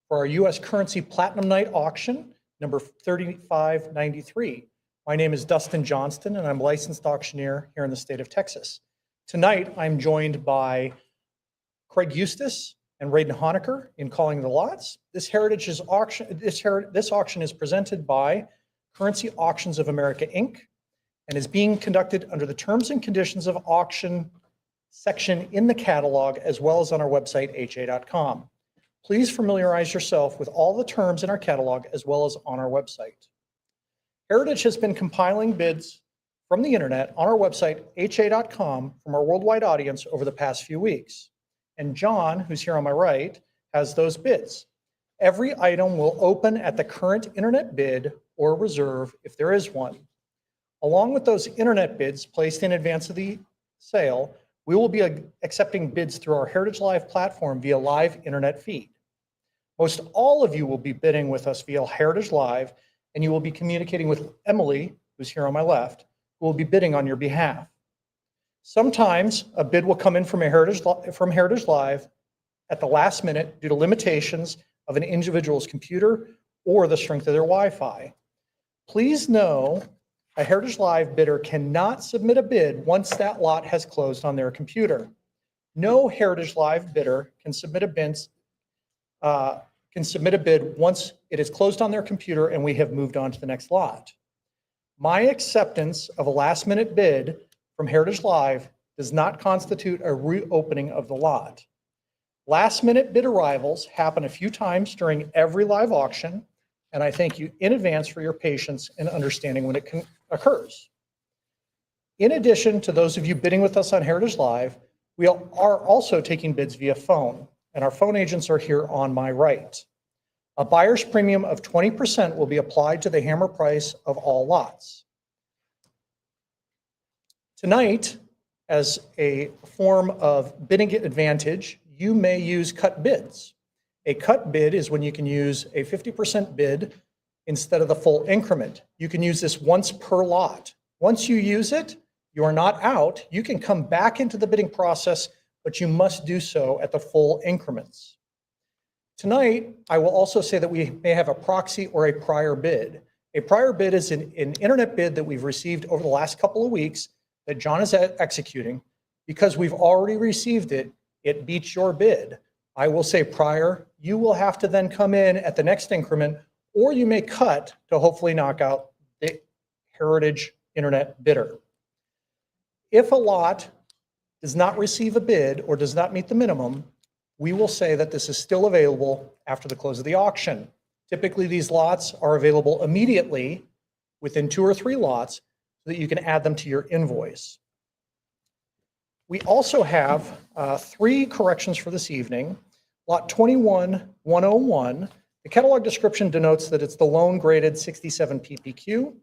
for our U.S. Currency Platinum Night Auction, number 3593. My name is Dustin Johnston, and I'm a licensed auctioneer here in the state of Texas. Tonight, I'm joined by Craig Eustace and Radon Honecker in calling the lots. This auction is presented by Currency Auctions of America, Inc., and is being conducted under the terms and conditions of auction section in the catalog, as well as on our website, ha.com. Please familiarize yourself with all the terms in our catalog, as well as on our website. Heritage has been compiling bids from the internet on our website, ha.com, from our worldwide audience over the past few weeks. And John, who's here on my right, has those bids. Every item will open at the current internet bid or reserve if there is one. Along with those internet bids placed in advance of the sale, we will be accepting bids through our Heritage Live platform via live internet feed. Most all of you will be bidding with us via Heritage Live, and you will be communicating with Emily, who's here on my left, who will be bidding on your behalf. Sometimes a bid will come in from Heritage Live at the last minute due to limitations of an individual's computer or the strength of their Wi-Fi. Please know a Heritage Live bidder cannot submit a bid once that lot has closed on their computer. No Heritage Live bidder can submit a bid once it is closed on their computer and we have moved on to the next lot. My acceptance of a last-minute bid from Heritage Live does not constitute a reopening of the lot. Last-minute bid arrivals happen a few times during every live auction, and I thank you in advance for your patience and understanding when it occurs. In addition to those of you bidding with us on Heritage Live, we are also taking bids via phone, and our phone agents are here on my right. A buyer's premium of 20% will be applied to the hammer price of all lots. Tonight, as a form of bidding advantage, you may use cut bids. A cut bid is when you can use a 50% bid instead of the full increment. You can use this once per lot. Once you use it, you are not out. You can come back into the bidding process, but you must do so at the full increments. Tonight, I will also say that we may have a proxy or a prior bid. A prior bid is an internet bid that we've received over the last couple of weeks that John is executing. Because we've already received it, it beats your bid. I will say prior, you will have to then come in at the next increment, or you may cut to hopefully knock out the Heritage internet bidder. If a lot does not receive a bid or does not meet the minimum, we will say that this is still available after the close of the auction. Typically, these lots are available immediately within 2 or 3 lots so that you can add them to your invoice. We also have 3 corrections for this evening. Lot 21101, the catalog description denotes that it's the loan graded 67 PPQ.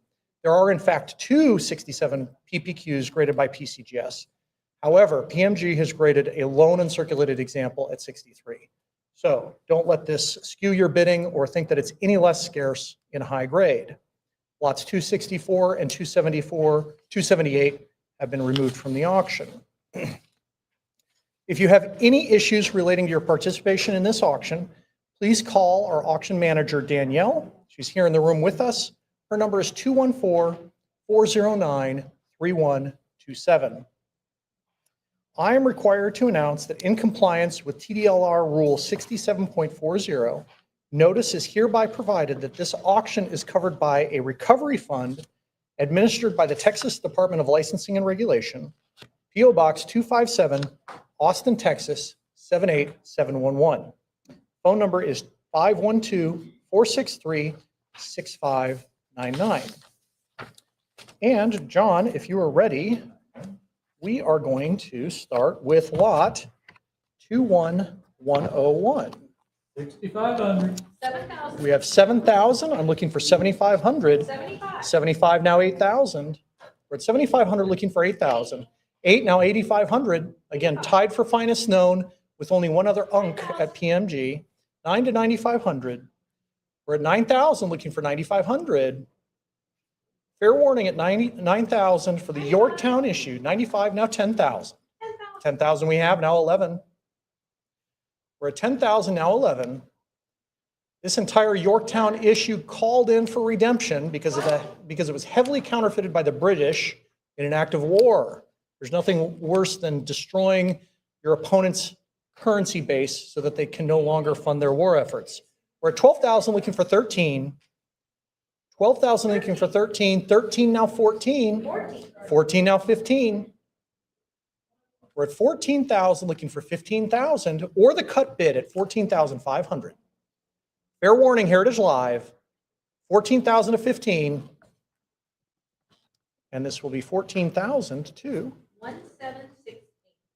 There are in fact 2 67 PPQs graded by PCGS. However, PMG has graded a loan and circulated example at 63. So don't let this skew your bidding or think that it's any less scarce in high grade. Lots 264 and 278 have been removed from the auction. If you have any issues relating to your participation in this auction, please call our auction manager, Danielle. She's here in the room with us. Her number is 214-409-3127. I am required to announce that in compliance with TDLR Rule 67.40, notice is hereby provided that this auction is covered by a recovery fund administered by the Texas Department of Licensing and Regulation, P.O. Box 257, Austin, Texas 78711. Phone number is 512-463-6599. And John, if you are ready, we are going to start with lot 21101. 6,500. 7,000. We have 7,000. I'm looking for 7,500. 75. 75 now 8,000. We're at 7,500 looking for 8,000. 8 now 8,500. Again, tied for finest known with only one other unk at PMG. 9 to 9,500. We're at 9,000 looking for 9,500. Fair warning at 9,000 for the Yorktown issue. 95 now 10,000. 10,000 we have now 11. We're at 10,000 now 11. This entire Yorktown issue called in for redemption because it was heavily counterfeited by the British in an act of war. There's nothing worse than destroying your opponent's currency base so that they can no longer fund their war efforts. We're at 12,000 looking for 13. 12,000 looking for 13. 13 now 14. 14 now 15. We're at 14,000 looking for 15,000 or the cut bid at 14,500. Fair warning, Heritage Live, 14,000 to 15. And this will be 14,000 to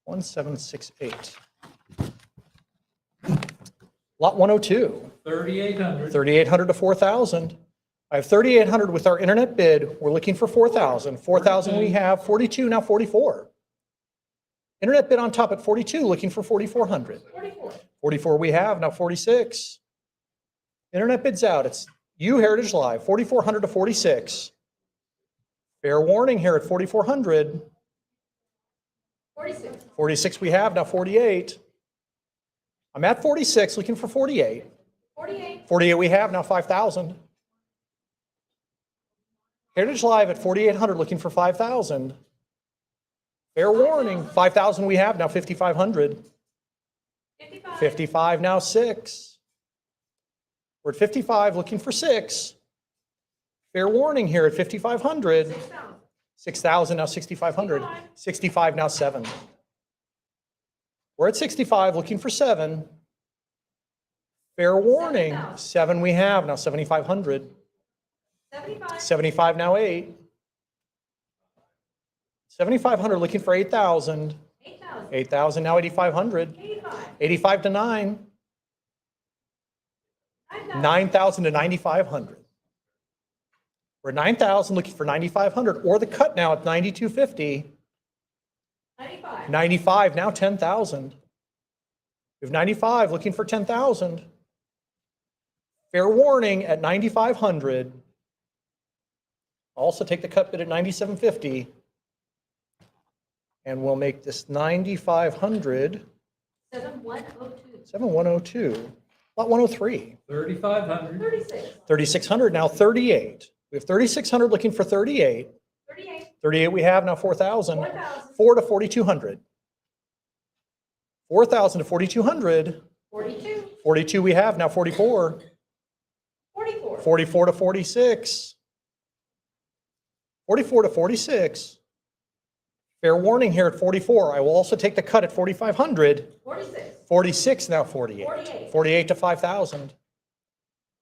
1768. Lot 102. 3,800. 3,800 to 4,000. I have 3,800 with our internet bid. We're looking for 4,000. 4,000 we have, 42, now 44. Internet bid on top at 42, looking for 4,400. 44 we have, now 46. Internet bids out. It's you, Heritage Live, 4,400 to 46. Fair warning here at 4,400. 46 we have, now 48. I'm at 46, looking for 48. 48 we have, now 5,000. Heritage Live at 4,800, looking for 5,000. Fair warning, 5,000 we have, now 5,500. 55 now 6. We're at 55, looking for 6. Fair warning here at 5,500. 6,000 now 6,500. 65 now 7. We're at 65, looking for 7. Fair warning, 7 we have, now 7,500. 75 now 8. 7,500 looking for 8,000. 8,000 now 8,500. 85 to 9. 9,000 to 9,500. We're at 9,000 looking for 9,500 or the cut now at 9,250. 95 now 10,000. We have 95 looking for 10,000. Fair warning at 9,500. I'll also take the cut bid at 9,750. And we'll make this 9,500. 7,102. Lot 103. 3,500. 3,600 now 38. We have 3,600 looking for 38. 38 we have now 4,000. 4 to 4,200. 4,000 to 4,200. 42 we have now 44. 44 to 46. 44 to 46. Fair warning here at 44. I will also take the cut at 4,500. 46 now 48. 48 to 5,000.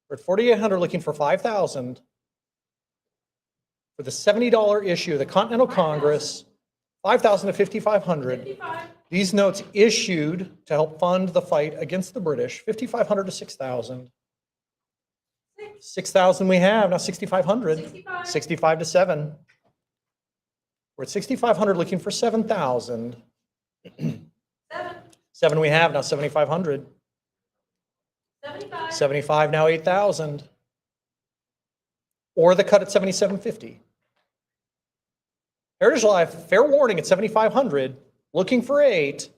We're at 4,800 looking for 5,000. For the $70 issue, the Continental Congress, 5,000 to 5,500. These notes issued to help fund the fight against the British, 5,500 to 6,000. 6,000 we have, now 6,500. 65 to 7. We're at 6,500 looking for 7,000. 7 we have, now 7,500. 75 now 8,000. Or the cut at 7,750. Heritage Live, fair warning at 7,500, looking for 8.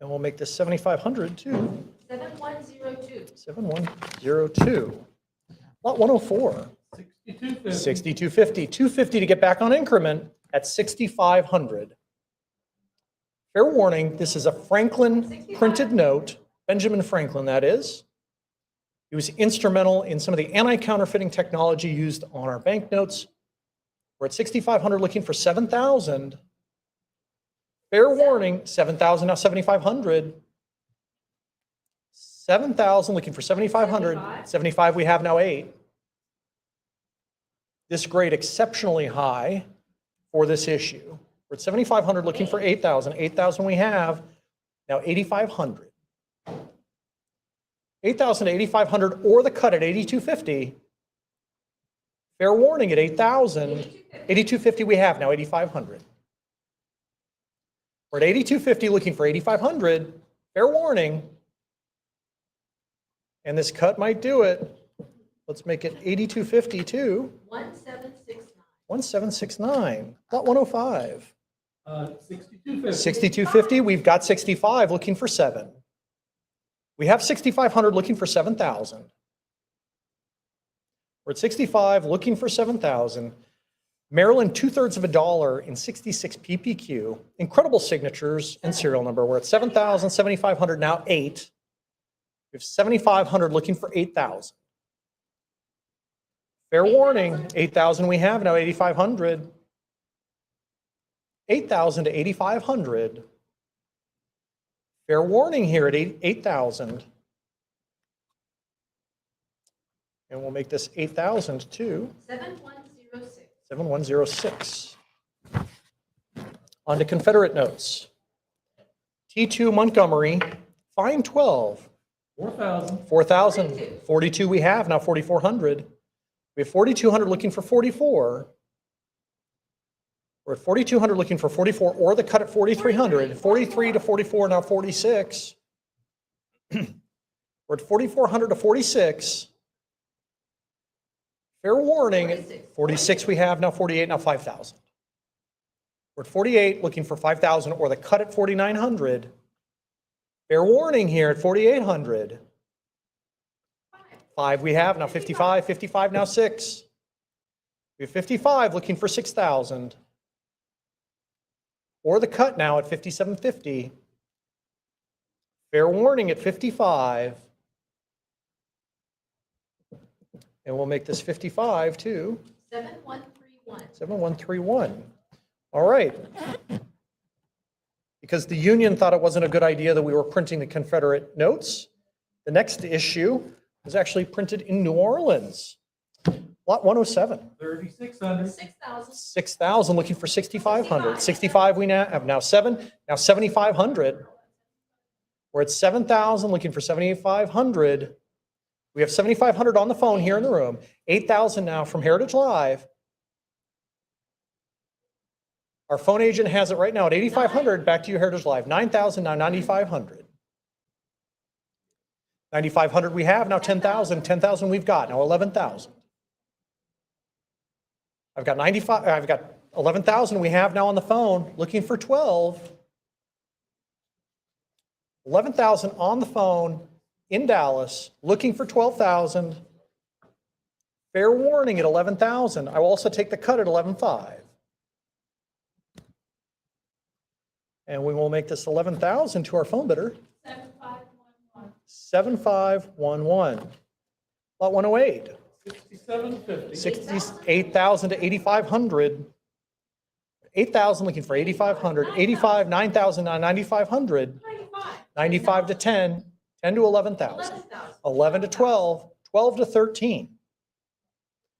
And we'll make this 7,500 too. 7102. 7102. Lot 104. 6,250. 6,250. 250 to get back on increment at 6,500. Fair warning, this is a Franklin printed note, Benjamin Franklin that is. He was instrumental in some of the anti-counterfeiting technology used on our banknotes. We're at 6,500 looking for 7,000. Fair warning, 7,000 now 7,500. 7,000 looking for 7,500. 75 we have now 8. This grade exceptionally high for this issue. We're at 7,500 looking for 8,000. 8,000 we have, now 8,500. 8,000 to 8,500 or the cut at 8,250. Fair warning at 8,000. 8,250 we have, now 8,500. We're at 8,250 looking for 8,500. Fair warning. And this cut might do it. Let's make it 8,250 too. 1769. 1769. Lot 105. 6,250. 6,250. We've got 65 looking for 7. We have 6,500 looking for 7,000. We're at 65 looking for 7,000. Maryland, 2/3 of a dollar in 66 PPQ. Incredible signatures and serial number. We're at 7,000, 7,500, now 8. We have 7,500 looking for 8,000. Fair warning, 8,000 we have, now 8,500. 8,000 to 8,500. Fair warning here at 8,000. And we'll make this 8,000 to 7106. 7106. On to Confederate notes. T2 Montgomery, fine 12. 4,000. 4,000. 42 we have, now 4,400. We have 4,200 looking for 44. We're at 4,200 looking for 44, or the cut at 4,300. 43 to 44, now 46. We're at 4,400 to 46. Fair warning, 46 we have, now 48, now 5,000. We're at 48 looking for 5,000, or the cut at 4,900. Fair warning here at 4,800. 5 we have, now 55, 55, now 6. We have 55 looking for 6,000. Or the cut now at 5,750. Fair warning at 55. And we'll make this 55 too. 7131. 7131. All right. Because the union thought it wasn't a good idea that we were printing the Confederate notes, the next issue was actually printed in New Orleans. Lot 107. 3,600. 6,000. 6,000 looking for 6,500. 65 we now have, now 7, now 7,500. We're at 7,000 looking for 7,500. We have 7,500 on the phone here in the room. 8,000 now from Heritage Live. Our phone agent has it right now at 8,500. Back to you, Heritage Live. 9,000, now 9,500. 9,500 we have, now 10,000. 10,000 we've got, now 11,000. I've got 11,000 we have now on the phone, looking for 12. 11,000 on the phone in Dallas, looking for 12,000. Fair warning at 11,000. I will also take the cut at 11,500. And we will make this 11,000 to our phone bidder. 7511. 7511. Lot 108. 6750. 68,000 to 8,500. 8,000 looking for 8,500. 85, 9,000, now 9,500. 95 to 10. 10 to 11,000. 11,000. 11 to 12. 12 to 13.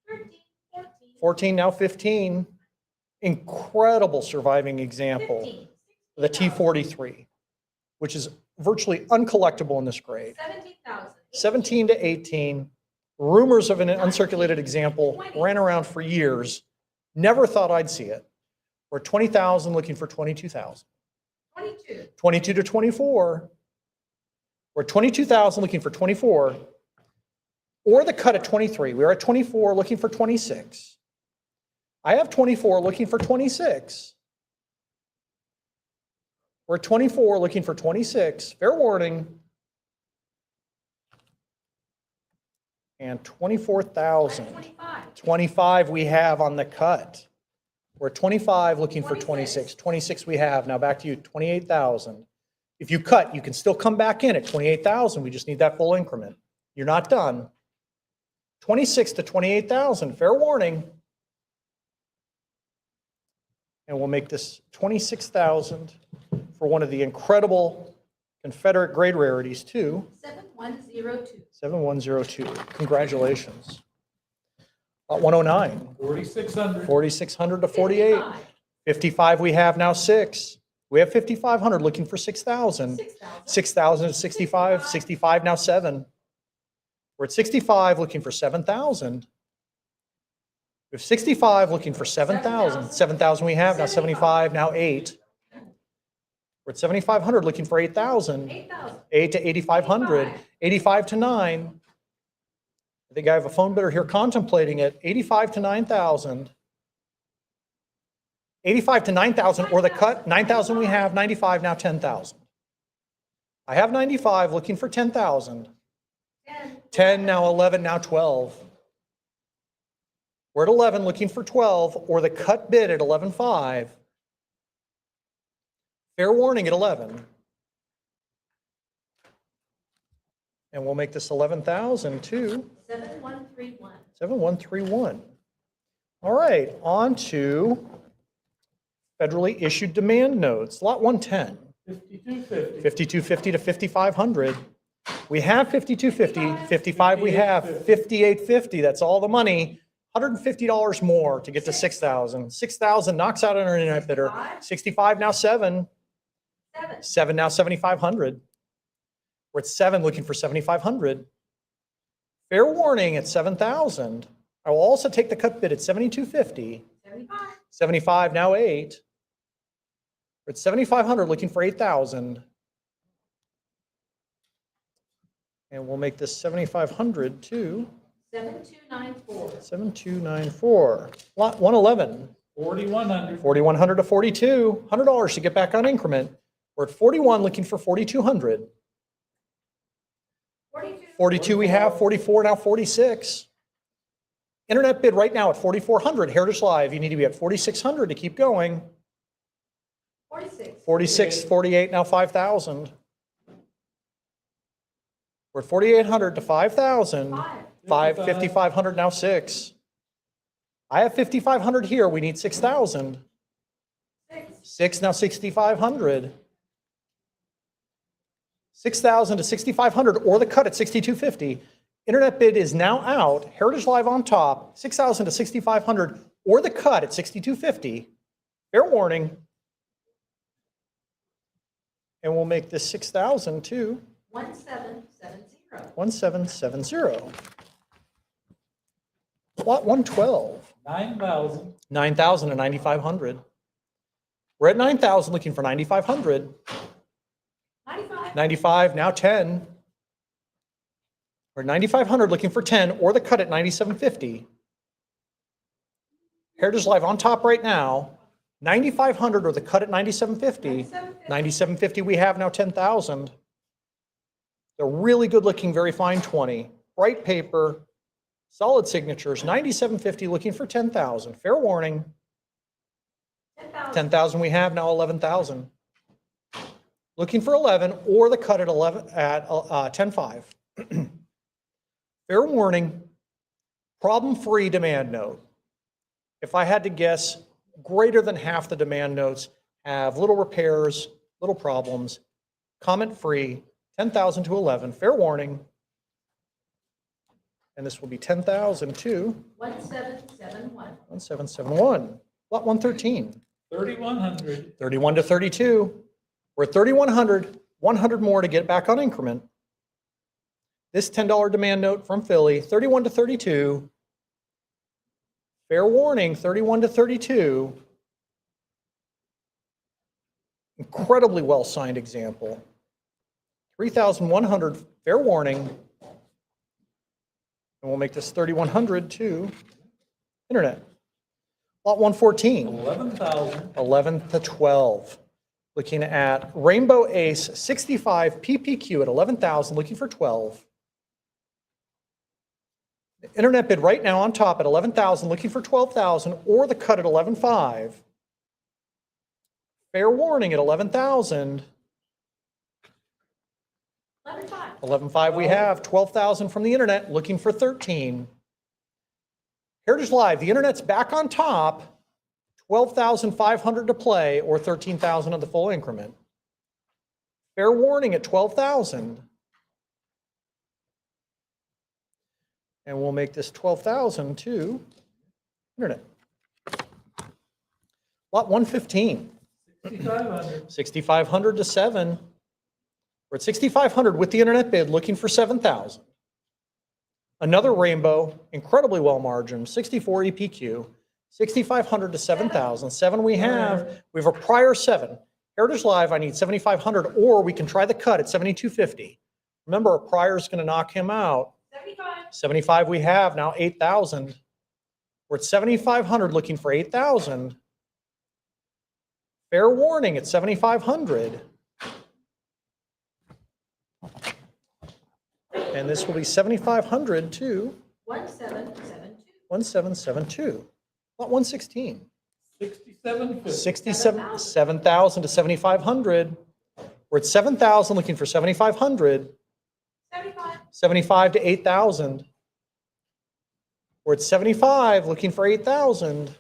13, 14. 14, now 15. Incredible surviving example. 15. The T43, which is virtually uncollectible in this grade. 17,000. 17 to 18. Rumors of an uncirculated example ran around for years. Never thought I'd see it. We're 20,000 looking for 22,000. 22. 22 to 24. We're 22,000 looking for 24. Or the cut at 23. We are at 24 looking for 26. I have 24 looking for 26. We're at 24 looking for 26. Fair warning. And 24,000. 25. 25 we have on the cut. We're at 25 looking for 26. 26. 26 we have. Now back to you, 28,000. If you cut, you can still come back in at 28,000. We just need that full increment. You're not done. 26 to 28,000, fair warning. And we'll make this 26,000 for one of the incredible Confederate grade rarities too. 7102. 7102. Congratulations. Lot 109. 4,600. 4,600 to 48. 55. 55 we have now 6. We have 5,500 looking for 6,000. 6,000. 6,000 to 65. 65 now 7. We're at 65 looking for 7,000. We have 65 looking for 7,000. 7,000 we have now 75 now 8. We're at 7,500 looking for 8,000. 8,000. 8 to 8,500. 85 to 9. I think I have a phone bidder here contemplating it. 85 to 9,000. 85 to 9,000 or the cut. 9,000 we have. 95 now 10,000. I have 95, looking for 10,000. 10. 10, now 11, now 12. We're at 11, looking for 12, or the cut bid at 11.5. Fair warning at 11. And we'll make this 11,000 too. 7131. 7131. All right, on to federally issued demand notes. Lot 110, 5250. 5250 to 5500. We have 5250, 55 we have, 5850, that's all the money. $150 more to get to 6,000. 6,000 knocks out an internet bidder. 65 now 7. 7. 7 now 7,500. We're at 7 looking for 7,500. Fair warning at 7,000. I will also take the cut bid at 7,250. 75. 75 now 8. We're at 7,500 looking for 8,000. And we'll make this 7,500 too. 7294. 7294. Lot 111. 4100. 4,100 to 42. $100 to get back on increment. We're at 41 looking for 4,200. 42. 42 we have, 44 now 46. Internet bid right now at 4,400. Heritage Live, you need to be at 4,600 to keep going. 46. 46, 48 now 5,000. We're at 4,800 to 5,000. 5. 5,500 now 6. I have 5,500 here. We need 6,000. 6. 6 now 6,500. 6,000 to 6,500 or the cut at 6,250. Internet bid is now out. Heritage Live on top. 6,000 to 6,500 or the cut at 6,250. Fair warning. And we'll make this 6,000 too. 1770. 1770. Lot 112. 9000. 9,000 to 9,500. We're at 9,000 looking for 9,500. 95. 95, now 10. We're at 9,500 looking for 10 or the cut at 9,750. Heritage Live on top right now. 9,500 or the cut at 9,750. 9,750 we have now 10,000. They're really good looking, very fine 20. Bright paper, solid signatures, 9,750 looking for 10,000. Fair warning. 10,000. 10,000 we have now 11,000. Looking for 11 or the cut at 11 at 10.5. Fair warning. Problem-free demand note. If I had to guess, greater than half the demand notes have little repairs, little problems. Comment-free. 10,000 to 11. Fair warning. And this will be 10,000 to 1771. 1771. Lot 113. 3100. 31 to 32. We're at 3,100, 100 more to get back on increment. This $10 demand note from Philly, 31 to 32. Fair warning, 31 to 32. Incredibly well signed example. 3,100, fair warning. And we'll make this 3,100 to internet. Lot 114. 11,000. 11 to 12. Looking at Rainbow Ace 65 PPQ at 11,000, looking for 12. The internet bid right now on top at 11,000, looking for 12,000 or the cut at 11.5. Fair warning at 11,000. 11,500. 11.5 we have, 12,000 from the internet, looking for 13. Heritage Live, the internet's back on top. 12,500 to play or 13,000 of the full increment. Fair warning at 12,000. And we'll make this 12,000 to internet. Lot 115. 6,500. 6,500 to 7. We're at 6,500 with the internet bid, looking for 7,000. Another rainbow, incredibly well margined, 64 EPQ. 6,500 to 7,000. 7 we have. We have a prior 7. Heritage Live, I need 7,500, or we can try the cut at 7,250. Remember, a prior is going to knock him out. 75. 75 we have, now 8,000. We're at 7,500 looking for 8,000. Fair warning at 7,500. And this will be 7,500 to 1772. 1772. Lot 116. 6750. 67, 7,000 to 7,500. We're at 7,000 looking for 7,500. 75. 75 to 8,000. We're at 75 looking for 8,000.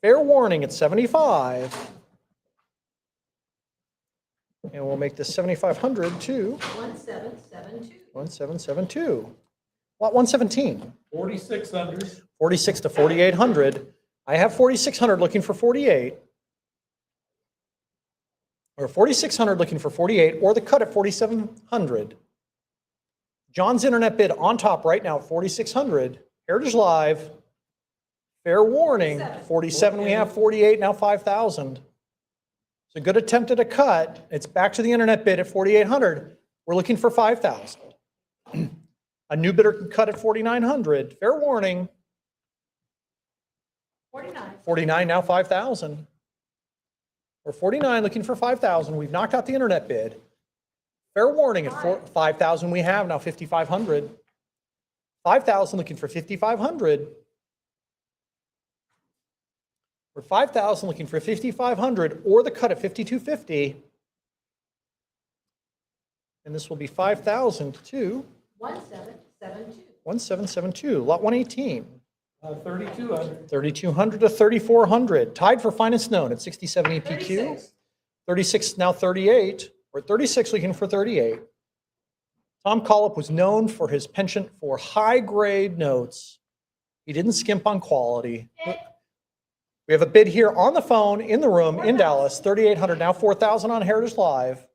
Fair warning at 75. And we'll make this 7,500 to 1772. 1772. Lot 117. 4600. 46 to 4,800. I have 4,600 looking for 48. Or 4,600 looking for 48, or the cut at 4,700. John's internet bid on top right now at 4,600. Heritage Live. Fair warning, 47, we have 48, now 5,000. It's a good attempt at a cut. It's back to the internet bid at 4,800. We're looking for 5,000. A new bidder can cut at 4,900. Fair warning, 49. 49, now 5,000. We're 49, looking for 5,000. We've knocked out the internet bid. Fair warning at 5,000 we have, now 5,500. 5,000, looking for 5,500. We're 5,000, looking for 5,500, or the cut at 5,250. And this will be 5,000 to 1772. 1772. Lot 118. 3200. 3,200 to 3,400. Tied for finest known at 67 EPQ. 36. 36, now 38. We're at 36, looking for 38. Tom Collop was known for his penchant for high-grade notes. He didn't skimp on quality. We have a bid here on the phone, in the room, in Dallas, 3,800, now 4,000 on Heritage Live.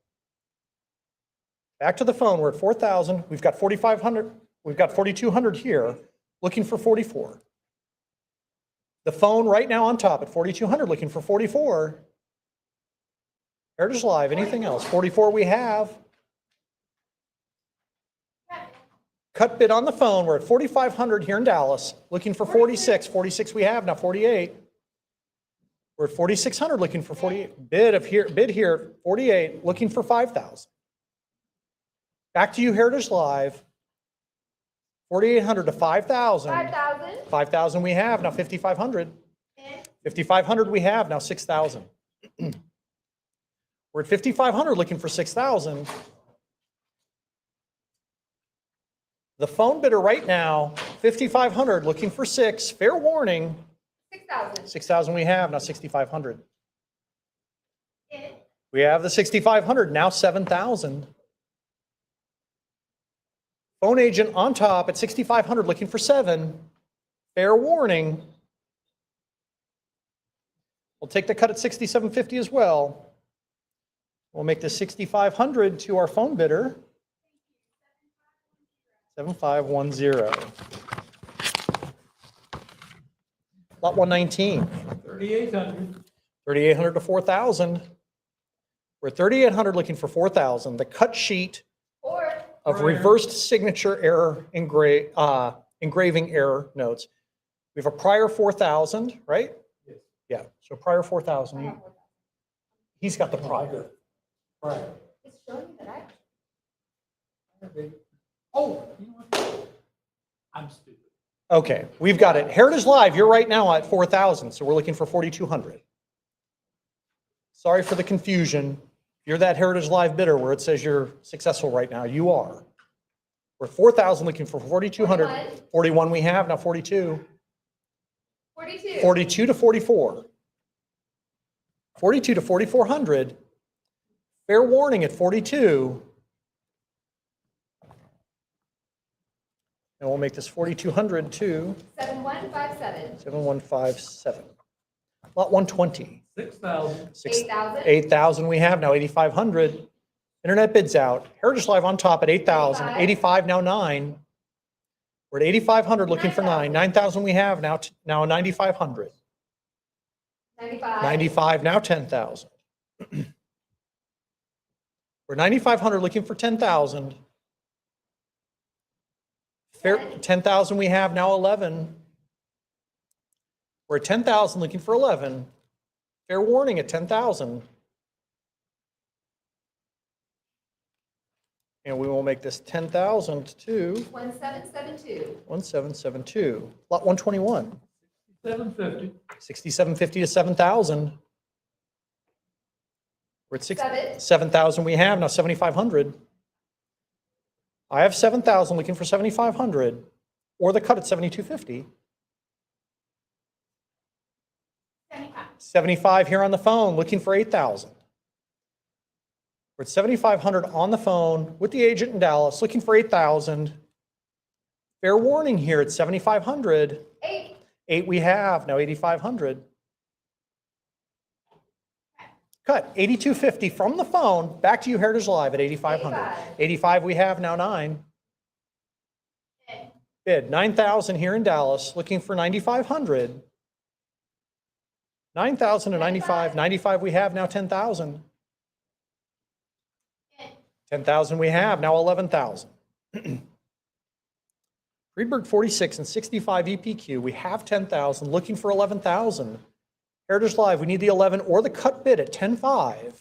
Back to the phone, we're at 4,000. We've got 4,500, we've got 4,200 here, looking for 44. The phone right now on top at 4,200, looking for 44. Heritage Live, anything else? 44 we have. Cut bid on the phone, we're at 4,500 here in Dallas, looking for 46. 46 we have, now 48. We're at 4,600, looking for 48. Bid here, 48, looking for 5,000. Back to you, Heritage Live. 4,800 to 5,000. 5,000. 5,000 we have, now 5,500. 5,500 we have, now 6,000. We're at 5,500, looking for 6,000. The phone bidder right now, 5,500, looking for 6. Fair warning, 6,000. 6,000 we have, now 6,500. We have the 6,500, now 7,000. Phone agent on top at 6,500, looking for 7. Fair warning. We'll take the cut at 6,750 as well. We'll make this 6,500 to our phone bidder. 7510. Lot 119. 3800. 3,800 to 4,000. We're at 3,800, looking for 4,000. The cut sheet Or of reversed signature error engraving error notes. We have a prior 4,000, right? Yes. Yeah, so prior 4,000. He's got the prior. Right. it's showing that I. Oh, you know what? I'm stupid. Okay, we've got it. Heritage Live, you're right now at 4,000, so we're looking for 4,200. Sorry for the confusion. You're that Heritage Live bidder where it says you're successful right now. You are. We're 4,000 looking for 4,200. 41 we have, now 42. 42. 42 to 44. 42 to 4,400. Fair warning at 42. And we'll make this 4,200 to 7157. 7157. Lot 120. 6,000. 8,000. 8,000 we have, now 8,500. Internet bids out. Heritage Live on top at 8,000. 85, now 9. We're at 8,500 looking for 9. 9,000 we have, now 9,500. 95. 95, now 10,000. We're 9,500 looking for 10,000. Fair, 10,000 we have, now 11. We're at 10,000 looking for 11. Fair warning at 10,000. And we will make this 10,000 to 1772. 1772. Lot 121, 750. 6750 to 7,000. We're at Seven. 7,000 we have, now 7,500. I have 7,000 looking for 7,500, or the cut at 7,250. 75. 75 here on the phone, looking for 8,000. We're at 7,500 on the phone with the agent in Dallas, looking for 8,000. Fair warning here at 7,500. 8. 8 we have, now 8,500. Cut, 8,250 from the phone, back to you, Heritage Live at 8,500. 85 we have, now 9. Bid, 9,000 here in Dallas, looking for 9,500. 9,000 to 95, 95 we have, now 10,000. 10,000 we have, now 11,000. Friedberg 46 and 65 EPQ, we have 10,000, looking for 11,000. Heritage Live, we need the 11 or the cut bid at 10.5.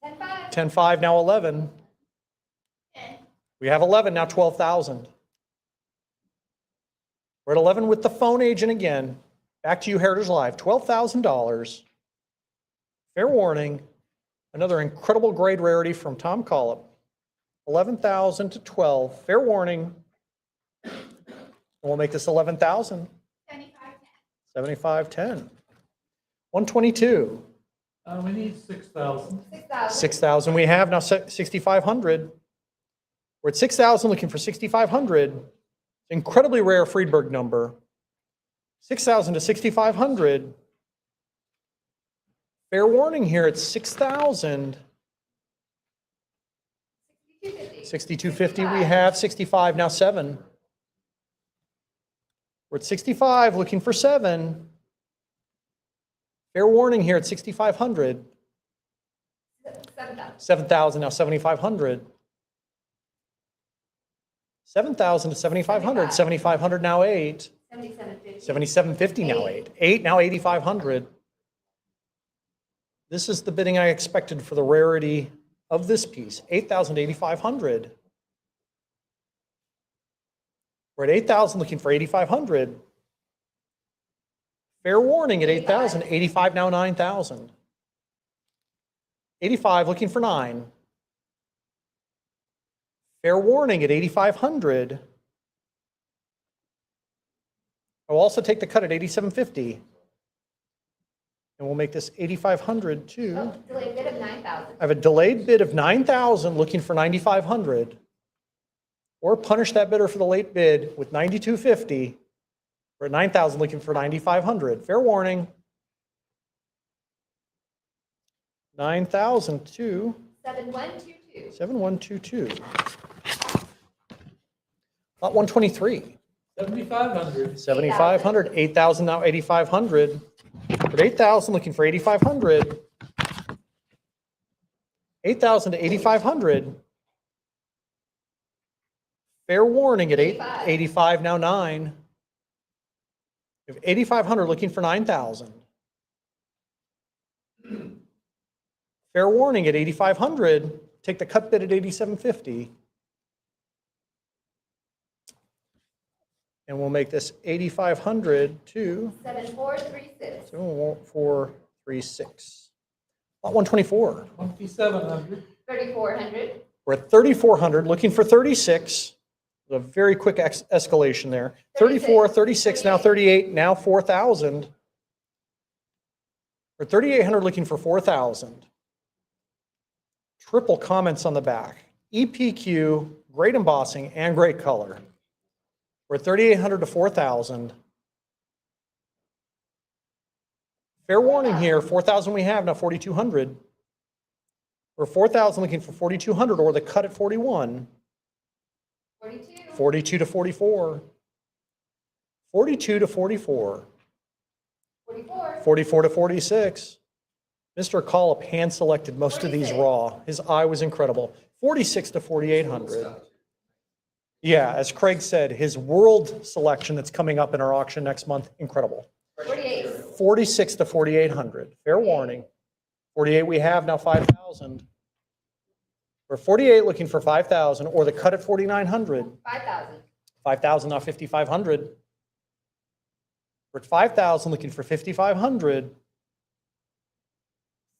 10.5. 10.5, now 11. We have 11, now 12,000. We're at 11 with the phone agent again. Back to you, Heritage Live, $12,000. Fair warning, another incredible grade rarity from Tom Collop. 11,000 to 12, fair warning. And we'll make this 11,000. 7510. 122. We need 6,000. 6,000. 6,000 we have, now 6,500. We're at 6,000 looking for 6,500. Incredibly rare Friedberg number. 6,000 to 6,500. Fair warning here at 6,000. 6,250 we have, 65, now 7. We're at 65, looking for 7. Fair warning here at 6,500. 7,000. 7,000, now 7,500. 7,000 to 7,500, 7,500 now 8. 7750. 7,750 now 8. 8, now 8,500. This is the bidding I expected for the rarity of this piece, 8,000 to 8,500. We're at 8,000 looking for 8,500. Fair warning at 8,000, 85 now 9,000. 85 looking for 9. Fair warning at 8,500. I will also take the cut at 8,750. And we'll make this 8,500 too. Oh, delayed bid of 9,000. I have a delayed bid of 9,000 looking for 9,500. Or punish that bidder for the late bid with 9,250. We're at 9,000 looking for 9,500. Fair warning. 9,000 to 7122. 7122. Lot 123. 7,500. 7,500. 8,000 now 8,500. We're at 8,000 looking for 8,500. 8,000 to 8,500. Fair warning at 85 now 9. We have 8,500 looking for 9,000. Fair warning at 8,500. Take the cut bid at 8,750. And we'll make this 8,500 to 7436. 7436. Lot 124. 2,700. 3400. We're at 3,400, looking for 36. A very quick escalation there. 34, 36, now 38, now 4,000. We're 3,800 looking for 4,000. Triple comments on the back. EPQ, great embossing, and great color. We're at 3,800 to 4,000. Fair warning here, 4,000 we have, now 4,200. We're 4,000 looking for 4,200 or the cut at 41. 42. 42 to 44. 42 to 44. 44. 44 to 46. Mr. Collop hand selected most of these 46. raw. His eye was incredible. 46 to 4,800. Yeah, as Craig said, his world selection that's coming up in our auction next month, incredible. 48. 46 to 4,800. Fair warning. 48 we have, now 5,000. We're at 48, looking for 5,000, or the cut at 4,900. 5,000. 5,000, now 5,500. We're at 5,000, looking for 5,500.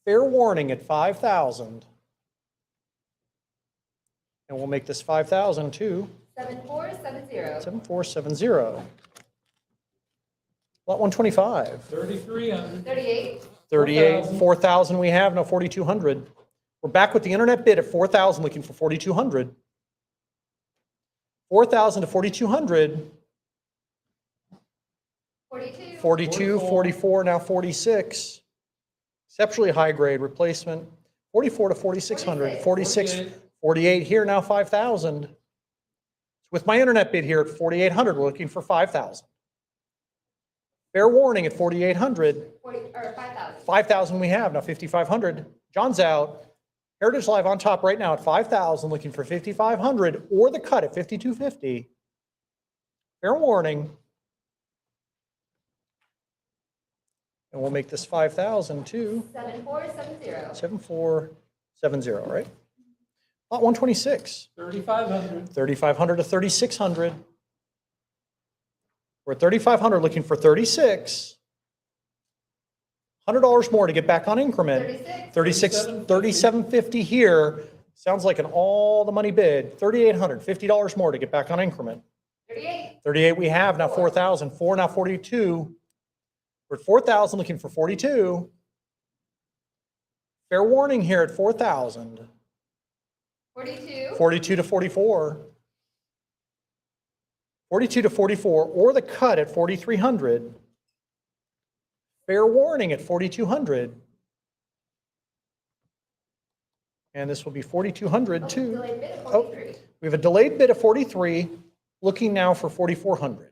Fair warning at 5,000. And we'll make this 5,000 too. 7470. 7470. Lot 125. 3,300. 38. 38, 4,000 we have, now 4,200. We're back with the internet bid at 4,000, looking for 4,200. 4,000 to 4,200. 42. 42, 44, now 46. Exceptionally high grade replacement. 44 to 4,600. 46, 48 here, now 5,000. With my internet bid here at 4,800, we're looking for 5,000. Fair warning at 4,800. 5,000. 5,000 we have, now 5,500. John's out. Heritage Live on top right now at 5,000, looking for 5,500, or the cut at 5,250. Fair warning. And we'll make this 5,000 too. 7470. 7470, right? Lot 126. 3,500. 3,500 to 3,600. We're at 3,500, looking for 36. $100 more to get back on increment. 36. 3750 here. Sounds like an all the money bid. 3,800, $50 more to get back on increment. 38. 38 we have, now 4,000. 4, now 42. We're at 4,000, looking for 42. Fair warning here at 4,000. 42. 42 to 44. 42 to 44, or the cut at 4,300. Fair warning at 4,200. And this will be 4,200 too. Delayed bid of Oh. 43. We have a delayed bid of 43, looking now for 4,400.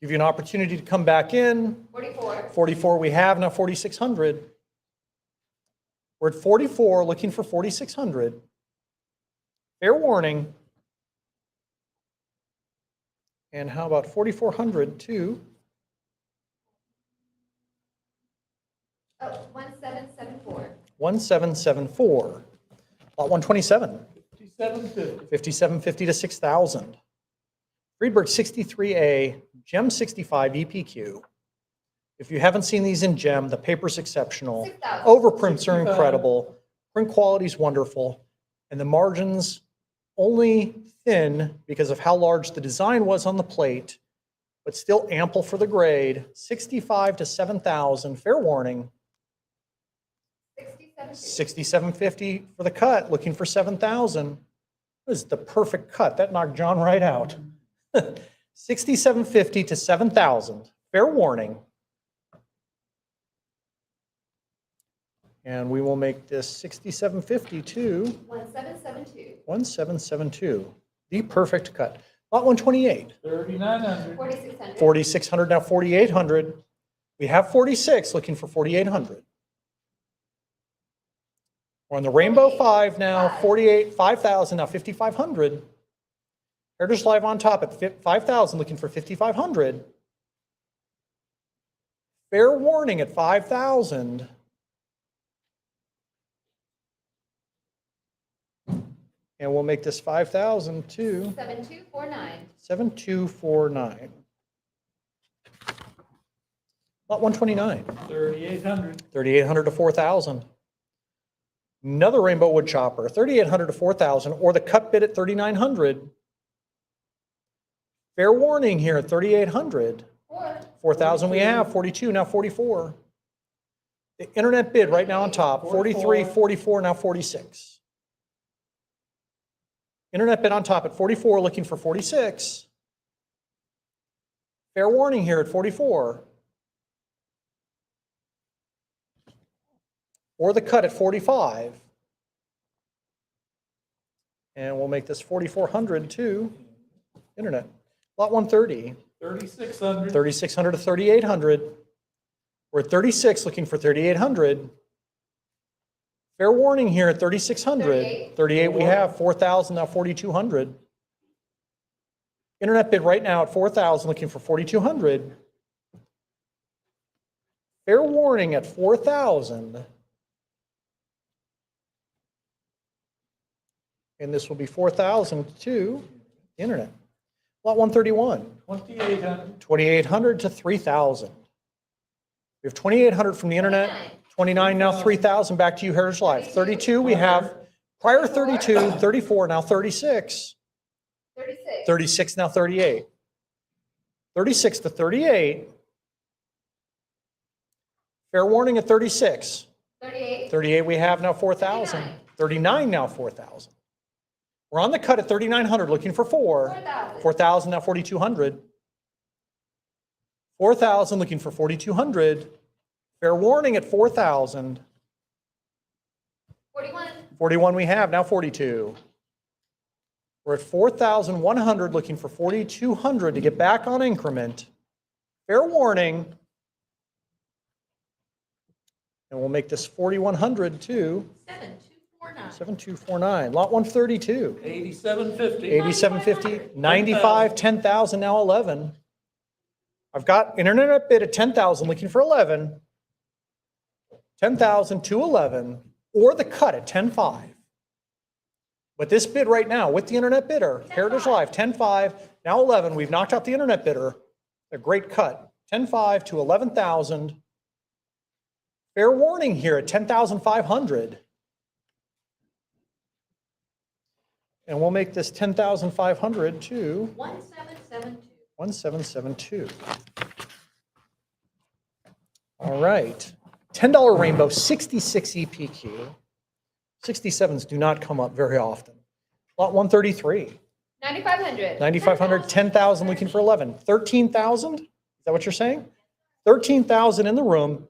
Give you an opportunity to come back in. 44. 44 we have, now 4,600. We're at 44, looking for 4,600. Fair warning. And how about 4,400 too? Oh, 1774. 1774. Lot 127. 5,750. 5750 to 6,000. Friedberg 63A, Gem 65 EPQ. If you haven't seen these in Gem, the paper's exceptional. 6,000. Overprints are 65. incredible. Print quality's wonderful. And the margins only thin because of how large the design was on the plate, but still ample for the grade. 65 to 7,000, fair warning. 6750. 6750 for the cut, looking for 7,000. This is the perfect cut. That knocked John right out. 6750 to 7,000, fair warning. And we will make this 6750 to 1772. 1772, the perfect cut. Lot 128, 3,900. 4600. 4,600, now 4,800. We have 46, looking for 4,800. We're on the Rainbow 5 now, 48, 5,000, now 5,500. Heritage Live on top at 5,000, looking for 5,500. Fair warning at 5,000. And we'll make this 5,000 to 7249. 7249. Lot 129, 3,800. 3,800 to 4,000. Another Rainbow Wood Chopper, 3,800 to 4,000, or the cut bid at 3,900. Fair warning here at 3,800. 4,000 we have, 42, now 44. The internet bid right now on top, 43, 44, now 46. Internet bid on top at 44, looking for 46. Fair warning here at 44. Or the cut at 45. And we'll make this 4,400 to internet. Lot 130, 3,600. 3,600 to 3,800. We're at 36, looking for 3,800. Fair warning here at 3,600. 38. 38 we have, 4,000, now 4,200. Internet bid right now at 4,000, looking for 4,200. Fair warning at 4,000. And this will be 4,000 to the internet. Lot 131, 2,800. 2,800 to 3,000. We have 2,800 from the internet, 29 now 3,000, back to you, Heritage Life. 32, we have prior 32, 34, now 36. 36. 36, now 38. 36 to 38. Fair warning at 36. 38. 38, we have now 4,000. 39, now 4,000. We're on the cut at 3,900, looking for 4,000. 4,000, now 4,200. 4,000, looking for 4,200. Fair warning at 4,000. 41. 41 we have, now 42. We're at 4,100, looking for 4,200 to get back on increment. Fair warning. And we'll make this 4,100 too. 7249. 7249. Lot 132. 8,750. 8750, 95, 10,000, now 11. I've got internet bid at 10,000, looking for 11. 10,000 to 11, or the cut at 10.5. But this bid right now with the internet bidder, Heritage Live, 10.5, now 11. We've knocked out the internet bidder. A great cut. 10.5 to 11,000. Fair warning here at 10,500. And we'll make this 10,500 to 1772. 1772. All right. $10 rainbow, 66 EPQ. 67s do not come up very often. Lot 133. 9,500. 9,500, 10,000, looking for 11. 13,000? Is that what you're saying? 13,000 in the room,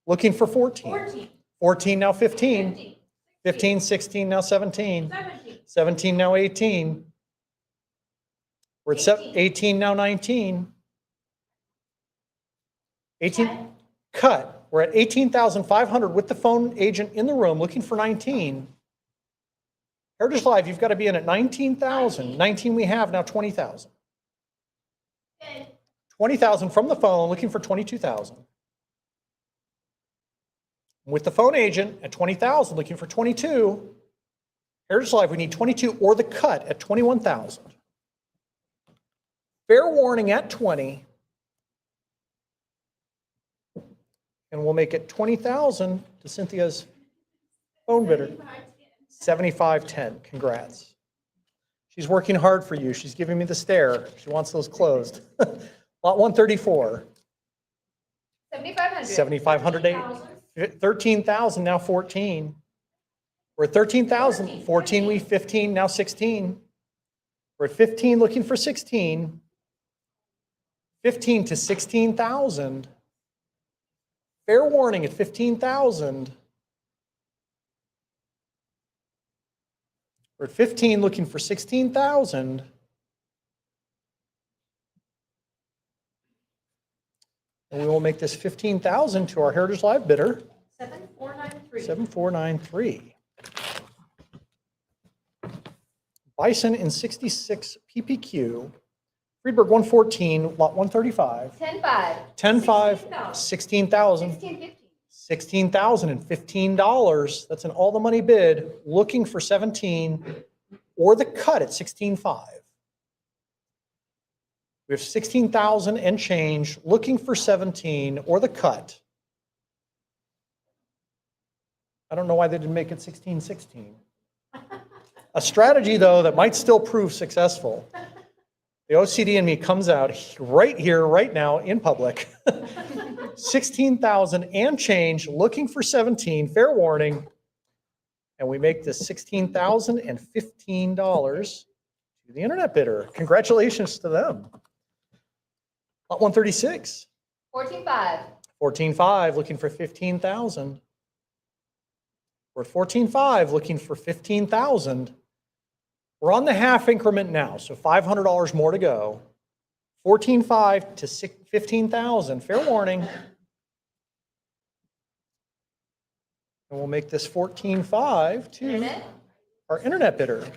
looking for 14. 14. 14, now 15. 15. 15, 16, now 17. 17. 17, now 18. We're at 18, now 19. 18, cut. We're at 18,500 with the phone agent in the room looking for 19. Heritage Live, you've got to be in at 19,000. 19 we have, now 20,000. 20,000 from the phone looking for 22,000. With the phone agent at 20,000 looking for 22. Heritage Live, we need 22 or the cut at 21,000. Fair warning at 20. And we'll make it 20,000 to Cynthia's phone bidder. 7510. Congrats. She's working hard for you. She's giving me the stare. She wants those closed. Lot 134. 7,500. 7,500. 13,000, now 14. We're at 13,000. 14, we 15, now 16. We're at 15, looking for 16. 15 to 16,000. Fair warning at 15,000. We're at 15, looking for 16,000. And we will make this 15,000 to our Heritage Live bidder. 7493. 7493. Bison in 66 PPQ. Friedberg 114, lot 135. 10,500. 10.5, 16,000. 1650. $16,015. That's an all the money bid, looking for 17 or the cut at 16.5. We have 16,000 and change, looking for 17 or the cut. I don't know why they didn't make it 16.16. A strategy, though, that might still prove successful. The OCD in me comes out right here, right now, in public. 16,000 and change, looking for 17, fair warning. And we make this $16,015 to the internet bidder. Congratulations to them. Lot 136. 14,500. 14.5, looking for 15,000. We're at 14.5, looking for 15,000. We're on the half increment now, so $500 more to go. 14.5 to 15,000, fair warning. And we'll make this 14.5 to Internet. our internet bidder.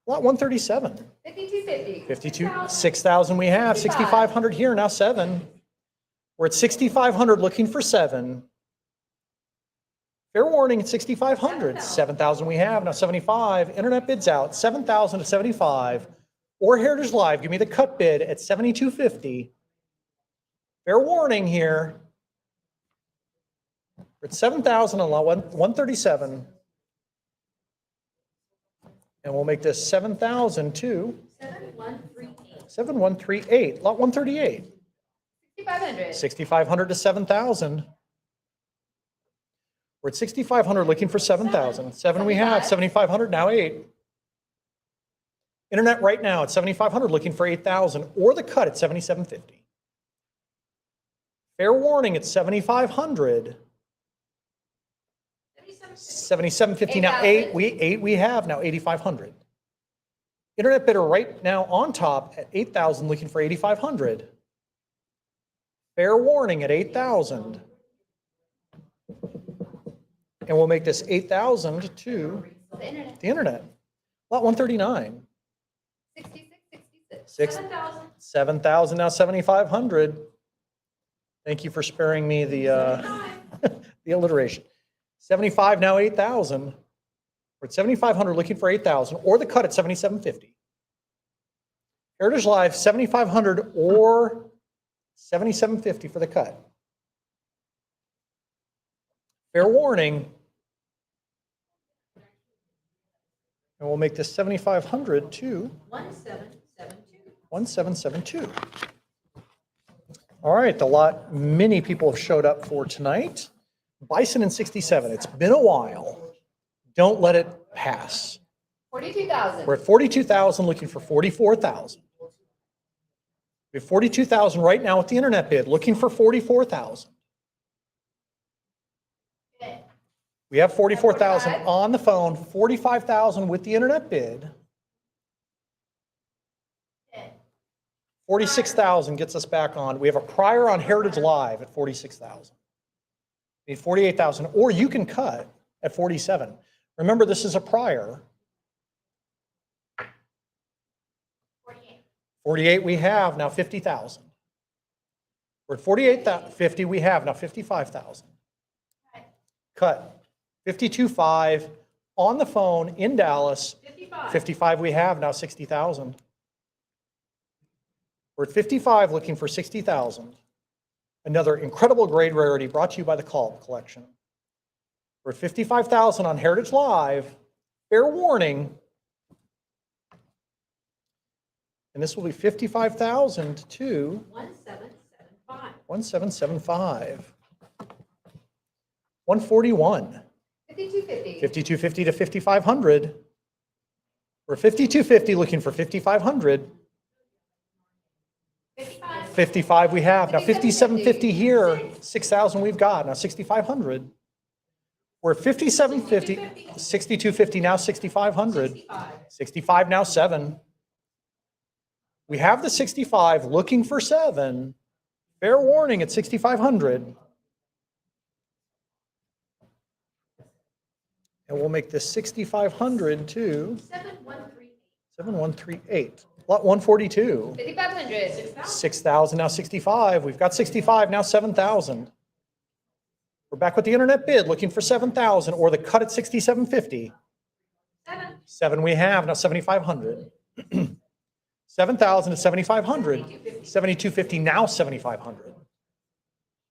Lot 137. 5250. 52, 6,000 we have, 6,500 here, now 7. We're at 6,500 looking for 7. Fair warning at 6,500. 7,000 we have, now 75. Internet bids out, 7,000 to 75. Or Heritage Live, give me the cut bid at 7,250. Fair warning here. We're at 7,000 on lot 137. And we'll make this 7,000 to 7138. 7138, lot 138. 6,500. 6,500 to 7,000. We're at 6,500 looking for 7,000. 7 we have, 7,500, now 8. Internet right now at 7,500 looking for 8,000 or the cut at 7,750. Fair warning at 7,500. 7,750 now 8 we have, now 8,500. Internet bidder right now on top at 8,000 looking for 8,500. Fair warning at 8,000. And we'll make this 8,000 to The internet. the internet. Lot 139. 66, 66. Six- 7,000. 7,000 now 7,500. Thank you for sparing me the the alliteration. 75 now 8,000. We're at 7,500 looking for 8,000 or the cut at 7,750. Heritage Live 7,500 or 7,750 for the cut. Fair warning. And we'll make this 7,500 to 1772. 1772. All right, the lot many people have showed up for tonight. Bison in 67. It's been a while. Don't let it pass. 42,000. We're at 42,000 looking for 44,000. We have 42,000 right now with the internet bid, looking for 44,000. We have 44,000 on the phone, 45,000 with the internet bid. 46,000 gets us back on. We have a prior on Heritage Live at 46,000. We need 48,000, or you can cut at 47. Remember, this is a prior. 48 we have, now 50,000. We're at 48,50 we have, now 55,000. Cut. 52.5 on the phone in Dallas. 55. 55 we have, now 60,000. We're at 55 looking for 60,000. Another incredible grade rarity brought to you by the Culp Collection. We're at 55,000 on Heritage Live. Fair warning. And this will be 55,000 to 1775. 1775. 141. 5250. 5250 to 5500. We're 5250 looking for 5500. 55. 55 we have. Now 5750 here. 6,000 we've got. Now 6,500. We're 5750, 6250 now 6,500. 65. 65 now 7. We have the 65 looking for 7. Fair warning at 6,500. And we'll make this 6,500 to 7138. 7138. Lot 142. 5,500. 6,000 now 65. We've got 65 now 7,000. We're back with the internet bid looking for 7,000 or the cut at 6,750. 7 we have now 7,500. 7,000 to 7,500. 7,250 now 7,500.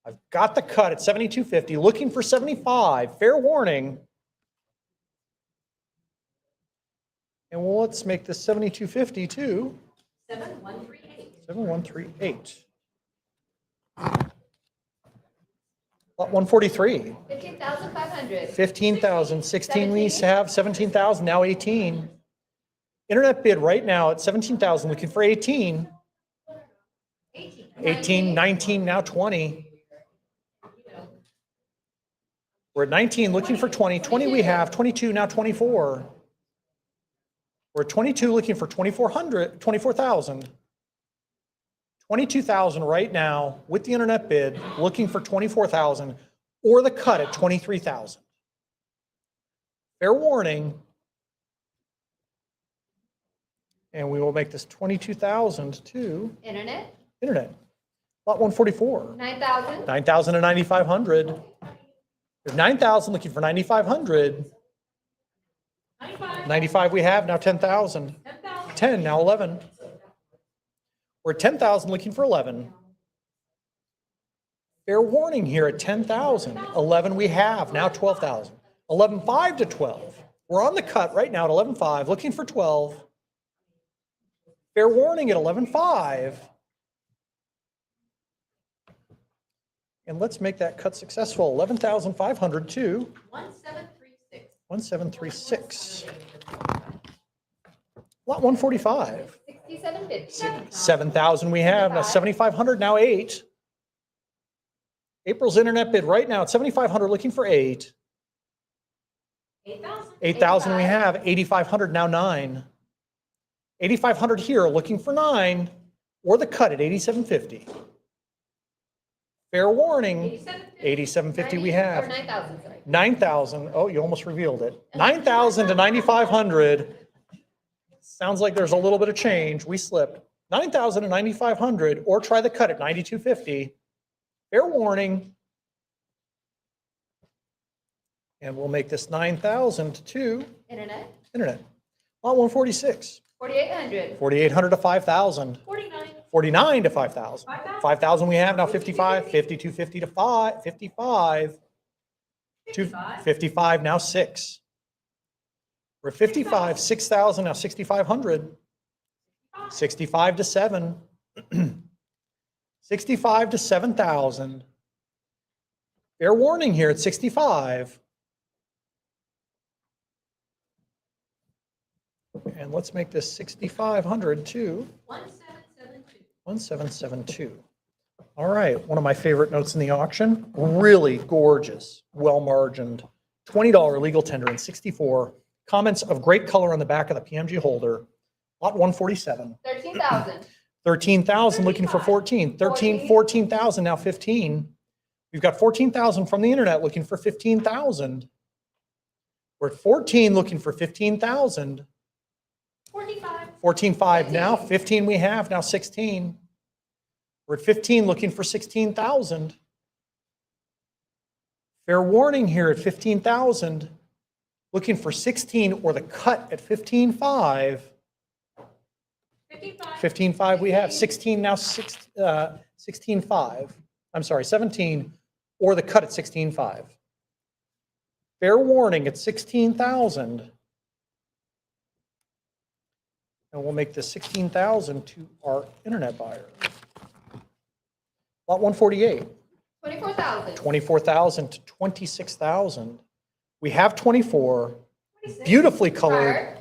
I've got the cut at 7,250 looking for 75. Fair warning. And well, let's make this 7,250 to 7138. 7138. Lot 143. 15,500. 15,000, 16 we have, 17,000, now 18. Internet bid right now at 17,000, looking for 18. 18, 19, now 20. We're at 19, looking for 20. 20 we have, 22, now 24. We're at 22, looking for 2,400, 24,000. 22,000 right now with the internet bid, looking for 24,000 or the cut at 23,000. Fair warning. And we will make this 22,000 to Internet. internet. Lot 144. 9,000. 9,000 to 9,500. There's 9,000 looking for 9,500. 95. 95 we have, now 10,000. 10,000. 10, now 11. We're at 10,000 looking for 11. Fair warning here at 10,000. 11 we have, now 12,000. 11.5 to 12. We're on the cut right now at 11.5, looking for 12. Fair warning at 11.5. And let's make that cut successful. 11,500 to 1736. 1736. Lot 145. 6750. 7,000 we have, now 7,500, now 8. April's internet bid right now at 7,500, looking for 8. 8,000. 8,000 we have, 8,500, now 9. 8,500 here, looking for 9, or the cut at 8,750. Fair warning, 8,750 we have. Or 9,000, sorry. 9,000, oh, you almost revealed it. 9,000 to 9,500. Sounds like there's a little bit of change. We slipped. 9,000 to 9,500, or try the cut at 9,250. Fair warning. And we'll make this 9,000 to Internet. internet. Lot 146. 4,800. 4,800 to 5,000. 49. 49 to 5,000. 5,000. 5,000 we have now 55, 5,250 to 5, 55. 55. 55 now 6. We're at 55, 6,000 now 6,500. 65 to 7. 65 to 7,000. Fair warning here at 65. And let's make this 6,500 to 1772. 1772. All right, one of my favorite notes in the auction. Really gorgeous, well-margined, $20 legal tender in 64. Comments of great color on the back of the PMG holder. Lot 147. 13,000. 13,000 looking for 14. 14,000 now 15. We've got 14,000 from the internet looking for 15,000. We're at 14 looking for 15,000. 45. 14.5 now, 15 we have, now 16. We're at 15 looking for 16,000. Fair warning here at 15,000. Looking for 16 or the cut at 15.5. 55. 15.5 we have, 16 now 16.5. I'm sorry, 17 or the cut at 16.5. Fair warning at 16,000. And we'll make this 16,000 to our internet buyer. Lot 148, 24,000. 24,000 to 26,000. We have 24, 26. beautifully colored,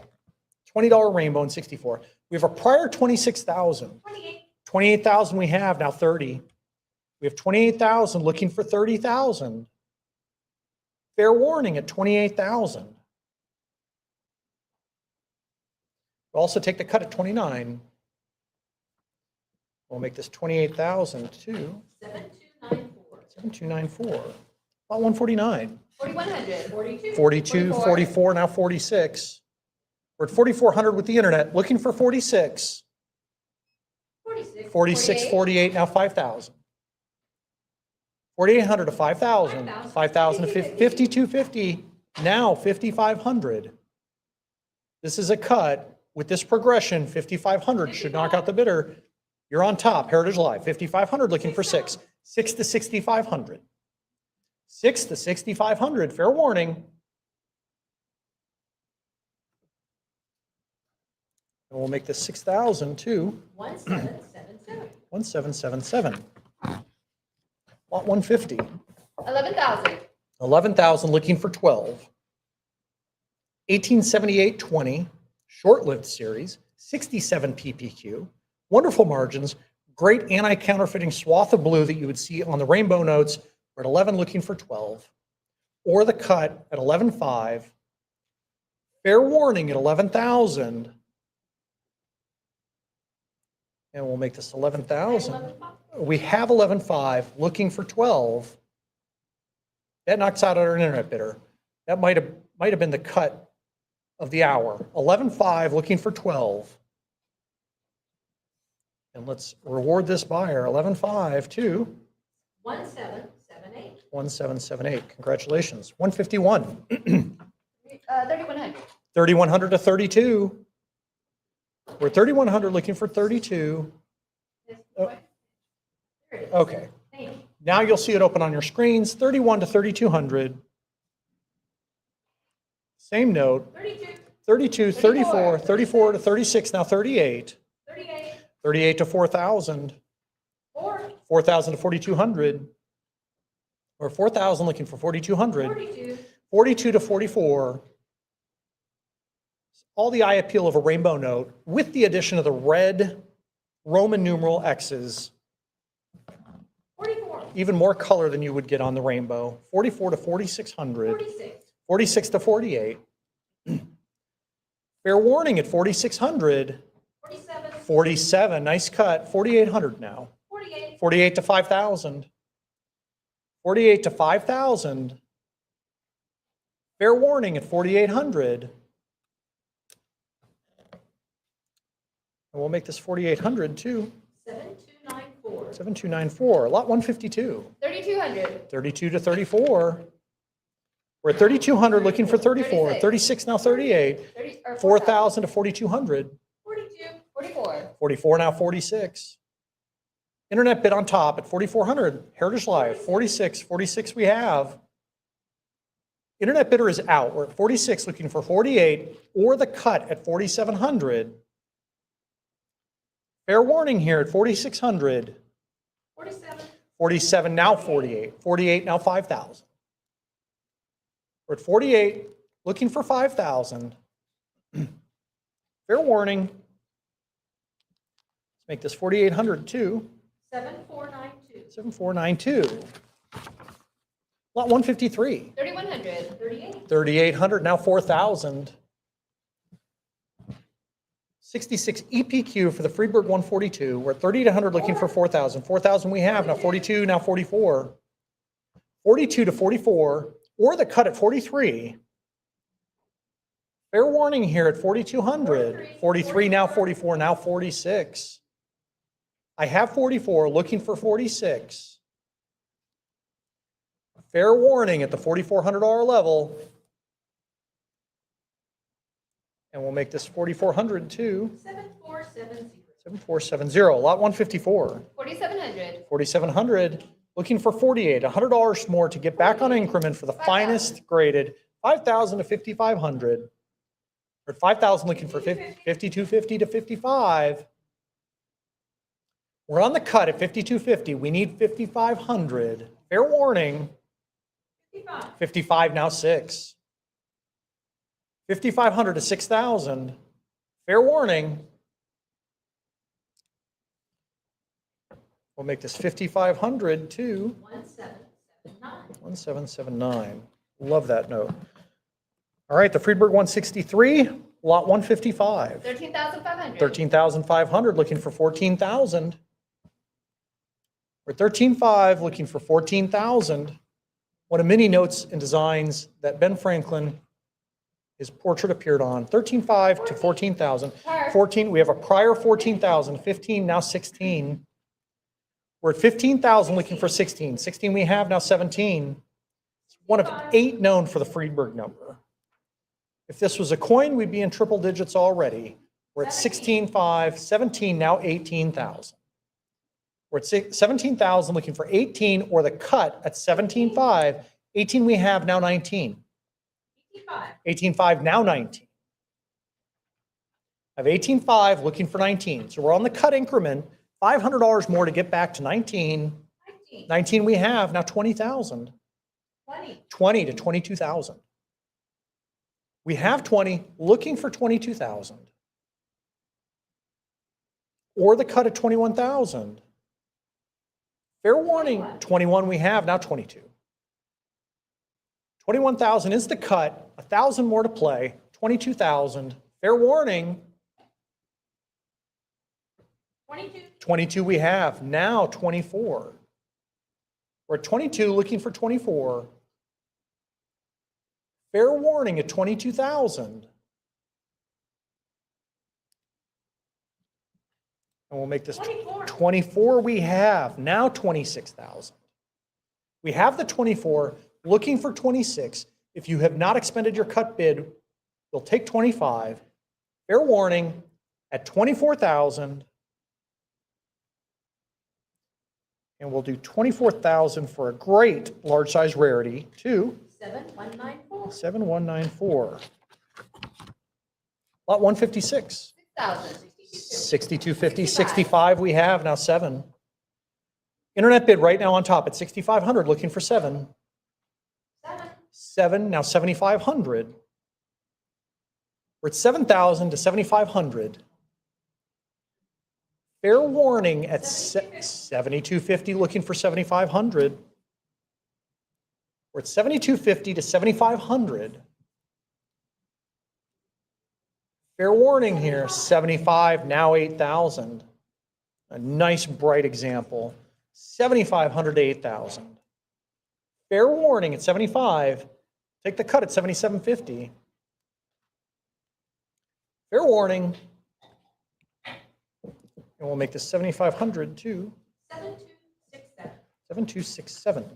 Prior. $20 rainbow in 64. We have a prior 26,000. 28. 28,000 we have, now 30. We have 28,000 looking for 30,000. Fair warning at 28,000. We'll also take the cut at 29. We'll make this 28,000 to 7294. 7294. Lot 149. 4,100. 42. 42, 44, now 46. We're at 4,400 with the internet, looking for 46. 46. 46, 48, now 5,000. 4,800 to 5,000. 5,000 to 5,250, now 5,500. This is a cut. With this progression, 5,500 should knock out the bidder. You're on top, Heritage Live, 5,500 looking for 6. 6 to 6,500. 6 to 6,500, fair warning. And we'll make this 6,000 to 1777. 1777. Lot 150. 11,000. 11,000 looking for 12. 1878-20, short-lived series, 67 PPQ, wonderful margins, great anti-counterfeiting swath of blue that you would see on the rainbow notes. We're at 11 looking for 12, or the cut at 11.5. Fair warning at 11,000. And we'll make this 11,000. 11,500. We have 11.5 looking for 12. That knocks out our internet bidder. That might have been the cut of the hour. 11.5 looking for 12. And let's reward this buyer, 11.5 to 1778. 1778. Congratulations. 151. 3,100. 3,100 to 32. We're 3,100 looking for 32. Oh. There it is. Okay. Thank you. Now you'll see it open on your screens. 31 to 3,200. Same note. 32, 32, 34, 34, 34 to 36, now 38. 38, 38 to 4,000. 4, 4,000 to 4,200. Or 4,000 looking for 4,200. 42, 42 to 44. All the eye appeal of a rainbow note with the addition of the red Roman numeral X's. 44, Even more color than you would get on the rainbow. 44 to 4,600. 46, 46 to 48. Fair warning at 4,600. 47, 47, nice cut. 4,800 now. 48, 48 to 5,000. 48 to 5,000. Fair warning at 4,800. And we'll make this 4,800 too. 7294, 7294, lot 152. 3,200, 32 to 34. We're at 3,200 looking for 34. 36 now 38. 30, or 4,000 to 4,200. 42, 44, 44 now 46. Internet bid on top at 4,400. Heritage Live, 46. 46 we have. Internet bidder is out. We're at 46 looking for 48 or the cut at 4,700. Fair warning here at 4,600. 47, 47 now 48. 48 now 5,000. We're at 48 looking for 5,000. Fair warning. Let's make this 4,800 too. 7492, 7492. Lot 153. 3,100, 38, 3,800, now 4,000. 66 EPQ for the Freeburg 142. We're at 3,800 looking for 4,000. 4,000 we have, now 42, now 44. 42 to 44, or the cut at 43. Fair warning here at 4,200. 43, now 44, now 46. I have 44, looking for 46. Fair warning at the $4,400 level. And we'll make this 4,400 too. 7470, 7470, lot 154. 4,700, 4,700, looking for 48, $100 more to get back on increment for the finest graded, 5,000 to 5,500. Or 5,000 looking for 5,250 to 55. We're on the cut at 5,250. We need 5,500. Fair warning. 55, 55 now 6. 5,500 to 6,000. Fair warning. We'll make this 5,500 to 1779, 1779. Love that note. All right, the Friedberg 163, lot 155. 13,500, 13,500, looking for 14,000. We're 13,500, looking for 14,000. One of many notes and designs that Ben Franklin, his portrait appeared on. 13,500 to 14,000. Par. 14, we have a prior 14,000, 15, now 16. We're at 15,000, looking for 16. 16 we have, now 17. It's one of 8 known for the Friedberg number. If this was a coin, we'd be in triple digits already. We're at 16,500, 17, now 18,000. We're at 17,000, looking for 18 or the cut at 17,500. 18 we have, now 19. 85, 18,500, now 19. I have 18,500, looking for 19. So we're on the cut increment, $500 more to get back to 19. 19, 19 we have, now 20,000. 20, 20 to 22,000. We have 20, looking for 22,000. Or the cut at 21,000. Fair warning, 21 we have, now 22. 21,000 is the cut, 1,000 more to play, 22,000. Fair warning, 22, 22 we have, now 24. We're at 22, looking for 24. Fair warning at 22,000. And we'll make this 24, 24 we have, now 26,000. We have the 24, looking for 26. If you have not expended your cut bid, we'll take 25. Fair warning, at 24,000. And we'll do 24,000 for a great large size rarity, 7194. 7194. Lot 156. 6,000. 6250, 65 we have, now 7. Internet bid right now on top at 6,500, looking for 7. 7, now 7,500. We're at 7,000 to 7,500. Fair warning at 7,250, looking for 7,500. We're at 7,250 to 7,500. Fair warning here, 75, now 8,000. A nice bright example. 7,500 to 8,000. Fair warning at 75. Take the cut at 7,750. Fair warning. And we'll make this 7,500 to 7267. 7267.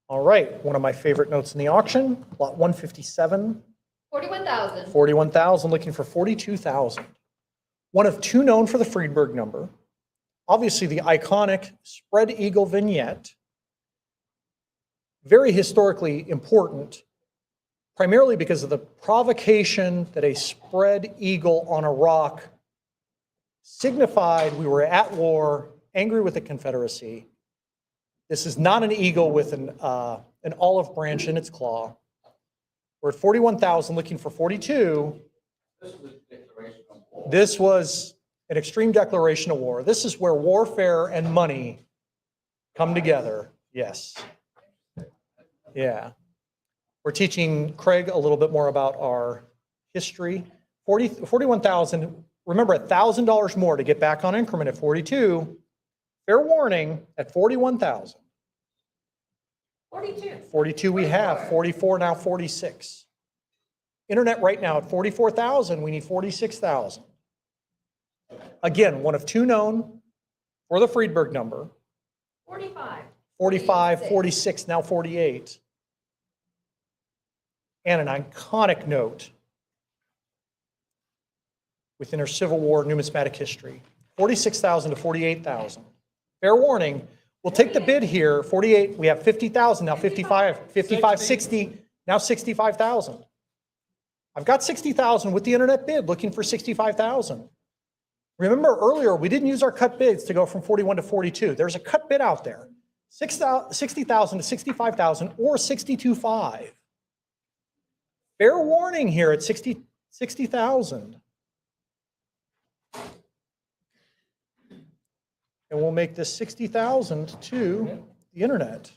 All right, one of my favorite notes in the auction, lot 157. 41,000. 41,000, looking for 42,000. One of two known for the Friedberg number. Obviously, the iconic spread eagle vignette. Very historically important, primarily because of the provocation that a spread eagle on a rock signified we were at war, angry with the Confederacy. This is not an eagle with an olive branch in its claw. We're at 41,000, looking for 42. This was an extreme declaration of war. This is where warfare and money come together. Yes. Yeah. We're teaching Craig a little bit more about our history. 41,000, remember $1,000 more to get back on increment at 42. Fair warning at 41,000. 42. 42 we have, 44 now 46. Internet right now at 44,000, we need 46,000. Again, one of two known for the Friedberg number. 45. 45, 46, now 48. And an iconic note within our Civil War numismatic history. 46,000 to 48,000. Fair warning, we'll take the bid here, 48, we have 50,000, now 55, 55, 60, now 65,000. I've got 60,000 with the internet bid, looking for 65,000. Remember earlier, we didn't use our cut bids to go from 41 to 42. There's a cut bid out there, 60,000 to 65,000 or 62.5. Fair warning here at 60,000. And we'll make this 60,000 to the internet.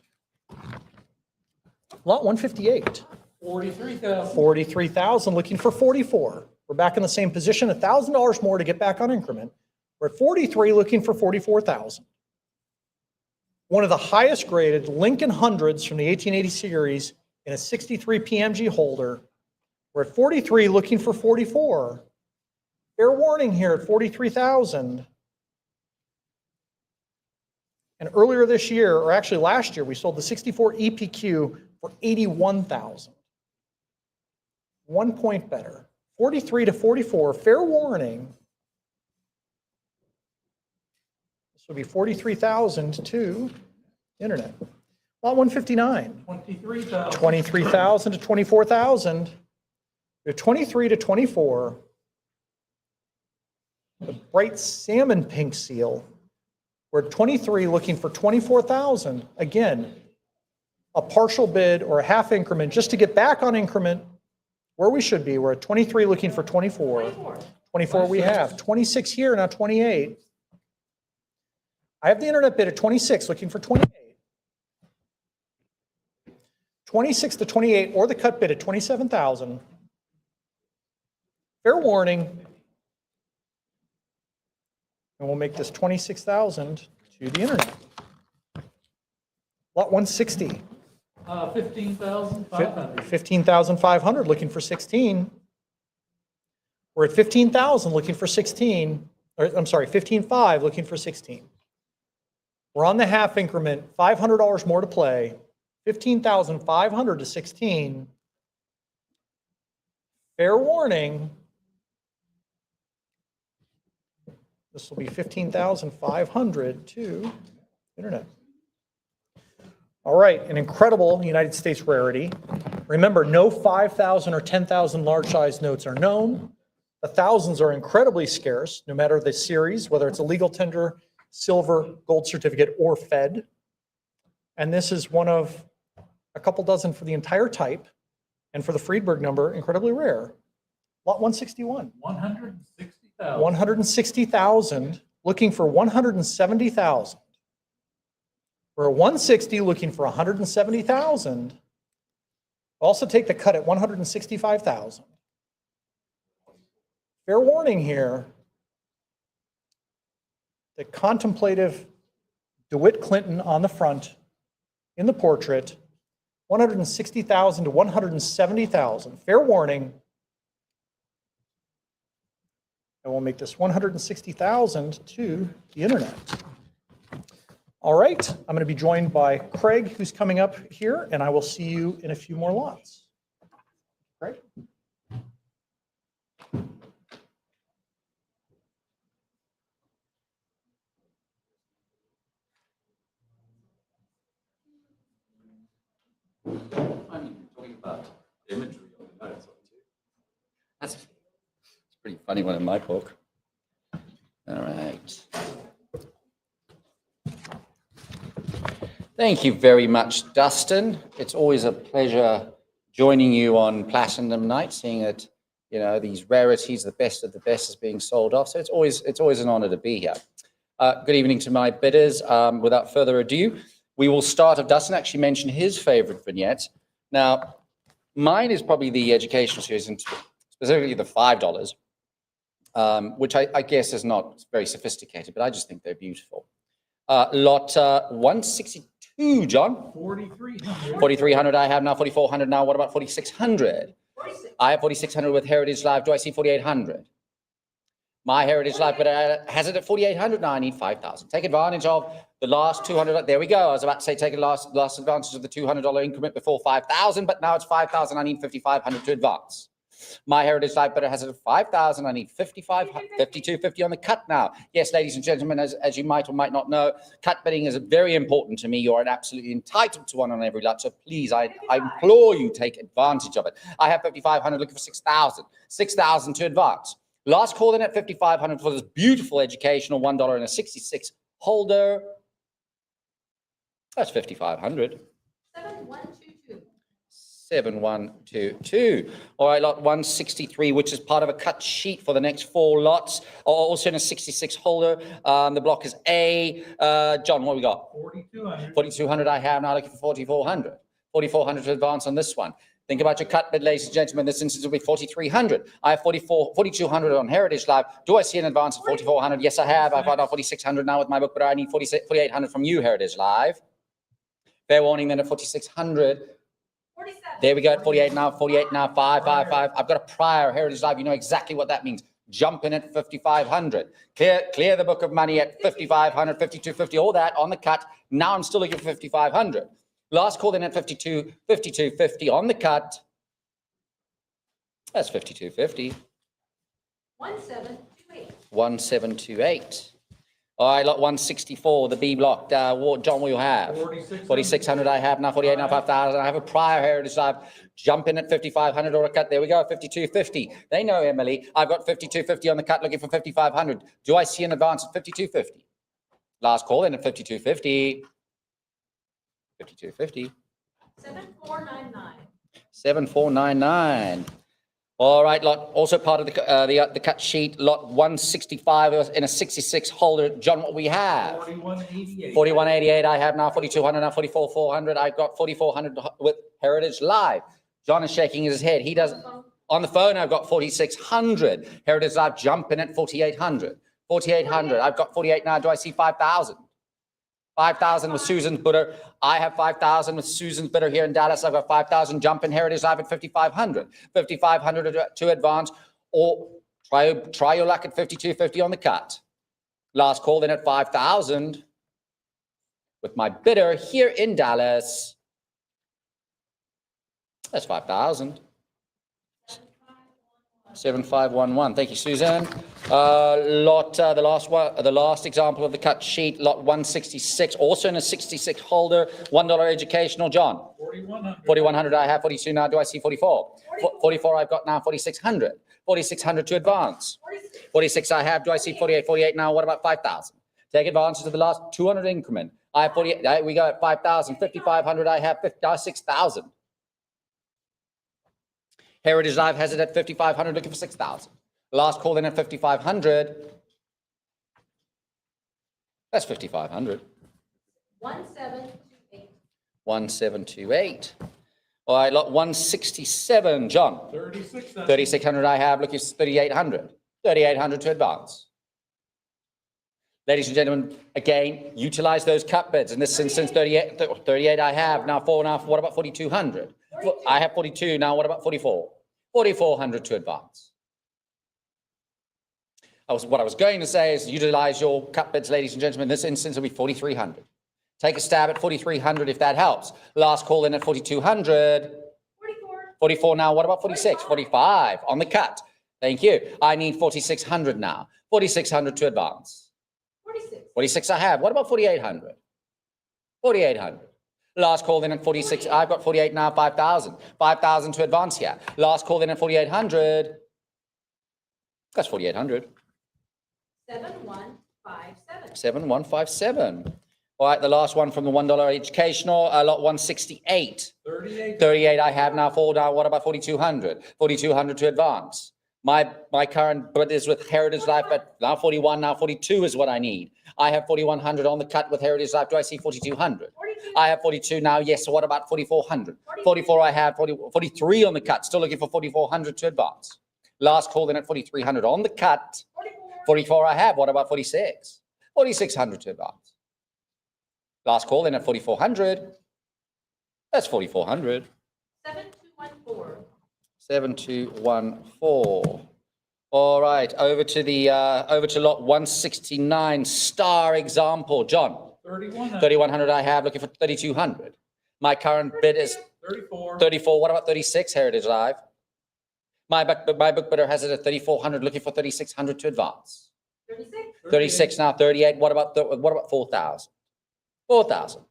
Lot 158. 43,000. 43,000, looking for 44. We're back in the same position, $1,000 more to get back on increment. We're at 43, looking for 44,000. One of the highest graded Lincoln hundreds from the 1880 series in a 63 PMG holder. We're at 43, looking for 44. Fair warning here at 43,000. And earlier this year, or actually last year, we sold the 64 EPQ for 81,000. 1 point better. 43 to 44, fair warning. This would be 43,000 to internet. Lot 159. 23,000. 23,000 to 24,000. 23 to 24. The bright salmon pink seal. We're at 23, looking for 24,000. Again, a partial bid or a half increment just to get back on increment where we should be. We're at 23, looking for 24. 24 we have. 26 here, now 28. I have the internet bid at 26, looking for 28. 26 to 28, or the cut bid at 27,000. Fair warning. And we'll make this 26,000 to the internet. Lot 160. 15,500. 15,500, looking for 16. We're at 15,000, looking for 16. Or, I'm sorry, 15,500, looking for 16. We're on the half increment, $500 more to play. 15,500 to 16. Fair warning. This will be 15,500 to internet. All right, an incredible United States rarity. Remember, no 5,000 or 10,000 large size notes are known. The thousands are incredibly scarce, no matter the series, whether it's a legal tender, silver, gold certificate, or Fed. And this is one of a couple dozen for the entire type. And for the Friedberg number, incredibly rare. Lot 161. 160,000. 160,000, looking for 170,000. We're at 160, looking for 170,000. Also take the cut at 165,000. Fair warning here. The contemplative DeWitt Clinton on the front in the portrait, 160,000 to 170,000. Fair warning. And we'll make this 160,000 to the internet. All right, I'm going to be joined by Craig, who's coming up here, and I will see you in a few more lots. Craig? Talking about imagery on the notes. That's it's a pretty funny one in my book. All right. Thank you very much, Dustin. It's always a pleasure joining you on Platinum Night, seeing that, you know, these rarities, the best of the best, is being sold off. So it's always an honor to be here. Good evening to my bidders. Without further ado, we will start. If Dustin actually mentioned his favorite vignette. Now, mine is probably the educational series, and specifically the $5, which I guess is not very sophisticated, but I just think they're beautiful. Lot 162, John. 4,300. 4,300 I have now, 4,400 now. What about 4,600? 46. I have 4,600 with Heritage Live. Do I see 4,800? My Heritage Live, but has it at 4,800 now? I need 5,000. Take advantage of the last 200. There we go. I was about to say take last advantage of the $200 increment before 5,000, but now it's 5,000. I need 5,500 to advance. My Heritage Live bidder has it at 5,000. I need 52.50 on the cut now. Yes, ladies and gentlemen, as you might or might not know, cut bidding is very important to me. You're absolutely entitled to one on every lot. So please, I implore you, take advantage of it. I have 5,500 looking for 6,000. 6,000 to advance. Last call in at 5,500 for this beautiful educational $1 and a 66 holder. That's 5,500. 7122. 7122. All right, lot 163, which is part of a cut sheet for the next 4 lots, also in a 66 holder. The block is A. John, what we got? 4,200. 4,200 I have now, looking for 4,400. 4,400 to advance on this one. Think about your cut bid, ladies and gentlemen. This instance will be 4,300. I have 4,200 on Heritage Live. Do I see an advance of 4,400? Yes, I have. I've got 4,600 now with my book, but I need 4,800 from you, Heritage Live. Fair warning then at 4,600. 47. There we go at 48 now, 555. I've got a prior Heritage Live. You know exactly what that means. Jump in at 5,500. Clear the book of money at 5,500, 5,250, all that on the cut. Now I'm still looking for 5,500. Last call in at 52.50 on the cut. That's 52.50. 1728. 1728. All right, lot 164, the B block. John, what will you have? 4,600 I have now, 48 now, 5,000. I have a prior Heritage Live. Jump in at 5,500 or a cut. There we go, 52.50. They know, Emily. I've got 52.50 on the cut, looking for 5,500. Do I see an advance at 52.50? Last call in at 52.50. 52.50. 7499. 7499. All right, lot also part of the cut sheet. Lot 165 in a 66 holder. John, what we have? 4188. 4188. I have now 4,200 now 44,400. I've got 4,400 with Heritage Live. John is shaking his head. He doesn't. On the phone, I've got 4,600. Heritage Live jumping at 4,800. 4,800. I've got 48 now. Do I see 5,000? 5,000 with Susan's bidder. I have 5,000 with Susan's bidder here in Dallas. I've got 5,000 jump in Heritage Live at 5,500. 5,500 to advance, or try your luck at 52.50 on the cut. Last call then at 5,000 with my bidder here in Dallas. That's 5,000. 7511. Thank you, Suzanne. The last example of the cut sheet, lot 166, also in a 66 holder, $1 educational. John. 4,100. 4,100 I have, 42 now. Do I see 44? 44 I've got now, 4,600. 4,600 to advance. 46 I have. Do I see 48? 48 now. What about 5,000? Take advantage of the last 200 increment. I have 48. We go at 5,000. 5,500 I have. 6,000. Heritage Life has it at 5,500, looking for 6,000. Last call in at 5,500. That's 5,500. 1728. 1728. All right, lot 167, John. 36,000. 3,600 I have, looking for 3,800. 3,800 to advance. Ladies and gentlemen, again, utilize those cut bids. In this instance, 38 I have. Now 4.5, what about 4,200? I have 42, now what about 44? 4,400 to advance. What I was going to say is utilize your cut bids, ladies and gentlemen. In this instance, it'll be 4,300. Take a stab at 4,300 if that helps. Last call in at 4,200. 44. 44 now, what about 46? 45 on the cut. Thank you. I need 4,600 now. 4,600 to advance. 46. 46 I have. What about 4,800? 4,800. Last call in at 46. I've got 48 now, 5,000. 5,000 to advance here. Last call in at 4,800. That's 4,800. 7157. 7157. All right, the last one from the $1 educational, lot 168. 38. 38 I have now, fall down. What about 4,200? 4,200 to advance. My current bid is with Heritage Life at now 41, now 42 is what I need. I have 4,100 on the cut with Heritage Life. Do I see 4,200? 42. I have 42 now, yes. So what about 4,400? 44 I have, 43 on the cut. Still looking for 4,400 to advance. Last call then at 4,300 on the cut. 44. 44 I have. What about 46? 4,600 to advance. Last call then at 4,400. That's 4,400. 7214. 7214. All right, over to lot 169, star example. John, 3,100. 3,100 I have, looking for 3,200. My current bid is 34. 34. What about 36, Heritage Live? My book bidder has it at 3,400, looking for 3,600 to advance. 36. 36 now, 38. What about 4,000? 4,000.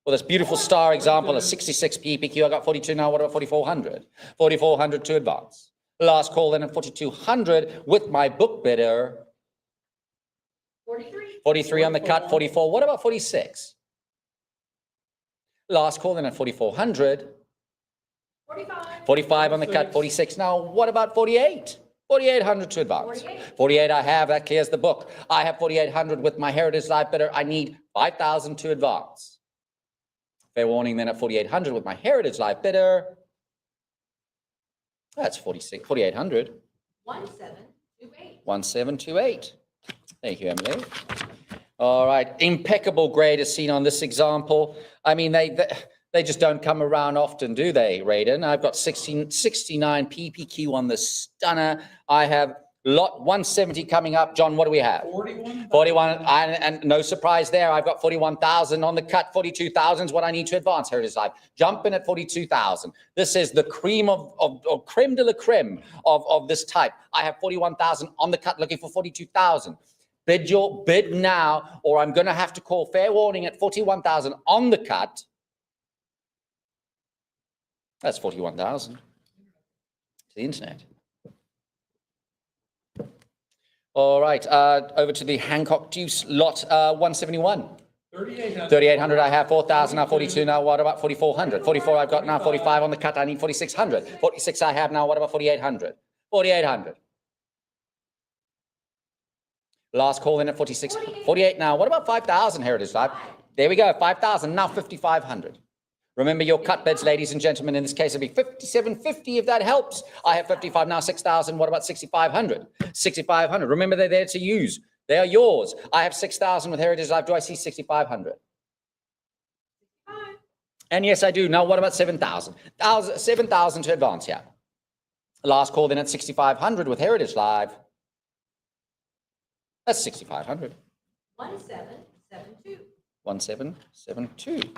Well, this beautiful star example, a 66 PPQ. I got 42 now. What about 4,400? 4,400 to advance. Last call then at 4,200 with my book bidder. 43. 43 on the cut, 44. What about 46? Last call then at 4,400. 45. 45 on the cut, 46. Now, what about 48? 4,800 to advance. 48 I have, that clears the book. I have 4,800 with my Heritage Life bidder. I need 5,000 to advance. Fair warning then at 4,800 with my Heritage Life bidder. That's 4,800. 1728. 1728. Thank you, Emily. All right, impeccable grade is seen on this example. I mean, they just don't come around often, do they, Raiden? I've got 69 PPQ on the stunner. I have lot 170 coming up. John, what do we have? 41. 41, and no surprise there. I've got 41,000 on the cut. 42,000 is what I need to advance. Heritage Life. Jump in at 42,000. This is the cream of creme de la creme of this type. I have 41,000 on the cut, looking for 42,000. Bid now, or I'm going to have to call fair warning at 41,000 on the cut. That's 41,000. The internet. All right, over to the Hancock Deuce lot 171. 3,800. 3,800 I have, 4,000 now, 42 now, what about 4,400? 44 I've got now, 45 on the cut, I need 4,600. 46 I have now, what about 4,800? 4,800. Last call in at 46, 48 now, what about 5,000, Heritage Life? There we go, 5,000, now 5,500. Remember your cut bids, ladies and gentlemen. In this case, it'll be 5,750 if that helps. I have 55 now, 6,000. What about 6,500? 6,500. Remember, they're there to use. They are yours. I have 6,000 with Heritage Life. Do I see 6,500? And yes, I do. Now, what about 7,000? 7,000 to advance here. Last call then at 6,500 with Heritage Live. That's 6,500. 1772. 1772.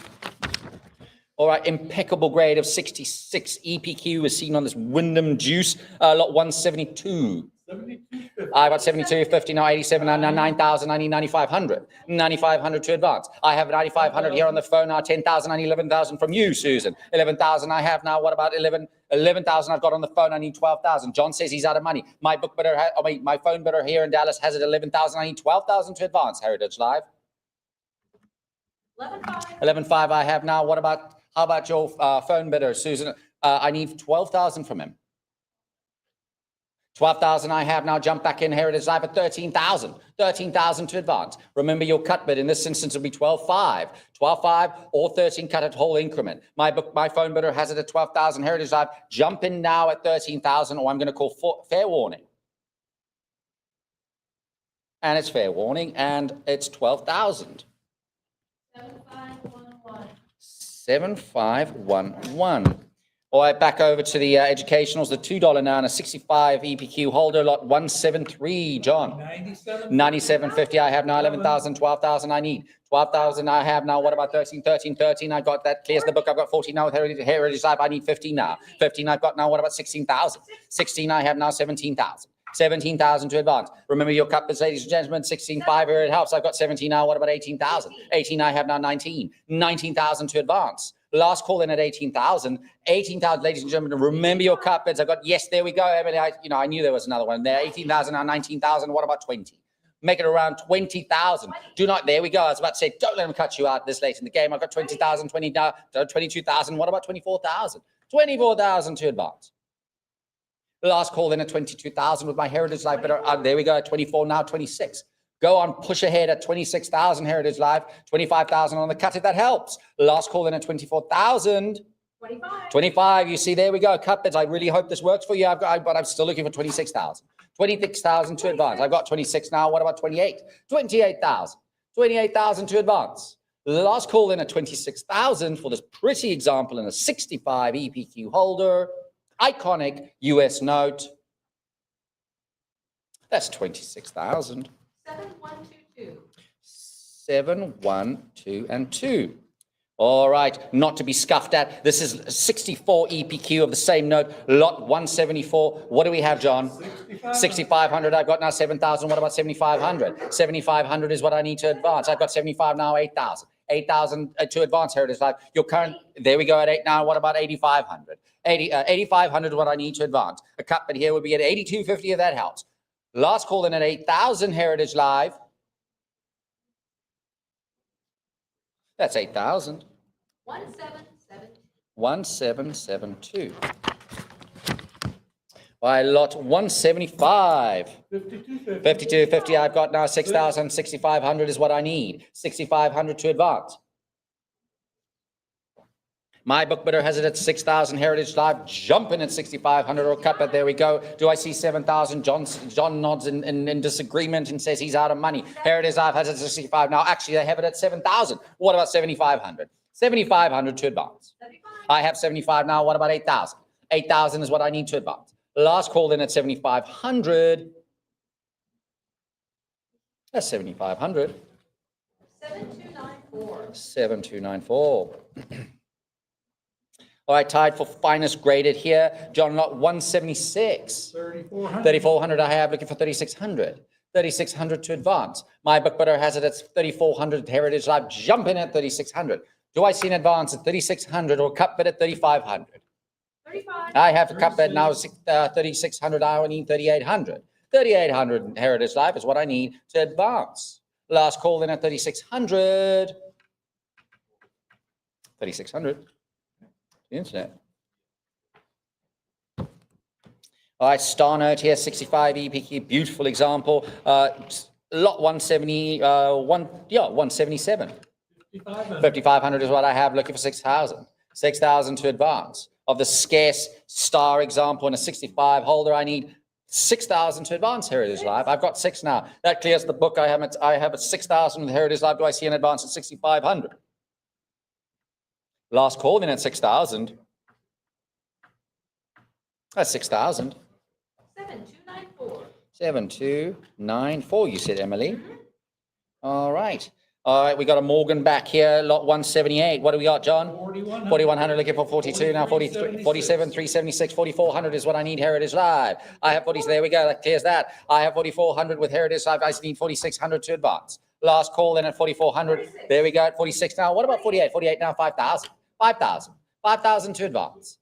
All right, impeccable grade of 66 EPQ is seen on this Wyndham Juice, lot 172. 72.50. I got 72.50 now, 87 now, 9,000. I need 9,500. 9,500 to advance. I have 9,500 here on the phone now. 10,000. I need 11,000 from you, Susan. 11,000 I have now. What about 11,000 I've got on the phone? I need 12,000. John says he's out of money. My book bidder, my phone bidder here in Dallas has it 11,000. I need 12,000 to advance. Heritage Live. 11.5. 11,500 I have now. How about your phone bidder, Susan? I need 12,000 from him. 12,000 I have now. Jump back in Heritage Live at 13,000. 13,000 to advance. Remember your cut bid in this instance will be 12,500. 12,500 or 13 cut at whole increment. My phone bidder has it at 12,000 Heritage Live. Jump in now at 13,000 or I'm going to call fair warning. And it's fair warning and it's 12,000. 7511. 7511. All right, back over to the educationals, the $2 now and a 65 EPQ holder, lot 173, John. 97. 97.50 I have now, 11,000, 12,000 I need. 12,000 I have now, what about 13, 13, 13? I got that, clears the book, I've got 14 now with Heritage Live, I need 15 now. 15 I've got now, what about 16,000? 16 I have now, 17,000. 17,000 to advance. Remember your cut bids, ladies and gentlemen, 16.5 here it helps. I've got 17 now, what about 18,000? 18 I have now, 19. 19,000 to advance. Last call in at 18,000. 18,000, ladies and gentlemen, remember your cut bids. I got, yes, there we go, Emily. I knew there was another one there. 18,000, now 19,000. What about 20? Make it around 20,000. Do not, there we go. I was about to say, don't let them cut you out this late in the game. I've got 20,000, 22,000. What about 24,000? 24,000 to advance. Last call in at 22,000 with my Heritage Live bidder. There we go, 24 now, 26. Go on, push ahead at 26,000 Heritage Live, 25,000 on the cut if that helps. Last call in at 24,000. 25. 25, you see, there we go, cut bids. I really hope this works for you, but I'm still looking for 26,000. 26,000 to advance. I've got 26 now, what about 28? 28,000. 28,000 to advance. Last call in at 26,000 for this pretty example in a 65 EPQ holder. Iconic US note. That's 26,000. 7122. 7, 1, 2, and 2. All right, not to be scuffed at. This is 64 EPQ of the same note, lot 174. What do we have, John? 6,500. I've got now 7,000. What about 7,500? 7,500 is what I need to advance. I've got 75 now, 8,000. 8,000 to advance Heritage Live. Your current, there we go at 8 now. What about 8,500? 8,500 is what I need to advance. A cut bid here would be at 82.50 if that helps. Last call in at 8,000 Heritage Live. That's 8,000. 1772. 1772. By lot 175. 52.50 I've got now. 6,000. 6,500 is what I need. 6,500 to advance. My book bidder has it at 6,000 Heritage Live, jumping at 6,500 or cut, but there we go. Do I see 7,000? John nods in disagreement and says he's out of money. Heritage Live has it at 65 now. Actually, they have it at 7,000. What about 7,500? 7,500 to advance. 75. I have 75 now. What about 8,000? 8,000 is what I need to advance. Last call in at 7,500. That's 7,500. 7294. 7294. All right, tied for finest graded here. John, lot 176. 3,400. 3,400 I have, looking for 3,600. 3,600 to advance. My book bidder has it at 3,400 Heritage Live, jumping at 3,600. Do I see an advance at 3,600 or cut bid at 3,500? 35. I have a cut bid now, 3,600. I need 3,800. 3,800 Heritage Life is what I need to advance. Last call in at 3,600. 3,600. The internet. All right, star note here, 65 EPQ, beautiful example. Lot 170, 177. 5,500 is what I have, looking for 6,000. 6,000 to advance. Of the scarce star example in a 65 holder, I need 6,000 to advance Heritage Live. I've got 6 now. That clears the book. I have at 6,000 with Heritage Live. Do I see an advance at 6,500? Last call in at 6,000. That's 6,000. 7294. 7294, you said, Emily. All right. All right, we got a Morgan back here, lot 178. What do we got, John? 4,100. 4,100, looking for 42, now 43, 47, 376, 4,400 is what I need Heritage Live. I have 40, there we go, that clears that. I have 4,400 with Heritage Live, I just need 4,600 to advance. Last call then at 4,400, there we go at 46 now. What about 48? 48 now, 5,000, 5,000, 5,000 to advance.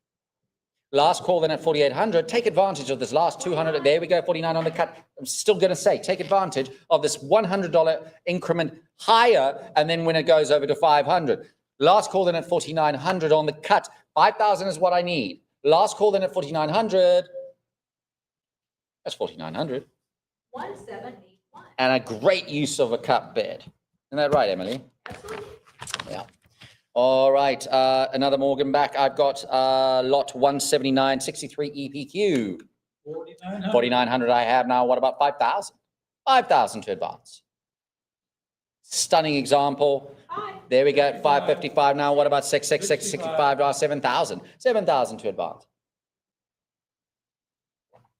Last call then at 4,800. Take advantage of this last 200. There we go, 49 on the cut. I'm still going to say, take advantage of this $100 increment higher, and then when it goes over to 500. Last call then at 4,900 on the cut. 5,000 is what I need. Last call then at 4,900. That's 4,900. 1781. And a great use of a cut bid. Isn't that right, Emily? Absolutely. Yeah. All right, another Morgan back. I've got lot 179, 63 EPQ. 4,900. 4,900 I have now. What about 5,000? 5,000 to advance. Stunning example. Five. There we go, 555 now. What about 666, 65, 7,000? 7,000 to advance.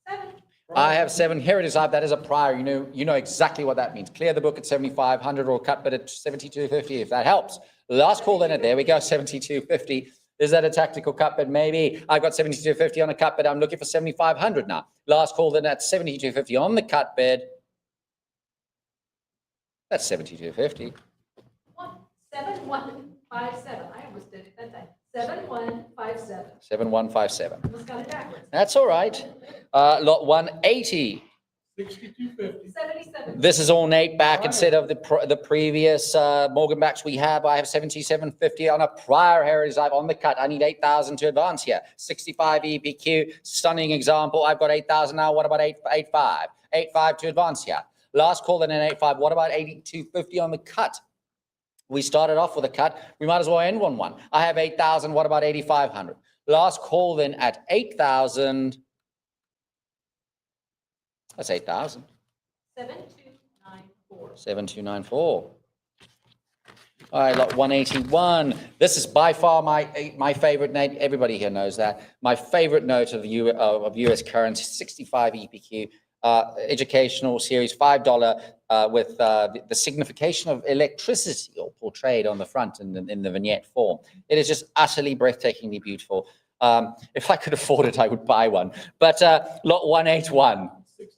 7. I have 7. Here it is. That is a prior. You know exactly what that means. Clear the book at 7,500 or cut bid at 7,250 if that helps. Last call in it. There we go. 7,250. Is that a tactical cut bid? Maybe. I've got 7,250 on a cut bid. I'm looking for 7,500 now. Last call then at 7,250 on the cut bid. That's 7,250. 7157. I almost did it that time. 7157. 7157. Almost got it backwards. That's all right. Lot 180. 6,250. 77. This is ornate back instead of the previous Morgan backs we have. I have 7750 on a prior Heritage Live on the cut. I need 8,000 to advance here. 65 EPQ, stunning example. I've got 8,000 now. What about 85? 85 to advance here. Last call then an 85. What about 8250 on the cut? We started off with a cut. We might as well end on one. I have 8,000. What about 8,500? Last call then at 8,000. That's 8,000. 7294. 7294. All right, lot 181. This is by far my favorite note. Everybody here knows that. My favorite note of US currency, 65 EPQ, educational series, $5 with the signification of electricity all portrayed on the front in the vignette form. It is just utterly breathtakingly beautiful. If I could afford it, I would buy one. But lot 181.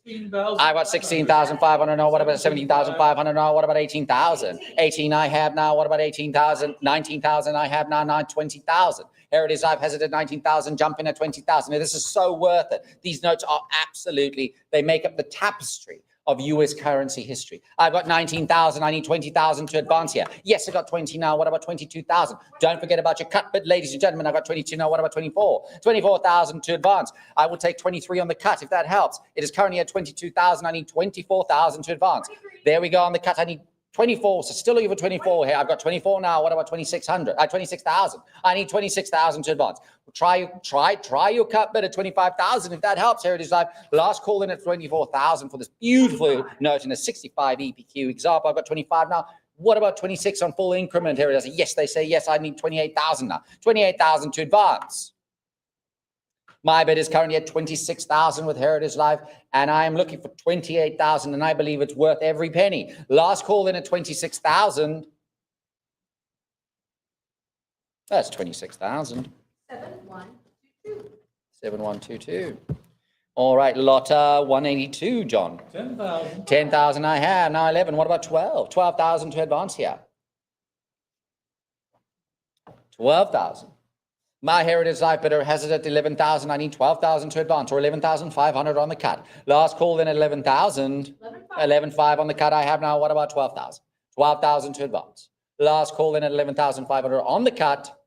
16,000. I got 16,500 now. What about 17,500 now? What about 18,000? 18 I have now. What about 18,000? 19,000 I have now. 20,000. Heritage Live has it at 19,000, jumping at 20,000. This is so worth it. These notes are absolutely, they make up the tapestry of US currency history. I've got 19,000. I need 20,000 to advance here. Yes, I got 20 now. What about 22,000? Don't forget about your cut bid, ladies and gentlemen. I got 22 now. What about 24? 24,000 to advance. I will take 23 on the cut if that helps. It is currently at 22,000. I need 24,000 to advance. There we go on the cut. I need 24, so still over 24 here. I've got 24 now. What about 26,000? I need 26,000 to advance. Try your cut bid at 25,000 if that helps. Heritage Live. Last call in at 24,000 for this beautiful note in a 65 EPQ example. I've got 25 now. What about 26 on full increment? Heritage Live. Yes, they say yes. I need 28,000 now. 28,000 to advance. My bid is currently at 26,000 with Heritage Live, and I am looking for 28,000, and I believe it's worth every penny. Last call in at 26,000. That's 26,000. 7122. 7122. All right, lot 182, John. 10,000. 10,000 I have, now 11. What about 12? 12,000 to advance here. 12,000. My Heritage Live bidder has it at 11,000. I need 12,000 to advance, or 11,500 on the cut. Last call then at 11,000. 11,500 on the cut I have now. What about 12,000? 12,000 to advance. Last call then at 11,500 on the cut.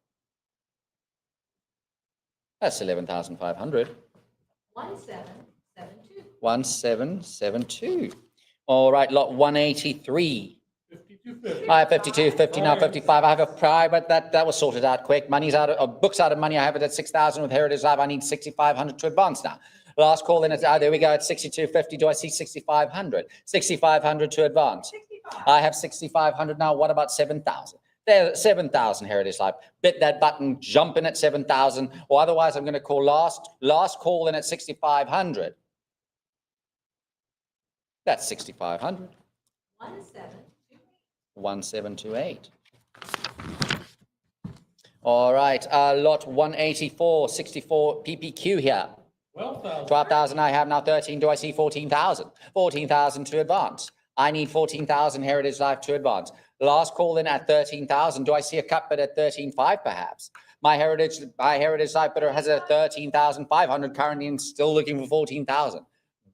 That's 11,500. 1772. 1772. All right, lot 183. 5,250. I have 5250 now, 55. I have a private that was sorted out quick. Money's out of books out of money. I have it at 6,000 with Heritage Live. I need 6,500 to advance now. Last call in. There we go at 6,250. Do I see 6,500? 6,500 to advance. 65. I have 6,500 now. What about 7,000? There, 7,000 Heritage Live. Bit that button, jump in at 7,000, or otherwise I'm going to call last call in at 6,500. That's 6,500. 1728. 1728. All right, lot 184, 64 PPQ here. 12,000. 12,000 I have now 13. Do I see 14,000? 14,000 to advance. I need 14,000 Heritage Life to advance. Last call in at 13,000. Do I see a cut bid at 13,500 perhaps? My Heritage Life bidder has it at 13,500 currently and still looking for 14,000.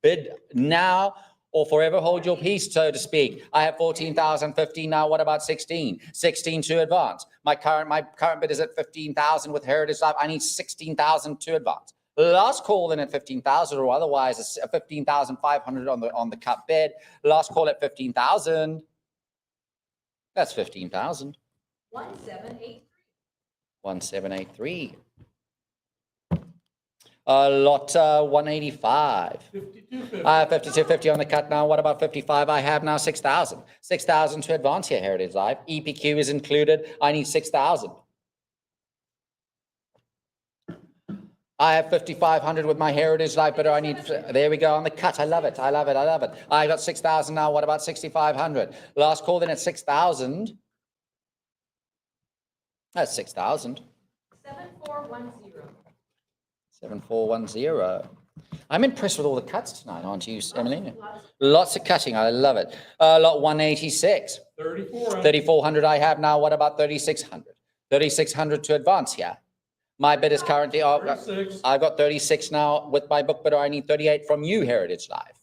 Bid now or forever hold your peace, so to speak. I have 14,015 now. What about 16? 16 to advance. My current bid is at 15,000 with Heritage Life. I need 16,000 to advance. Last call in at 15,000 or otherwise a 15,500 on the cut bid. Last call at 15,000. That's 15,000. 1783. 1783. Lot 185. 5250. I have 5250 on the cut now. What about 55? I have now 6,000. 6,000 to advance here, Heritage Life. EPQ is included. I need 6,000. I have 5,500 with my Heritage Life, but I need, there we go on the cut. I love it. I love it. I love it. I got 6,000 now. What about 6,500? Last call then at 6,000. That's 6,000. 7410. 7410. I'm impressed with all the cuts tonight, aren't you, Emily? Lots. Lots of cutting. I love it. Lot 186. 3,400. 3,400 I have now. What about 3,600? 3,600 to advance here. My bid is currently, 36. I've got 36 now with my book bidder. I need 38 from you, Heritage Life.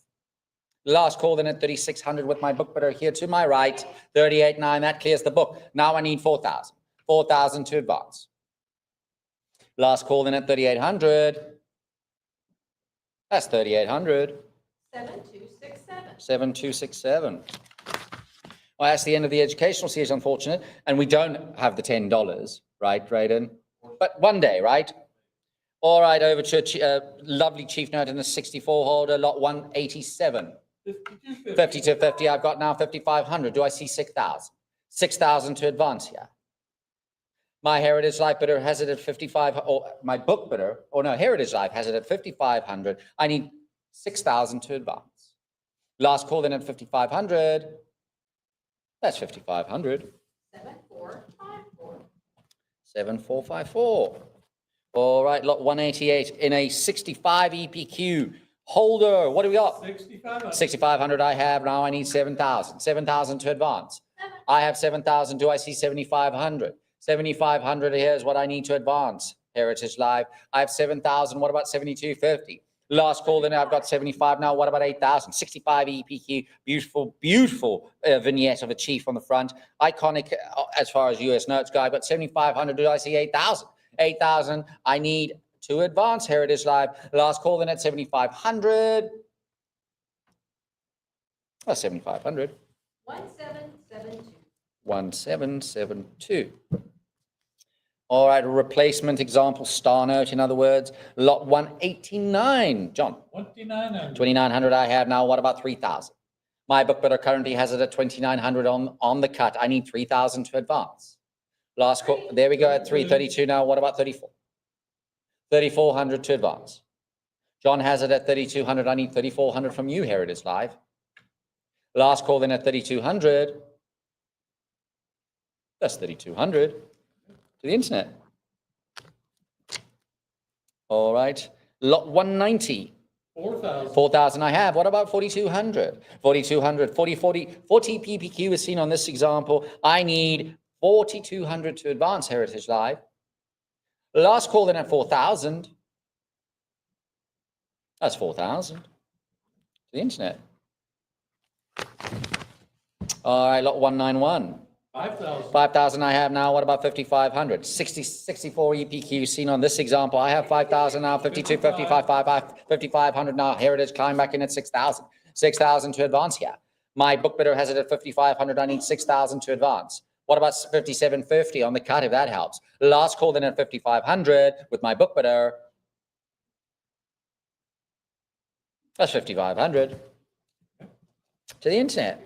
Last call then at 3,600 with my book bidder here to my right. 38.9, that clears the book. Now I need 4,000. 4,000 to advance. Last call then at 3,800. That's 3,800. 7267. 7267. Well, that's the end of the educational series, unfortunate. And we don't have the $10, right, Drayden? But one day, right? All right, over to a lovely chief note in the 64 holder, lot 187. 5250. 5250, I've got now 5,500. Do I see 6,000? 6,000 to advance here. My Heritage Life bidder has it at 55, or my book bidder, or no, Heritage Life has it at 5,500. I need 6,000 to advance. Last call then at 5,500. That's 5,500. 7454. 7454. All right, lot 188 in a 65 EPQ holder. What do we got? 6,500. 6,500 I have. Now I need 7,000. 7,000 to advance. I have 7,000. Do I see 7,500? 7,500. Here's what I need to advance. Heritage Live. I have 7,000. What about 7,250? Last call, then I've got 75 now. What about 8,000? 65 EPQ. Beautiful, beautiful vignette of a chief on the front. Iconic as far as US notes go. I've got 7,500. Do I see 8,000? 8,000. I need to advance. Heritage Live. Last call, then at 7,500. That's 7,500. 1772. 1772. All right, a replacement example, star note, in other words, lot 189. John, 2,900. 2,900 I have now. What about 3,000? My book bidder currently has it at 2,900 on the cut. I need 3,000 to advance. Last call, there we go at 332 now. What about 34? 3,400 to advance. John has it at 3,200. I need 3,400 from you, Heritage Live. Last call then at 3,200. That's 3,200 to the internet. All right. Lot 190. 4,000. 4,000 I have. What about 4,200? 4,200, 40 PPQ is seen on this example. I need 4,200 to advance, Heritage Live. Last call then at 4,000. That's 4,000 to the internet. All right, lot 191. 5,000. 5,000 I have now. What about 5,500? 64 EPQ seen on this example. I have 5,000 now, 5250, 5,500 now. Heritage climb back in at 6,000. 6,000 to advance here. My book bidder has it at 5,500. I need 6,000 to advance. What about 5,750 on the cut, if that helps? Last call then at 5,500 with my book bidder. That's 5,500 to the internet.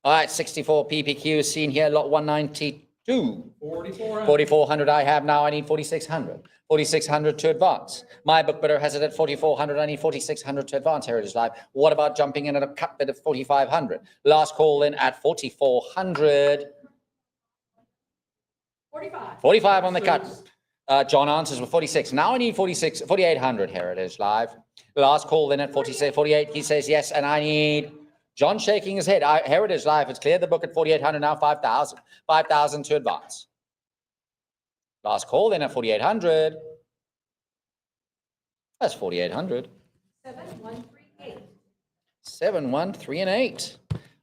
All right, 64 PPQ is seen here, lot 192. 4,400. 4,400 I have now, I need 4,600. 4,600 to advance. My book bidder has it at 4,400, I need 4,600 to advance Heritage Live. What about jumping in at a cut bid of 4,500? Last call in at 4,400. 45. 45 on the cut. John answers with 46. Now I need 4,800 Heritage Live. Last call in at 46, 48. He says yes, and I need John shaking his head. Heritage Life has cleared the book at 4,800, now 5,000. 5,000 to advance. Last call in at 4,800. That's 4,800. 7138. 7, 1, 3, and 8.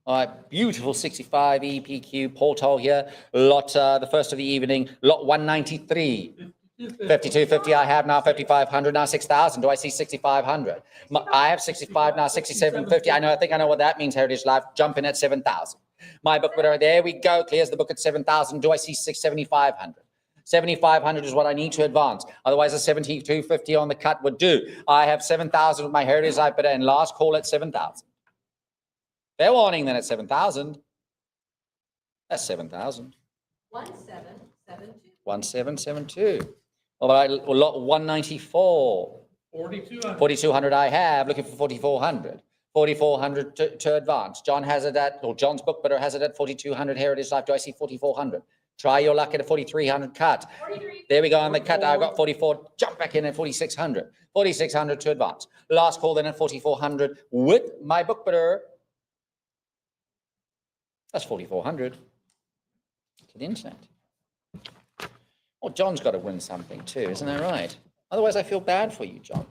All right, beautiful 65 EPQ portal here. Lot, the first of the evening, lot 193. 5250 I have now, 5,500 now, 6,000. Do I see 6,500? I have 65 now, 6,750. I think I know what that means, Heritage Life. Jump in at 7,000. My book bidder, there we go, clears the book at 7,000. Do I see 7,500? 7,500 is what I need to advance. Otherwise, a 7,250 on the cut would do. I have 7,000 with my Heritage Life bidder, and last call at 7,000. Fair warning then at 7,000. That's 7,000. 1772. 1772. All right, lot 194. 4,200. 4,200 I have, looking for 4,400. 4,400 to advance. John has it at, or John's book bidder has it at 4,200 Heritage Life. Do I see 4,400? Try your luck at a 4,300 cut. 43. There we go on the cut. I've got 44. Jump back in at 4,600. 4,600 to advance. Last call then at 4,400 with my book bidder. That's 4,400 to the internet. Well, John's got to win something too, isn't that right? Otherwise, I feel bad for you, John.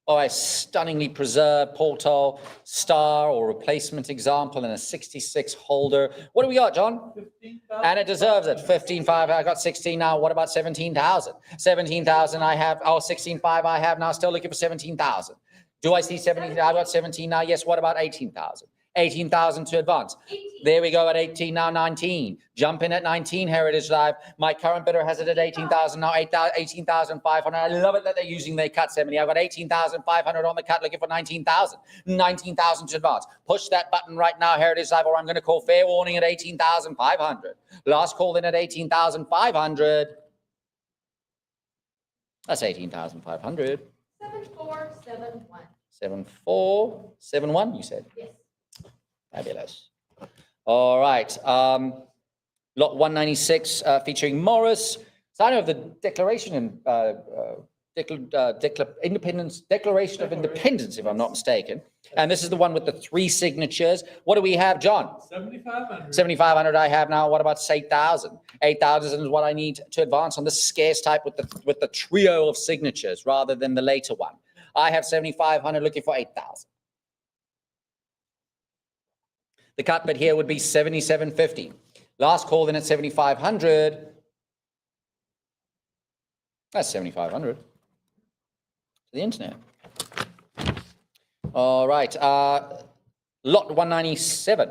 Oh, a stunningly preserved Portal star or replacement example in a 66 holder. What do we got, John? 15,000. And it deserves it. 15,500. I got 16 now. What about 17,000? 17,000 I have. Oh, 16,500 I have now. Still looking for 17,000. Do I see 17? I got 17 now. Yes. What about 18,000? 18,000 to advance. 18. There we go at 18, now 19. Jump in at 19, Heritage Live. My current bidder has it at 18,000, now 18,500. I love it that they're using their cut, 70. I've got 18,500 on the cut, looking for 19,000. 19,000 to advance. Push that button right now, Heritage Live, or I'm going to call fair warning at 18,500. Last call in at 18,500. That's 18,500. 7471. 7471, you said? Yes. Fabulous. All right. Lot 196 featuring Morris. Sign of the Declaration and Declaration of Independence, if I'm not mistaken. And this is the one with the 3 signatures. What do we have, John? 7,500. 7,500 I have now. What about 8,000? 8,000 is what I need to advance on this scarce type with the trio of signatures rather than the later one. I have 7,500 looking for 8,000. The cut bid here would be 7,750. Last call in at 7,500. That's 7,500 to the internet. All right. Lot 197.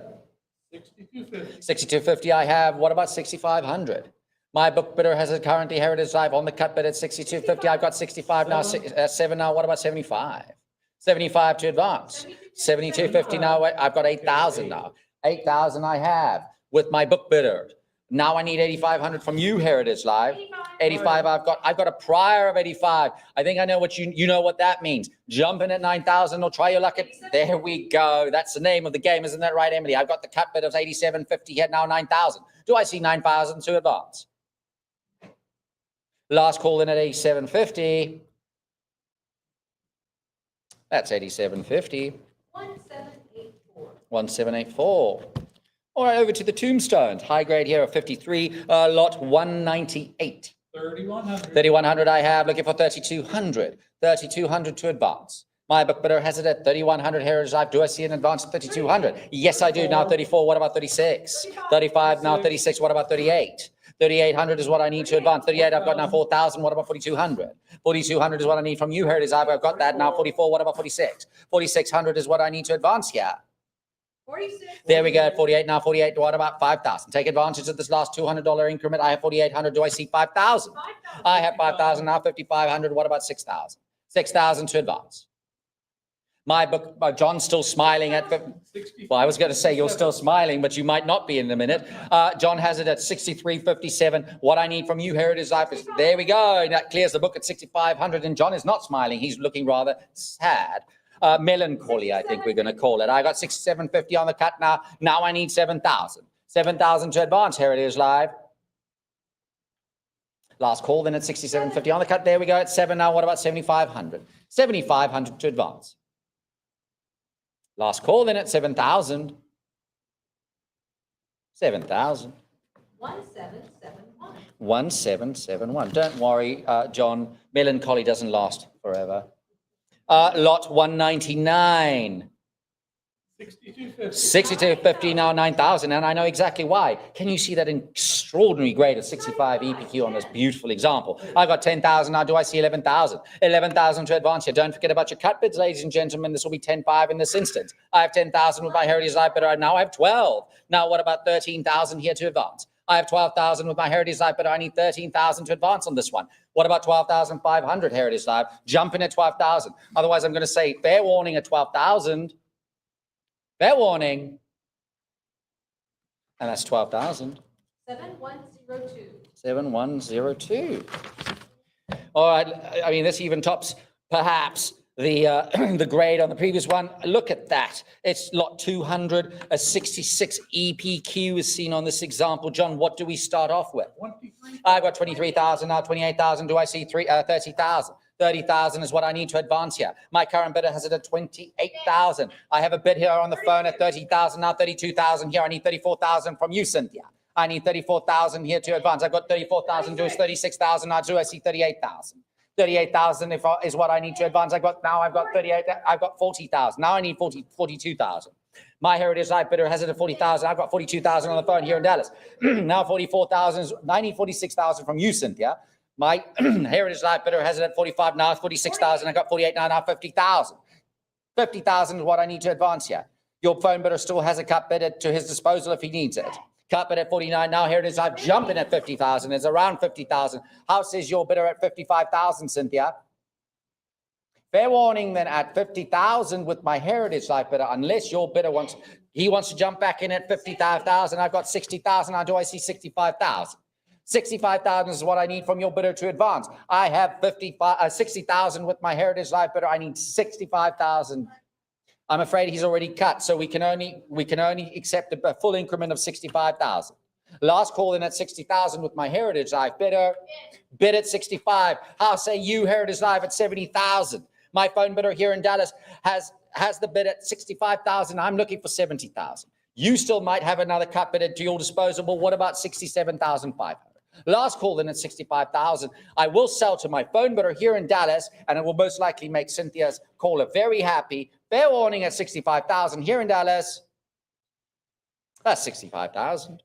6,250. 6,250 I have. What about 6,500? My book bidder has it currently Heritage Live on the cut bid at 6,250. I've got 65 now, 7 now. What about 75? 75 to advance. 7250 now. I've got 8,000 now. 8,000 I have with my book bidder. Now I need 8,500 from you, Heritage Live. 85 I've got a prior of 85. I think I know what you know what that means. Jump in at 9,000 or try your luck at, there we go. That's the name of the game, isn't that right, Emily? I've got the cut bid of 8750 here, now 9,000. Do I see 9,000 to advance? Last call in at 8750. That's 8750. 1784. 1784. All right, over to the tombstones. High grade here of 53, lot 198. 3,100. 3,100 I have, looking for 3,200. 3,200 to advance. My book bidder has it at 3,100 Heritage Life. Do I see an advance at 3,200? Yes, I do. Now 34. What about 36? 35. Now 36. What about 38? 3,800 is what I need to advance. 38. I've got now 4,000. What about 4,200? 4,200 is what I need from you, Heritage Life. I've got that now. 44. What about 46? 4,600 is what I need to advance here. 46. There we go at 48 now. 48. What about 5,000? Take advantage of this last $200 increment. I have 4,800. Do I see 5,000? 5,000. I have 5,000 now. 5,500. What about 6,000? 6,000 to advance. My book, John's still smiling at, well, I was going to say you're still smiling, but you might not be in a minute. John has it at 63.57. What I need from you, Heritage Life, is, there we go. That clears the book at 6,500. And John is not smiling. He's looking rather sad. Melancholy, I think we're going to call it. I got 67.50 on the cut now. Now I need 7,000. 7,000 to advance, Heritage Live. Last call then at 67.50 on the cut. There we go at 7 now. What about 7,500? 7,500 to advance. Last call then at 7,000. 7,000. 1771. 1771. Don't worry, John. Melancholy doesn't last forever. Lot 199. 62.50. 62.50 now 9,000, and I know exactly why. Can you see that extraordinary grade of 65 EPQ on this beautiful example? I got 10,000 now. Do I see 11,000? 11,000 to advance here. Don't forget about your cut bids, ladies and gentlemen. This will be 10.5 in this instance. I have 10,000 with my Heritage Life bidder. Now I have 12. Now what about 13,000 here to advance? I have 12,000 with my Heritage Life, but I need 13,000 to advance on this one. What about 12,500 Heritage Life? Jump in at 12,000. Otherwise, I'm going to say fair warning at 12,000. Fair warning. And that's 12,000. 7102. 7102. All right. I mean, this even tops perhaps the the grade on the previous one. Look at that. It's lot 200. A 66 EPQ is seen on this example. John, what do we start off with? 23. I've got 23,000 now. 28,000. Do I see 30,000? 30,000 is what I need to advance here. My current bidder has it at 28,000. I have a bid here on the phone at 30,000, now 32,000 here. I need 34,000 from you, Cynthia. I need 34,000 here to advance. I've got 34,000, do is 36,000. Now do I see 38,000? 38,000 is what I need to advance. I've got 38, I've got 40,000. Now I need 42,000. My Heritage Life bidder has it at 40,000. I've got 42,000 on the phone here in Dallas. Now 44,000, I need 46,000 from you, Cynthia. My Heritage Life bidder has it at 45 now, 46,000. I got 48 now 50,000. 50,000 is what I need to advance here. Your phone bidder still has a cut bid to his disposal if he needs it. Cut bid at 49 now. Heritage Life jumping at 50,000. It's around 50,000. How says your bidder at 55,000, Cynthia? Fair warning then at 50,000 with my Heritage Life bidder, unless your bidder wants to jump back in at 55,000. I've got 60,000. Now do I see 65,000? 65,000 is what I need from your bidder to advance. I have 60,000 with my Heritage Life bidder. I need 65,000. I'm afraid he's already cut, so we can only accept a full increment of 65,000. Last call in at 60,000 with my Heritage Life bidder. Bid at 65. How say you, Heritage Life, at 70,000? My phone bidder here in Dallas has the bid at 65,000. I'm looking for 70,000. You still might have another cut bid at your disposal. But what about 67,500? Last call in at 65,000. I will sell to my phone bidder here in Dallas, and it will most likely make Cynthia's caller very happy. Fair warning at 65,000 here in Dallas. That's 65,000.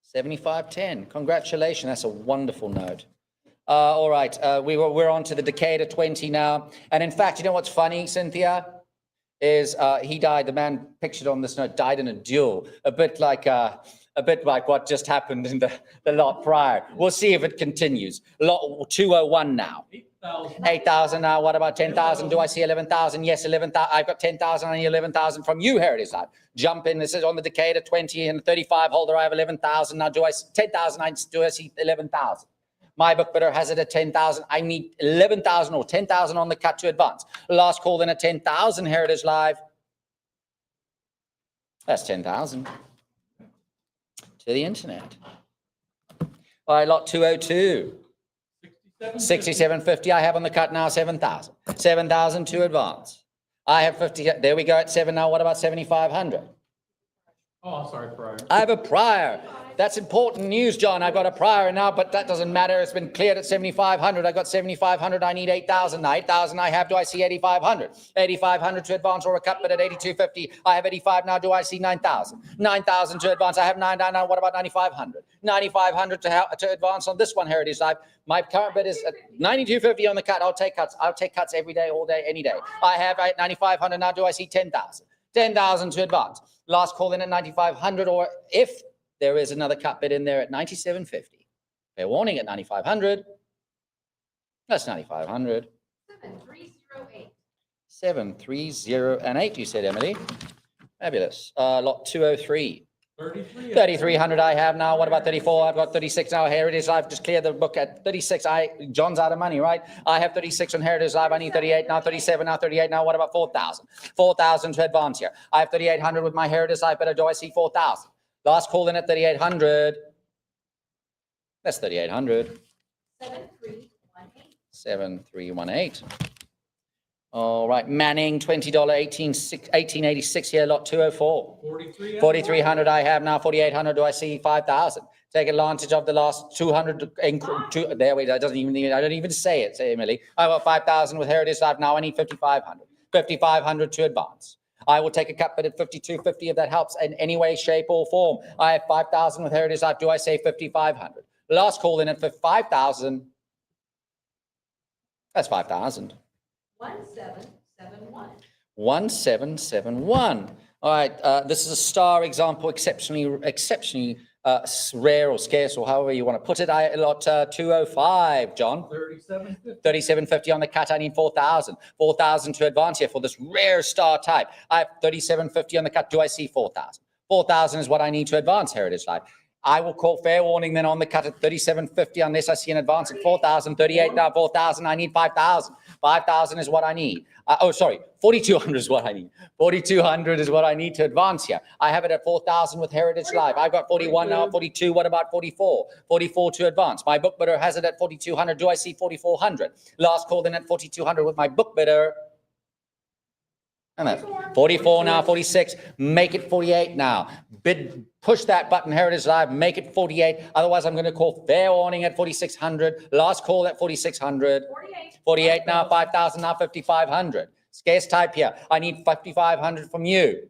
7510. Congratulations. That's a wonderful note. All right. We're on to the decade of 20 now. And in fact, you know what's funny, Cynthia? Is he died, the man pictured on this note died in a duel, a bit like what just happened in the lot prior. We'll see if it continues. Lot 201 now. 8,000 now. What about 10,000? Do I see 11,000? Yes, 11,000. I've got 10,000. I need 11,000 from you, Heritage Life. Jump in. This is on the decade of 20 and 35 holder. I have 11,000. Now do I see 10,000? Do I see 11,000? My book bidder has it at 10,000. I need 11,000 or 10,000 on the cut to advance. Last call then at 10,000, Heritage Live. That's 10,000 to the internet. All right, lot 202. 6750. I have on the cut now 7,000. 7,000 to advance. I have 50. There we go at 7 now. What about 7,500? Oh, I'm sorry, prior. I have a prior. That's important news, John. I've got a prior now, but that doesn't matter. It's been cleared at 7,500. I got 7,500. I need 8,000. Now 8,000 I have. Do I see 8,500? 8,500 to advance or a cut bid at 8,250. I have 85 now. Do I see 9,000? 9,000 to advance. I have 9,900 now. What about 9,500? 9,500 to advance on this one, Heritage Life. My current bid is at 9,250 on the cut. I'll take cuts. I'll take cuts every day, all day, any day. I have 9,500 now. Do I see 10,000? 10,000 to advance. Last call in at 9,500, or if there is another cut bid in there at 9,750. Fair warning at 9,500. That's 9,500. 7308. 730 you said, Emily. Fabulous. Lot 203. 33. 3,300 I have now. What about 34? I've got 36 now. Heritage Life, just clear the book at 36. John's out of money, right? I have 36 on Heritage Life. I need 38 now, 37 now, 38 now. What about 4,000? 4,000 to advance here. I have 3,800 with my Heritage Life, but do I see 4,000? Last call in at 3,800. That's 3,800. 7318. 7318. All right, Manning, $20, 1886 here, lot 204. 43. 4,300 I have now, 4,800, do I see 5,000? Take advantage of the last 200, there we go, I don't even say it, say Emily. I got 5,000 with Heritage Life now, I need 5,500. 5,500 to advance. I will take a cut bid at 52.50 if that helps in any way, shape or form. I have 5,000 with Heritage Life, do I say 5,500? Last call in at 5,000. That's 5,000. 1771. 1771. All right, this is a star example, exceptionally rare or scarce, or however you want to put it. Lot 205, John. 37.50. 37.50 on the cut. I need 4,000. 4,000 to advance here for this rare star type. I have 37.50 on the cut. Do I see 4,000? 4,000 is what I need to advance Heritage Life. I will call fair warning then on the cut at 37.50 unless I see an advance at 4,000. 38 now, 4,000. I need 5,000. 5,000 is what I need. 4,200 is what I need. 4,200 is what I need to advance here. I have it at 4,000 with Heritage Life. I've got 41 now, 42. What about 44? 44 to advance. My book bidder has it at 4,200. Do I see 4,400? Last call then at 4,200 with my book bidder. And that's 44 now, 46. Make it 48 now. Bid, push that button, Heritage Live, make it 48. Otherwise, I'm going to call fair warning at 4,600. Last call at 4,600. 48. 48 now, 5,000 now, 5,500. Scarce type here. I need 5,500 from you.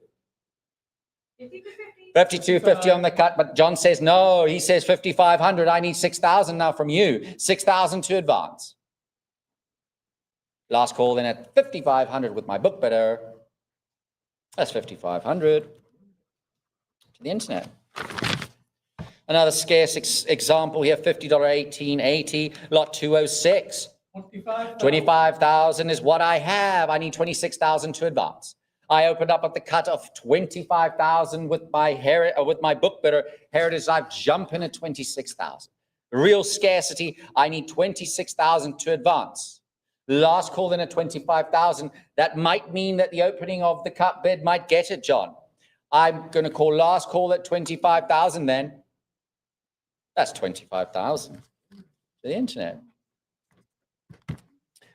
50 to 50. 52.50 on the cut, but John says no. He says 5,500. I need 6,000 now from you. 6,000 to advance. Last call then at 5,500 with my book bidder. That's 5,500 to the internet. Another scarce example here, $50, 1880, lot 206. 25,000 is what I have. I need 26,000 to advance. I opened up at the cut of 25,000 with my book bidder. Heritage Life jump in at 26,000. Real scarcity. I need 26,000 to advance. Last call then at 25,000. That might mean that the opening of the cut bid might get it, John. I'm going to call last call at 25,000 then. That's 25,000 to the internet.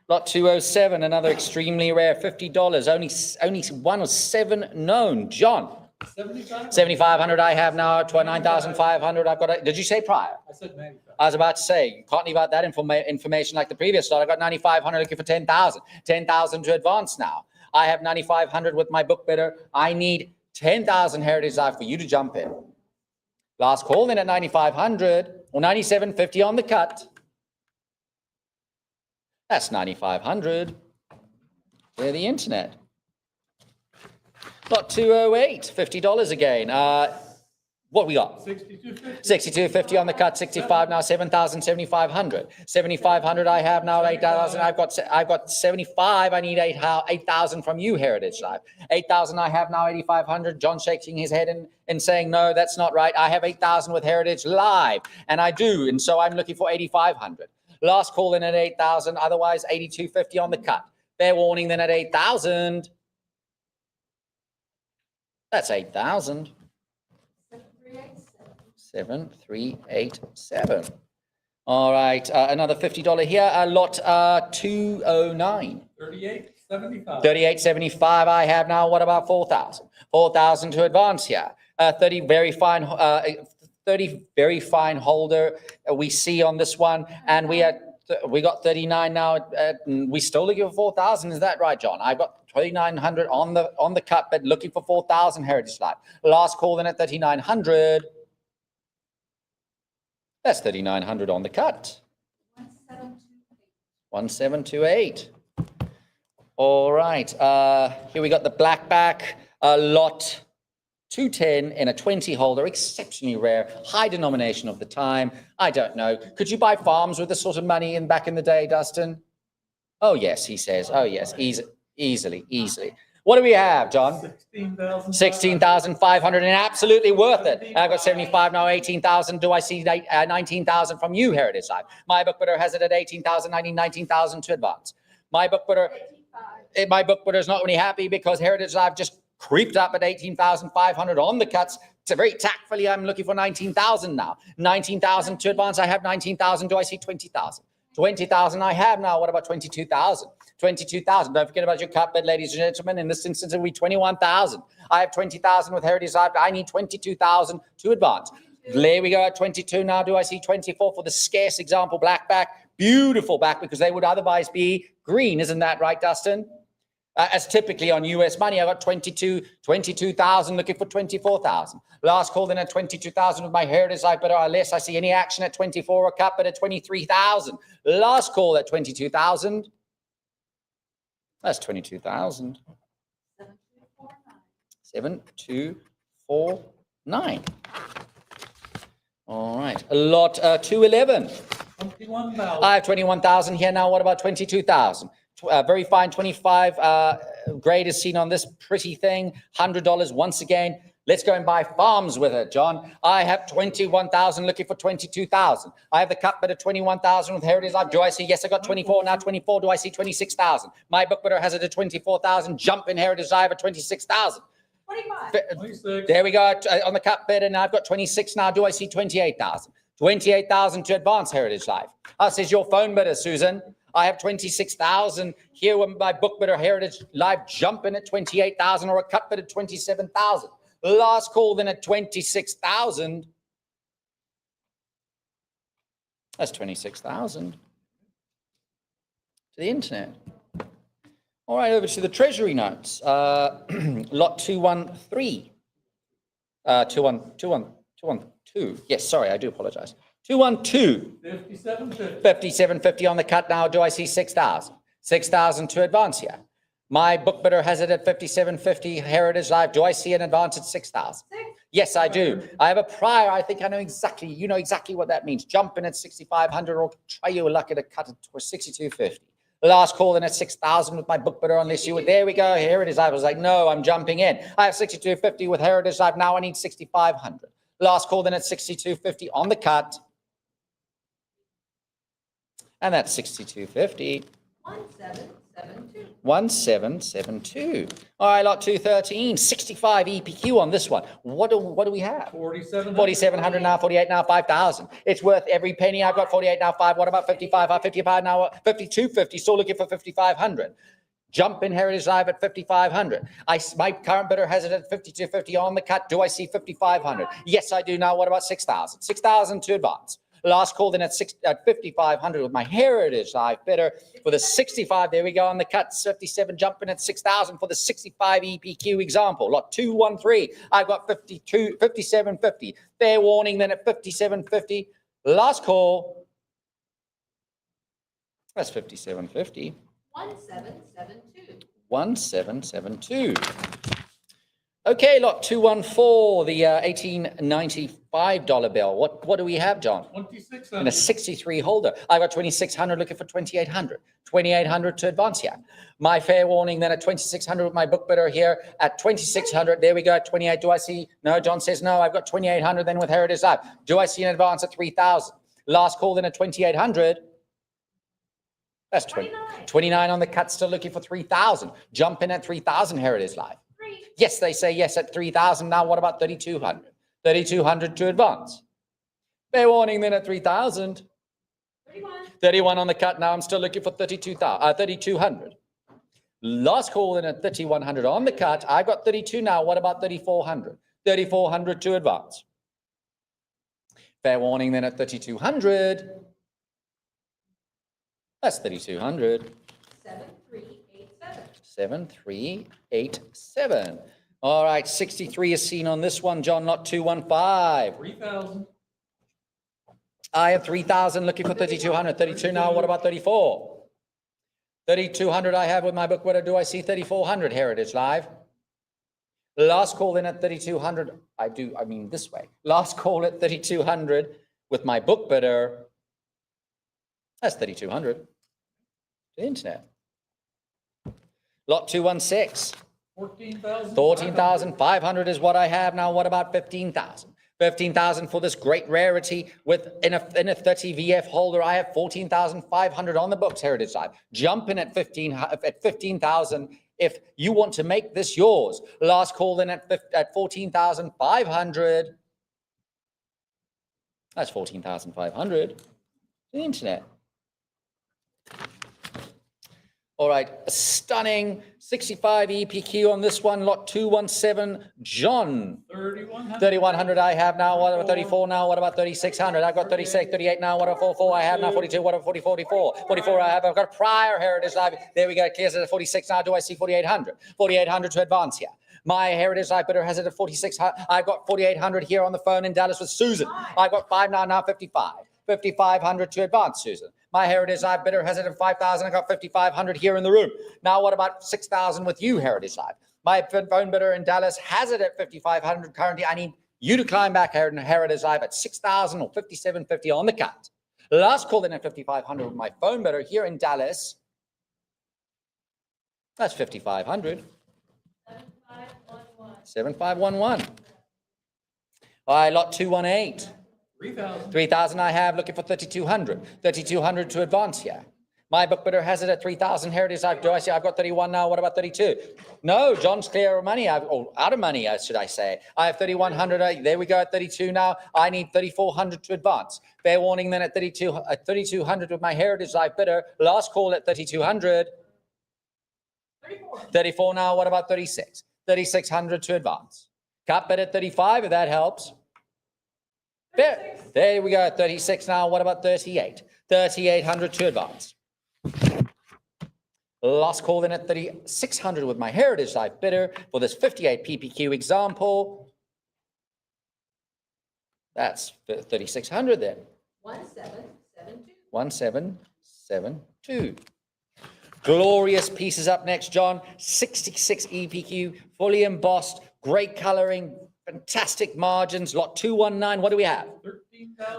Lot 207, another extremely rare, $50. Only one of 7 known. John. 7,500 I have now, 9,500 I've got. Did you say prior? I said 95. I was about to say, you can't leave out that information like the previous lot. I got 9,500 looking for 10,000. 10,000 to advance now. I have 9,500 with my book bidder. I need 10,000 Heritage Life for you to jump in. Last call then at 9,500 or 97.50 on the cut. That's 9,500. Clear the internet. Lot 208, $50 again. What we got? 62.50. 62.50 on the cut, 65 now, 7,000, 7,500. 7,500 I have now, 8,000. I've got 75. I need 8,000 from you, Heritage Life. 8,000 I have now, 8,500. John shaking his head and saying, no, that's not right. I have 8,000 with Heritage Live, and I do, and so I'm looking for 8,500. Last call in at 8,000, otherwise 82.50 on the cut. Fair warning then at 8,000. That's 8,000. 7387. All right, another $50 here. Lot 209. 38.75. 38.75 I have now. What about 4,000? 4,000 to advance here. 30 very fine holder we see on this one, and we got 39 now. We still looking for 4,000. Is that right, John? I've got 3,900 on the cut, but looking for 4,000 Heritage Life. Last call then at 3,900. That's 3,900 on the cut. 1728. All right. Here we got the blackback lot 210 in a 20 holder, exceptionally rare, high denomination of the time. I don't know. Could you buy farms with this sort of money back in the day, Dustin? Oh, yes, he says. Oh, yes, Easily, easily. What do we have, John? 16,000. 16,500 and absolutely worth it. I've got 75 now, 18,000. Do I see 19,000 from you, Heritage Life? My book bidder has it at 18,000, 19,000 to advance. My book bidder, 85. my book bidder is not really happy because Heritage Life just creeped up at 18,500 on the cuts. So very tactfully, I'm looking for 19,000 now. 19,000 to advance. I have 19,000. Do I see 20,000? 20,000 I have now. What about 22,000? 22,000. Don't forget about your cut bid, ladies and gentlemen. In this instance, it will be 21,000. I have 20,000 with Heritage Life. I need 22,000 to advance. There we go at 22 now. Do I see 24 for the scarce example black back? Beautiful back because they would otherwise be green. Isn't that right, Dustin? As typically on US money, I got 22,000 looking for 24,000. Last call then at 22,000 with my Heritage Life bidder. Unless I see any action at 24 or cut bid at 23,000. Last call at 22,000. That's 22,000. 7249. All right. Lot 211. 21,000. I have 21,000 here now. What about 22,000? Very fine 25 grade is seen on this pretty thing. $100 once again. Let's go and buy farms with it, John. I have 21,000 looking for 22,000. I have the cut bid at 21,000 with Heritage Life. Do I see? Yes, I got 24. Now 24. Do I see 26,000? My book bidder has it at 24,000. Jump in Heritage Life at 26,000. 25. 26. There we go on the cut bid, and I've got 26 now. Do I see 28,000? 28,000 to advance Heritage Life. Says your phone bidder, Susan. I have 26,000 here with my book bidder Heritage Life jumping at 28,000 or a cut bid at 27,000. Last call then at 26,000. That's 26,000 to the internet. All right, over to the treasury notes. Lot 213. 212. Yes, sorry, I do apologize. 212. 5750. 5750 on the cut now. Do I see 6,000? 6,000 to advance here. My book bidder has it at 5750 Heritage Life. Do I see an advance at 6,000? Yes, I do. I have a prior. I think I know exactly. You know exactly what that means. Jump in at 6,500 or try your luck at a cut at 6,250. Last call in at 6,000 with my book bidder unless you were, there we go, Heritage Life. I was like, no, I'm jumping in. I have 6,250 with Heritage Life. Now I need 6,500. Last call then at 6,250 on the cut. And that's 6,250. 1772. 1772. All right, lot 213, 65 EPQ on this one. What do we have? 4,700. 4,700 now, 48 now, 5,000. It's worth every penny. I've got 48 now, 5. What about 55? 55 now, 5250. Still looking for 5,500. Jump in Heritage Live at 5,500. My current bidder has it at 5,250 on the cut. Do I see 5,500? Yes, I do now. What about 6,000? 6,000 to advance. Last call then at 5,500 with my Heritage Life bidder for the 65. There we go on the cut. 57 jumping at 6,000 for the 65 EPQ example. Lot 213. I've got 5750. Fair warning then at 5750. Last call. That's 5750. 1772. 1772. Okay, lot 214, the $1895 bill. What do we have, John? 2,600. And a 63 holder. I got 2,600 looking for 2,800. 2,800 to advance here. My fair warning then at 2,600 with my book bidder here at 2,600. There we go at 28. Do I see? No, John says no. I've got 2,800 then with Heritage Life. Do I see an advance at 3,000? Last call then at 2,800. That's 29 on the cut, still looking for 3,000. Jump in at 3,000 Heritage Life. Yes, they say yes at 3,000. Now what about 3,200? 3,200 to advance. Fair warning then at 3,000. 31 on the cut. Now I'm still looking for 3,200. Last call then at 3,100 on the cut. I've got 32 now. What about 3,400? 3,400 to advance. Fair warning then at 3,200. That's 3,200. 7387. All right, 63 is seen on this one, John, lot 215. 3,000. I have 3,000 looking for 3,200. 32 now, what about 34? 3,200 I have with my book. What do I see? 3,400 Heritage Live. Last call in at 3,200. I mean this way. Last call at 3,200 with my book bidder. That's 3,200. The internet. Lot 216. 14,000. 14,500 is what I have now. What about 15,000? 15,000 for this great rarity in a 30 VF holder. I have 14,500 on the books, Heritage Live. Jump in at 15,000 if you want to make this yours. Last call in at 14,500. That's 14,500. The internet. All right, a stunning 65 EPQ on this one, lot 217, John. 3,100. 3,100 I have now, what about 34 now, what about 3,600? I've got 36, 38 now, what about 44 I have now, 42, what about 40, 44? 44 I have, I've got a prior Heritage Live. There we go, clears it at 46 now, do I see 4,800? 4,800 to advance here. My Heritage Live bidder has it at 46, I've got 4,800 here on the phone in Dallas with Susan. I've got 5 now 55. 5,500 to advance, Susan. My Heritage Live bidder has it at 5,000. I got 5,500 here in the room. Now, what about 6,000 with you, Heritage Live? My phone bidder in Dallas has it at 5,500 currently. I need you to climb back here in Heritage Live at 6,000 or 5,750 on the cut. Last call in at 5,500 with my phone bidder here in Dallas. That's 5,500. 7511. All right, lot 218. 3,000. 3,000 I have, looking for 3,200. 3,200 to advance here. My book bidder has it at 3,000. Heritage Live, do I see? I've got 31 now. What about 32? No, John's clear of money, or out of money, should I say. I have 3,100. There we go at 32 now. I need 3,400 to advance. Fair warning then at 3,200 with my Heritage Live bidder. Last call at 3,200. 34. 34 now. What about 36? 3,600 to advance. Cut bid at 35, if that helps. There we go, 36 now. What about 38? 3,800 to advance. Last call in at 3,600 with my Heritage Live bidder for this 58 PPQ example. That's 3,600 then. 1772. 1772. Glorious pieces up next, John. 66 EPQ, fully embossed, great coloring, fantastic margins. Lot 219, what do we have?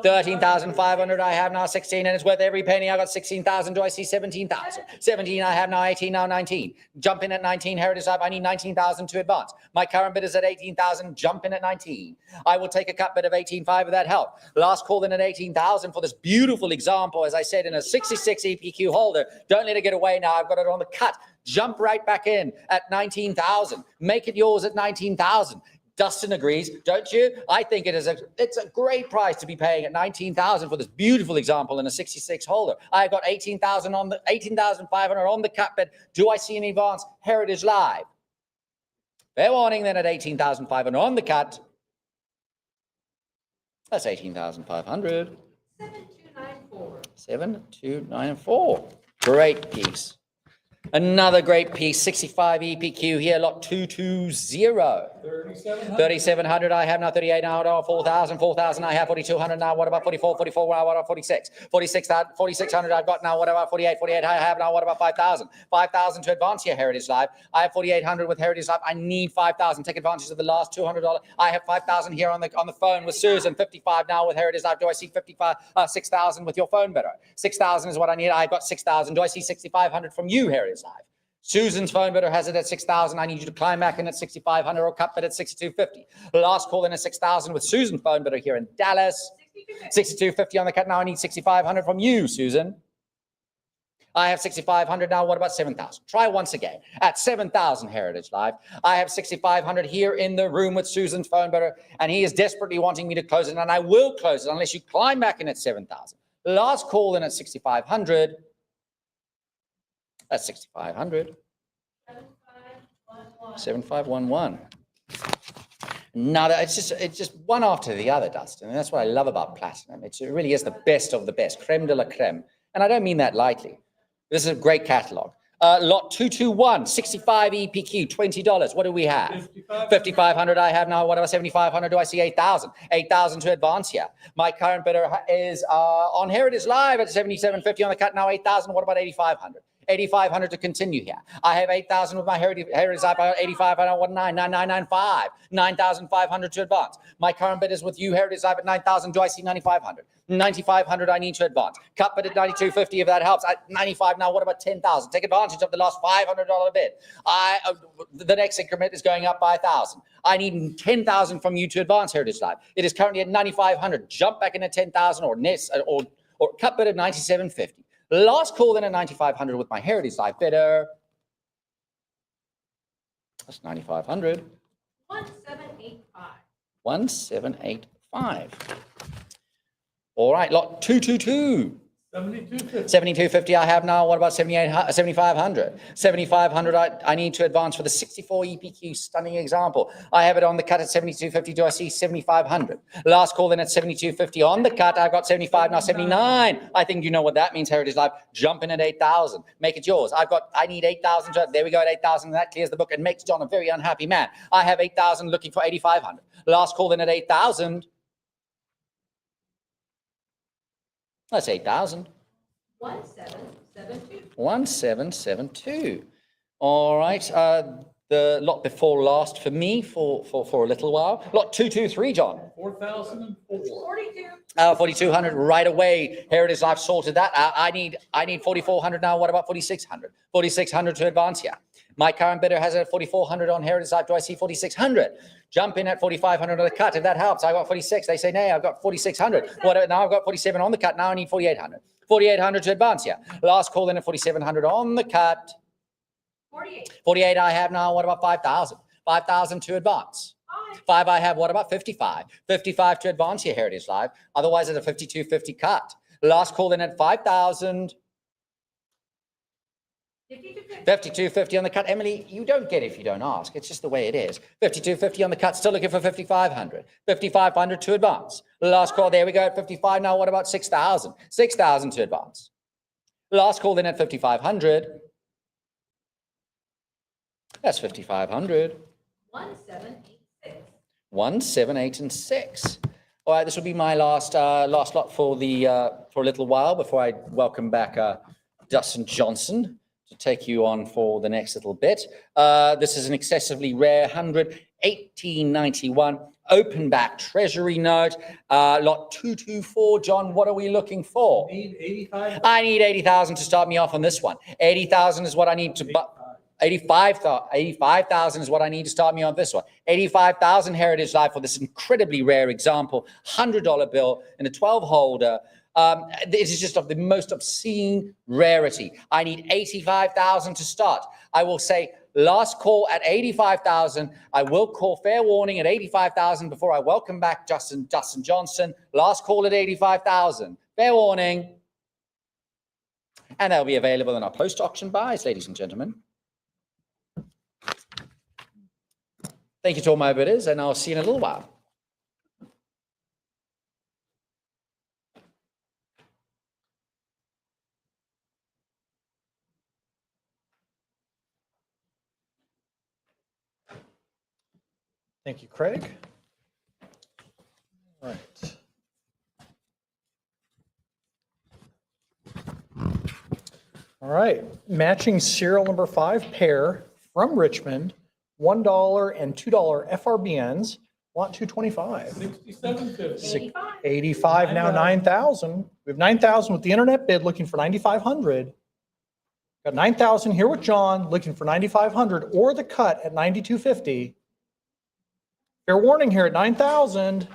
13,500 I have now, 16, and it's worth every penny. I got 16,000. Do I see 17,000? 17 I have now, 18 now, 19. Jump in at 19, Heritage Live. I need 19,000 to advance. My current bid is at 18,000. Jump in at 19. I will take a cut bid of 18.5 if that help. Last call in at 18,000 for this beautiful example, as I said, in a 66 EPQ holder. Don't let it get away now. I've got it on the cut. Jump right back in at 19,000. Make it yours at 19,000. Dustin agrees, don't you? I think it's a great price to be paying at 19,000 for this beautiful example in a 66 holder. I got 18,500 on the cut bid. Do I see an advance? Heritage Live. Fair warning then at 18,500 on the cut. That's 18,500. 7294. 7294. Great piece. Another great piece, 65 EPQ here, lot 220. 3,700 I have now, 38 now, 4,000, 4,000 I have, 4,200 now, what about 44, 44 now, what about 46, 4,600 I've got now, what about 48, 48 I have now, what about 5,000, 5,000 to advance here, Heritage Live. I have 4,800 with Heritage Live, I need 5,000, take advantage of the last $200. I have 5,000 here on the phone with Susan, 55 now with Heritage Live. Do I see 6,000 with your phone bidder? 6,000 is what I need, I've got 6,000. Do I see 6,500 from you, Heritage Live? Susan's phone bidder has it at 6,000. I need you to climb back in at 6,500 or cut bid at 6,250. Last call in at 6,000 with Susan's phone bidder here in Dallas. 6,250 on the cut. Now I need 6,500 from you, Susan. I have 6,500 now. What about 7,000? Try once again. At 7,000, Heritage Live. I have 6,500 here in the room with Susan's phone bidder, and he is desperately wanting me to close it, and I will close it unless you climb back in at 7,000. Last call in at 6,500. That's 6,500. 7511. No, it's just one after the other, Dustin. And that's what I love about platinum. It really is the best of the best, creme de la creme. And I don't mean that lightly. This is a great catalog. Lot 221, 65 EPQ, $20. What do we have? 5,500 I have now. What about 7,500? Do I see 8,000? 8,000 to advance here. My current bidder is on Heritage Live at 7,750 on the cut. Now 8,000. What about 8,500? 8,500 to continue here. I have 8,000 with my Heritage Life. I got 8,500. I want 9,995. 9,500 to advance. My current bid is with you, Heritage Life, at 9,000. Do I see 9,500? 9,500 I need to advance. Cut bid at 92.50 if that helps. At 95 now, what about 10,000? Take advantage of the last $500 bid. The next increment is going up by 1,000. I need 10,000 from you to advance, Heritage Life. It is currently at 9,500. Jump back in at 10,000 or cut bid at 97.50. Last call then at 9,500 with my Heritage Life bidder. That's 9,500. 1785. 1785. All right, lot 222. 7250. 7250 I have now. What about 7,500? 7,500 I need to advance for the 64 EPQ. Stunning example. I have it on the cut at 7250. Do I see 7,500? Last call then at 7250 on the cut. I've got 75 now, 79. I think you know what that means, Heritage Life. Jump in at 8,000. Make it yours. I need 8,000. There we go at 8,000. That clears the book and makes John a very unhappy man. I have 8,000 looking for 8,500. Last call then at 8,000. That's 8,000. 1772. 1772. All right. The lot before last for me for a little while. Lot 223, John. 4,004. 42. 4,200 right away. Heritage Life sorted that out. I need 4,400 now. What about 4,600? 4,600 to advance here. My current bidder has it at 4,400 on Heritage Life. Do I see 4,600? Jump in at 4,500 on the cut. If that helps, I got 46. They say, nay, I've got 4,600. What? Now I've got 47 on the cut. Now I need 4,800. 4,800 to advance here. Last call then at 4,700 on the cut. 48. 48 I have now. What about 5,000? 5,000 to advance. 5 I have. What about 55? 55 to advance here, Heritage Life. Otherwise, it's a 52.50 cut. Last call then at 5,000. 52.50 on the cut. Emily, you don't get it if you don't ask. It's just the way it is. 52.50 on the cut. Still looking for 5,500. 5,500 to advance. Last call. There we go at 55. Now what about 6,000? 6,000 to advance. Last call then at 5,500. That's 5,500. 1786. 1, 7, 8, and 6. All right, this will be my last lot for a little while before I welcome back Dustin Johnson to take you on for the next little bit. This is an excessively rare 1891 open back treasury note, lot 224. John, what are we looking for? Need 85. I need 80,000 to start me off on this one. 80,000 is what I need to. 85,000 is what I need to start me on this one. 85,000 Heritage Life for this incredibly rare example. $100 bill in a 12 holder. It is just of the most obscene rarity. I need 85,000 to start. I will say last call at 85,000. I will call fair warning at 85,000 before I welcome back Dustin Johnson. Last call at 85,000. Fair warning. And they'll be available in our post-auction buys, ladies and gentlemen. Thank you to all my bidders, and I'll see you in a little while. Thank you, Craig. All right. All right, matching serial number 5 pair from Richmond, $1 and $2 FRBNs, lot 225. 6750. 85 now, 9,000. We have 9,000 with the internet bid looking for 9,500. Got 9,000 here with John looking for 9,500 or the cut at 92.50. Fair warning here at 9,000.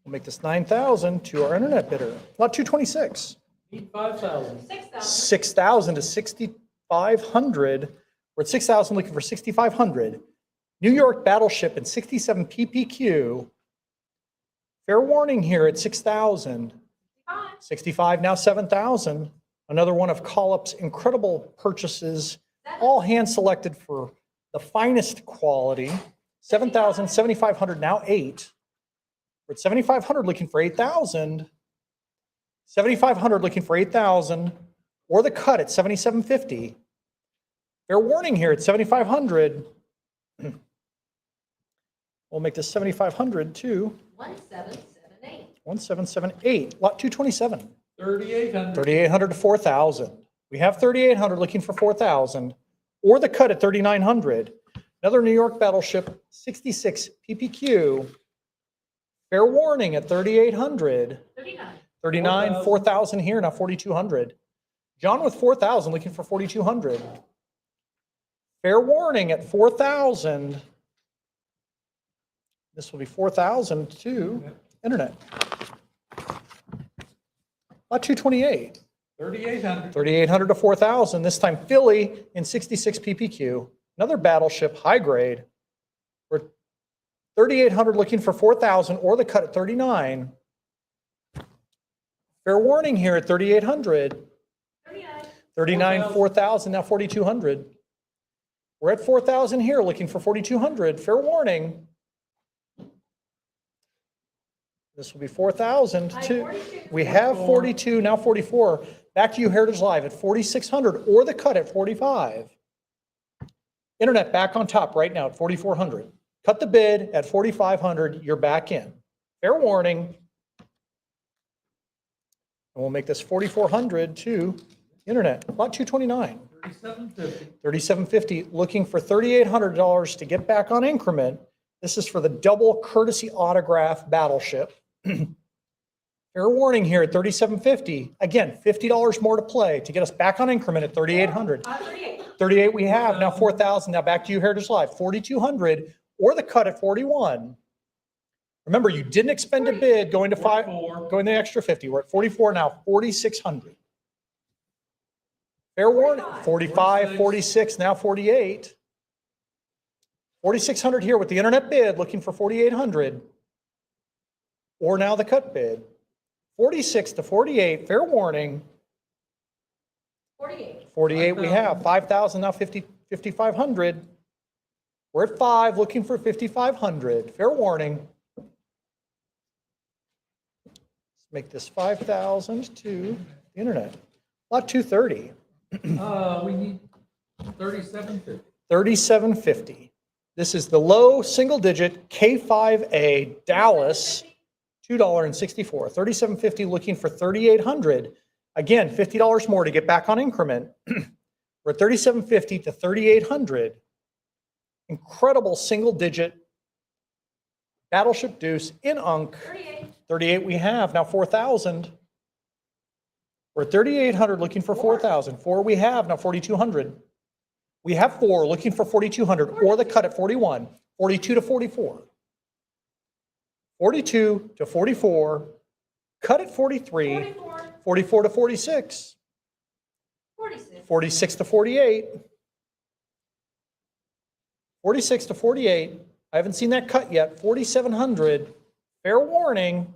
We'll make this 9,000 to our internet bidder. Lot 226. Need 5,000. 6,000. 6,000 to 6,500. We're at 6,000 looking for 6,500. New York Battleship and 67 PPQ. Fair warning here at 6,000. 65 now 7,000. Another one of Collup's incredible purchases, all hand selected for the finest quality. 7,000, 7,500 now 8. We're at 7,500 looking for 8,000. 7,500 looking for 8,000 or the cut at 7,750. Fair warning here at 7,500. We'll make this 7,500 to 1778. 1778, lot 227. 3,800. 3,800 to 4,000. We have 3,800 looking for 4,000 or the cut at 3,900. Another New York battleship, 66 PPQ. Fair warning at 3,800. 39. 39, 4,000 here, now 4,200. John with 4,000 looking for 4,200. Fair warning at 4,000. This will be 4,000 to internet. Lot 228. 3,800. 3,800 to 4,000. This time Philly in 66 PPQ. Another battleship, high grade. We're 3,800 looking for 4,000 or the cut at 39. Fair warning here at 3,800. 39. 39, 4,000, now 4,200. We're at 4,000 here looking for 4,200. Fair warning. This will be 4,000 to, we have 42, now 44. Back to you, Heritage Live at 4,600 or the cut at 45. Internet back on top right now at 4,400. Cut the bid at 4,500, you're back in. Fair warning. And we'll make this 4,400 to internet. Lot 229. 3,750. 3,750, looking for $3,800 to get back on increment. This is for the double courtesy autograph battleship. Fair warning here at 3,750. Again, $50 more to play to get us back on increment at 3,800. 38. 38 we have, now 4,000. Now back to you, Heritage Live, 4,200 or the cut at 41. Remember, you didn't expend a bid going to 44. going the extra 50. We're at 44 now, 4,600. Fair warning, 45, 46, now 48. 4,600 here with the internet bid, looking for 4,800. Or now the cut bid. 46 to 48, fair warning. 48. 48 we have, 5,000, now 5,500. We're at 5, looking for 5,500. Fair warning. Let's make this 5,000 to the internet. Lot 230. We need 3,750. 3,750. This is the low single digit K5A Dallas, $2.64. 3,750 looking for 3,800. Again, $50 more to get back on increment. We're at 3,750 to 3,800. Incredible single digit battleship deuce in Unk. 38. 38 we have, now 4,000. We're at 3,800 looking for 4,000. 4 we have, now 4,200. We have 4 looking for 4,200 or the cut at 41. 42 to 44. 42 to 44. Cut at 43. 44. 44 to 46. 46. 46 to 48. 46 to 48. I haven't seen that cut yet. 4,700. Fair warning.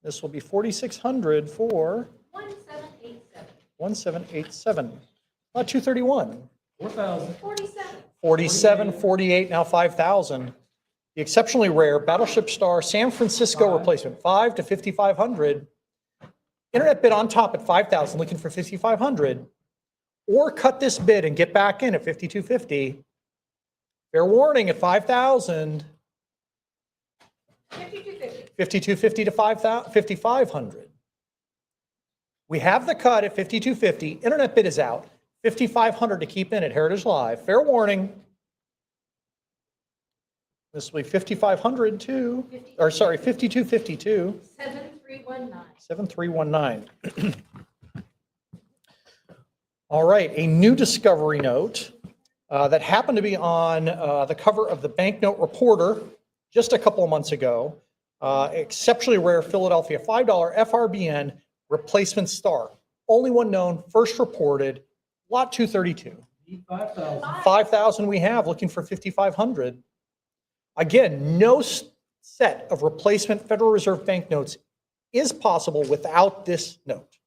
This will be 4,600 for 1787. 1787. Lot 231. 4,000. 47. 47, 48, now 5,000. The exceptionally rare Battleship Star San Francisco replacement, 5 to 5,500. Internet bid on top at 5,000, looking for 5,500. Or cut this bid and get back in at 5,250. Fair warning at 5,000. 5250. 5,250 to 5,500. We have the cut at 5,250. Internet bid is out. 5,500 to keep in at Heritage Live. Fair warning. This will be 5,500 to, or sorry, 5,252. 7319. 7319. All right, a new discovery note that happened to be on the cover of the Banknote Reporter just a couple of months ago. Exceptionally rare Philadelphia $5 FRBN replacement star. Only one known, first reported, lot 232. Need 5,000. 5,000 we have, looking for 5,500. Again, no set of replacement Federal Reserve banknotes is possible without this note.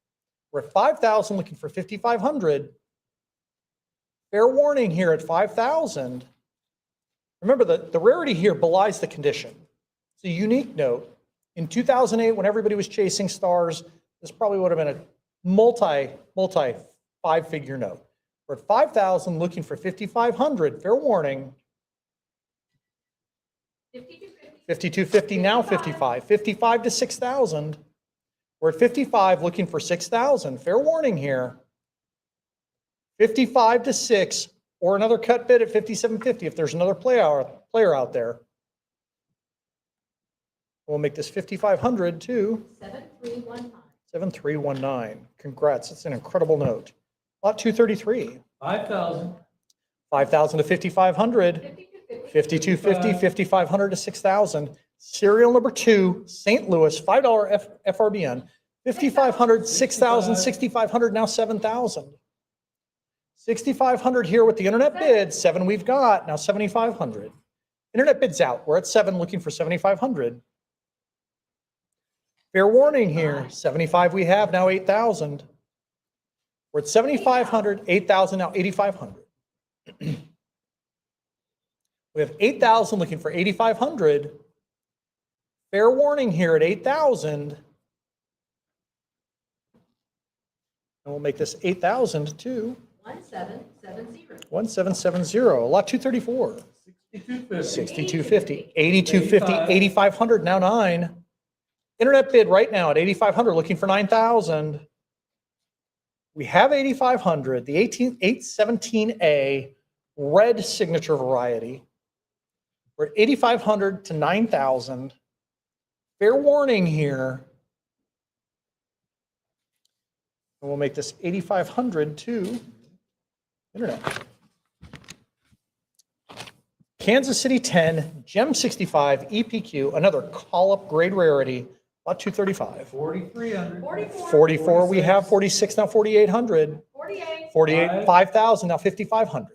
We're at 5,000, looking for 5,500. Fair warning here at 5,000. Remember, the rarity here belies the condition. It's a unique note. In 2008, when everybody was chasing stars, this probably would have been a multi five-figure note. We're at 5,000, looking for 5,500. Fair warning. 5250. 5250, now 55. 55 to 6,000. We're at 55, looking for 6,000. Fair warning here. 55 to 6, or another cut bid at 5750 if there's another player out there. We'll make this 5,500 to 7319. 7319. Congrats, it's an incredible note. Lot 233. 5,000. 5,000 to 5,500. 5250. 5250, 5,500 to 6,000. Serial number 2, St. Louis, $5 FRBN. 5,500, 6,000, 6,500, now 7,000. 6,500 here with the internet bid. 7 we've got, now 7,500. Internet bid's out. We're at 7, looking for 7,500. Fair warning here. 75 we have, now 8,000. We're at 7,500, 8,000, now 8,500. We have 8,000 looking for 8,500. Fair warning here at 8,000. And we'll make this 8,000 to 1770. 1770. Lot 234. 6250. 6250, 8250, 8,500, now 9. Internet bid right now at 8,500, looking for 9,000. We have 8,500, the 817A red signature variety. We're at 8,500 to 9,000. Fair warning here. And we'll make this 8,500 to internet. Kansas City 10, Gem 65, EPQ, another call-up grade rarity, lot 235. 4,300. 44. 44, we have 46, now 4,800. 48. 48, 5,000, now 5,500.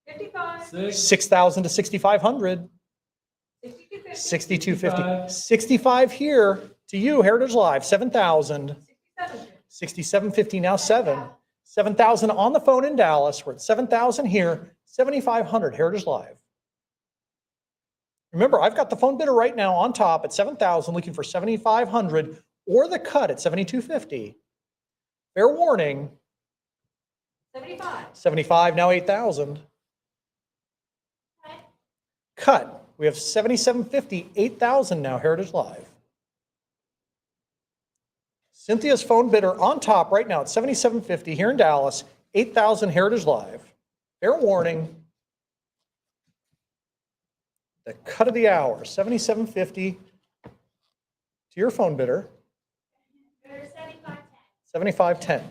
55. 6. 6,000 to 6,500. 6250. 6250. 65 here to you, Heritage Live, 7,000. 6750. 6750, now 7. 7,000 on the phone in Dallas. We're at 7,000 here, 7,500, Heritage Live. Remember, I've got the phone bidder right now on top at 7,000, looking for 7,500, or the cut at 7,250. Fair warning, 75. 75, now 8,000. Okay. Cut, we have 7,750, 8,000 now, Heritage Live. Cynthia's phone bidder on top right now at 7,750 here in Dallas, 8,000 Heritage Live. Fair warning. The cut of the hour, 7,750 to your phone bidder, 7,510.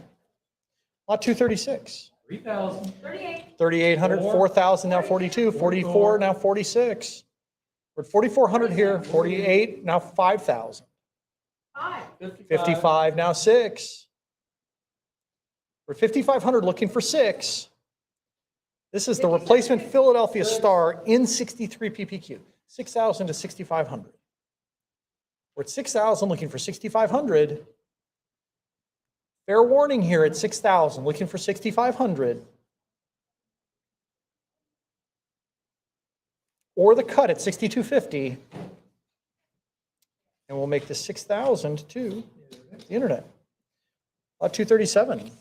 Lot 236. 3,000. 38. 3,800, 4,000, now 42, 44, now 46. We're at 4,400 here, 48, now 5,000. 5. 55, now 6. We're 5,500 looking for 6. This is the replacement Philadelphia Star in 63 PPQ, 6,000 to 6,500. We're at 6,000 looking for 6,500. Fair warning here at 6,000 looking for 6,500. Or the cut at 6,250. And we'll make this 6,000 to the internet. Lot 237.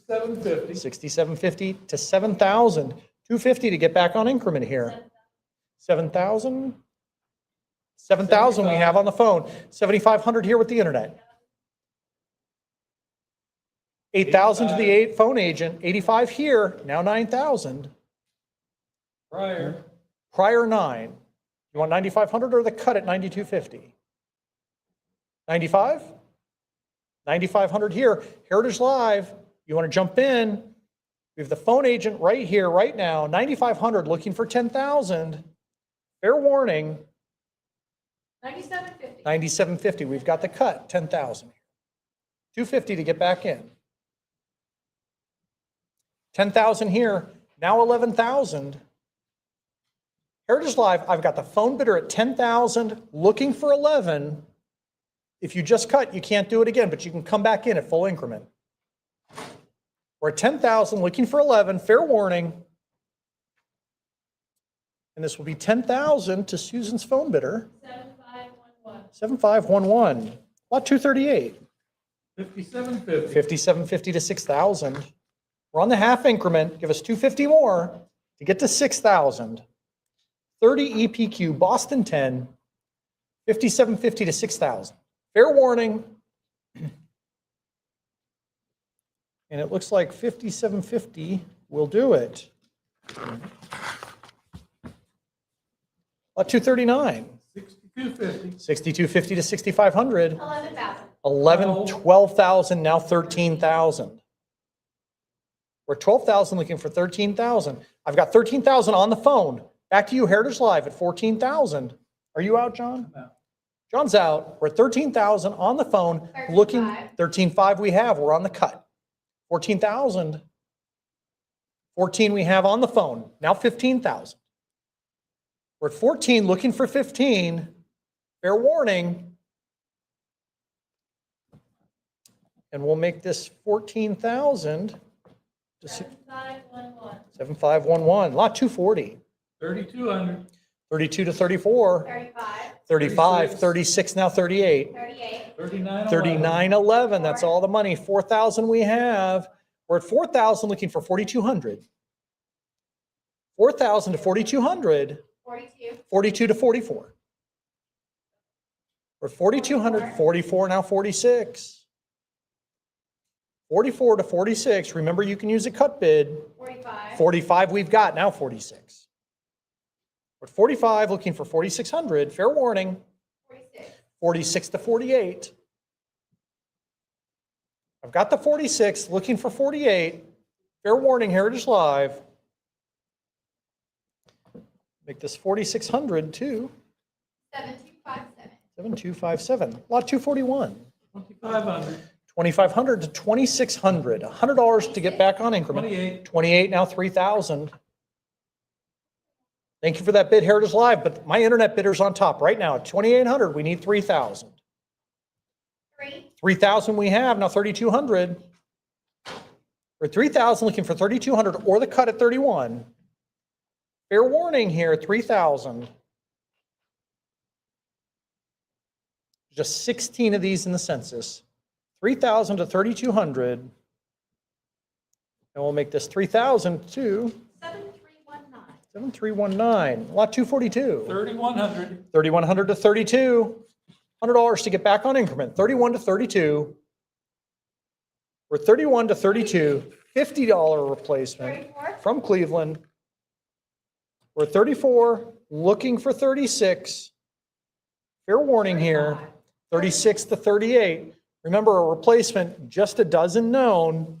6750. 6,750 to 7,000. 250 to get back on increment here. 7,000. 7,000 we have on the phone. 7,500 here with the internet. 8,000 to the phone agent. 85 here, now 9,000. Prior. Prior 9. You want 9,500 or the cut at 9,250? 95? 9,500 here. Heritage Live. You want to jump in? We have the phone agent right here, right now. 9,500 looking for 10,000. Fair warning. 9750. 9,750. We've got the cut. 10,000. 250 to get back in. 10,000 here. Now 11,000. Heritage Live. I've got the phone bidder at 10,000 looking for 11. If you just cut, you can't do it again, but you can come back in at full increment. We're at 10,000, looking for 11, fair warning. And this will be 10,000 to Susan's phone bidder, 7511. 7511. Lot 238, 5750. 5750 to 6,000. We're on the half increment, give us 250 more to get to 6,000. 30 EPQ, Boston 10, 5750 to 6,000. Fair warning. And it looks like 5750 will do it. Lot 239, 6250. 6250 to 6,500. 11,000. 11, 12,000, now 13,000. We're 12,000 looking for 13,000. I've got 13,000 on the phone. Back to you, Heritage Live at 14,000. Are you out, John? I'm out. John's out. We're at 13,000 on the phone, looking, 13,500 we have, we're on the cut. 14,000. 14 we have on the phone, now 15,000. We're at 14, looking for 15. Fair warning. And we'll make this 14,000 to 7511. 7511, lot 240. 3,200. 32 to 34, 35. 35, 36, now 38. 38. 39. 3911, that's all the money. 4,000 we have. We're at 4,000 looking for 4,200. 4,000 to 4,200, 42. 42 to 44. We're at 4,200, 44, now 46. 44 to 46, remember you can use a cut bid. 45. 45 we've got, now 46. We're at 45 looking for 4,600, fair warning. 46. 46 to 48. I've got the 46, looking for 48. Fair warning, Heritage Live. Make this 4,600 too. 7257. 7257. Lot 241. 2,500. 2,500 to 2,600. $100 to get back on increment. 28. 28, now 3,000. Thank you for that bid, Heritage Live, but my internet bidder's on top right now at 2,800. We need 3,000. 3. 3,000 we have, now 3,200. We're at 3,000 looking for 3,200 or the cut at 31. Fair warning here, 3,000. Just 16 of these in the census. 3,000 to 3,200. And we'll make this 3,000 to 7319. 7319. Lot 242. 3,100. 3,100 to 32. $100 to get back on increment. 31 to 32. We're 31 to 32. $50 replacement 34. from Cleveland. We're 34, looking for 36. Fair warning here, 36 to 38. Remember, a replacement, just a dozen known.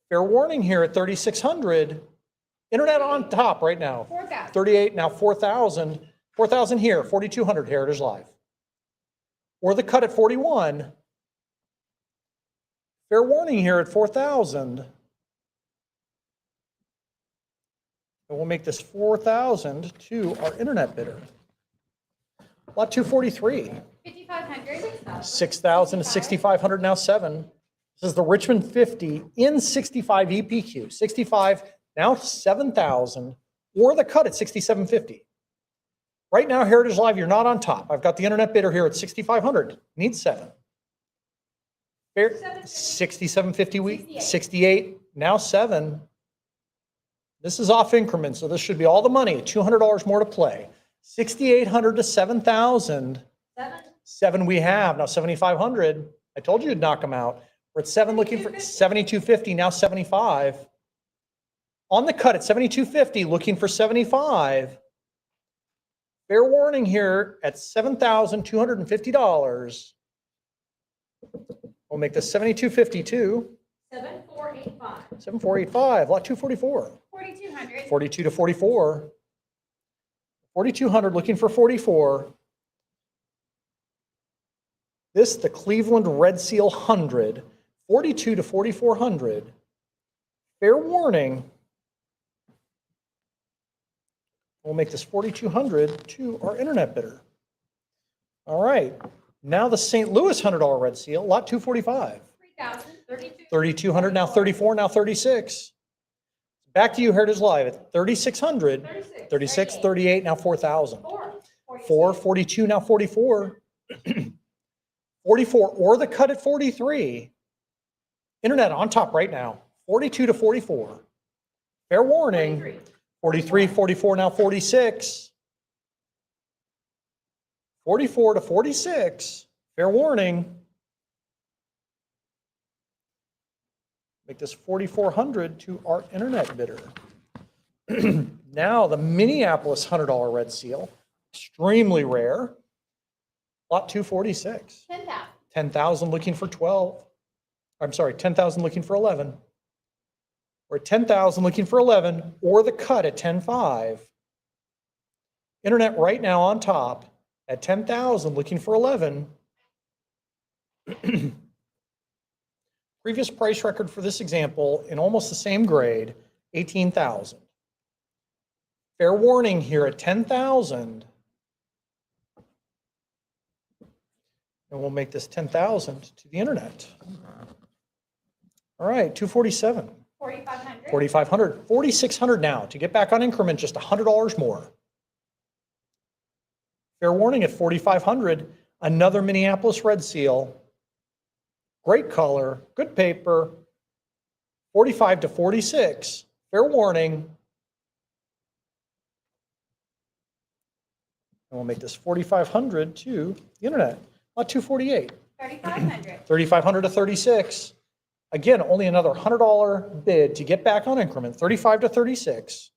Fair warning here at 3,600. Internet on top right now. 4,000. 38, now 4,000. 4,000 here, 4,200 Heritage Live. Or the cut at 41. Fair warning here at 4,000. And we'll make this 4,000 to our internet bidder. Lot 243, 5,500. 6,000 to 6,500, now 7. This is the Richmond 50 in 65 EPQ. 65, now 7,000, or the cut at 6,750. Right now, Heritage Live, you're not on top. I've got the internet bidder here at 6,500, needs 7. Fair, 6,750, 68, now 7. This is off increment, so this should be all the money, $200 more to play. 6,800 to 7,000. 7. 7 we have, now 7,500. I told you you'd knock them out. We're at 7 looking for 7,250, now 75. On the cut at 7,250, looking for 75. Fair warning here at $7,250. We'll make this 7,252, 7485. 7,485, lot 244. 4,200. 42 to 44. 4,200 looking for 44. This, the Cleveland Red Seal 100, 42 to 4,400. Fair warning. We'll make this 4,200 to our internet bidder. All right. Now the St. Louis $100 Red Seal, lot 245. 3,000. 32. 3,200, now 34, now 36. Back to you, Heritage Live at 3,600. 36. 36, 38, now 4,000. 4. 4, 42, now 44. 44, or the cut at 43. Internet on top right now, 42 to 44. Fair warning, 43. 43, 44, now 46. 44 to 46, fair warning. Make this 4,400 to our internet bidder. Now the Minneapolis $100 red seal, extremely rare. Lot 246. 10,000. 10,000 looking for 12. I'm sorry, 10,000 looking for 11. Or 10,000 looking for 11, or the cut at 10.5. Internet right now on top at 10,000 looking for 11. Previous price record for this example in almost the same grade, 18,000. Fair warning here at 10,000. And we'll make this 10,000 to the internet. All right, 247. 4,500. 4,500, 4,600 now. To get back on increment, just $100 more. Fair warning at 4,500, another Minneapolis red seal. Great color, good paper. 45 to 46, fair warning. And we'll make this 4,500 to the internet. Lot 248. 3,500. 3,500 to 36. Again, only another $100 bid to get back on increment, 35 to 36.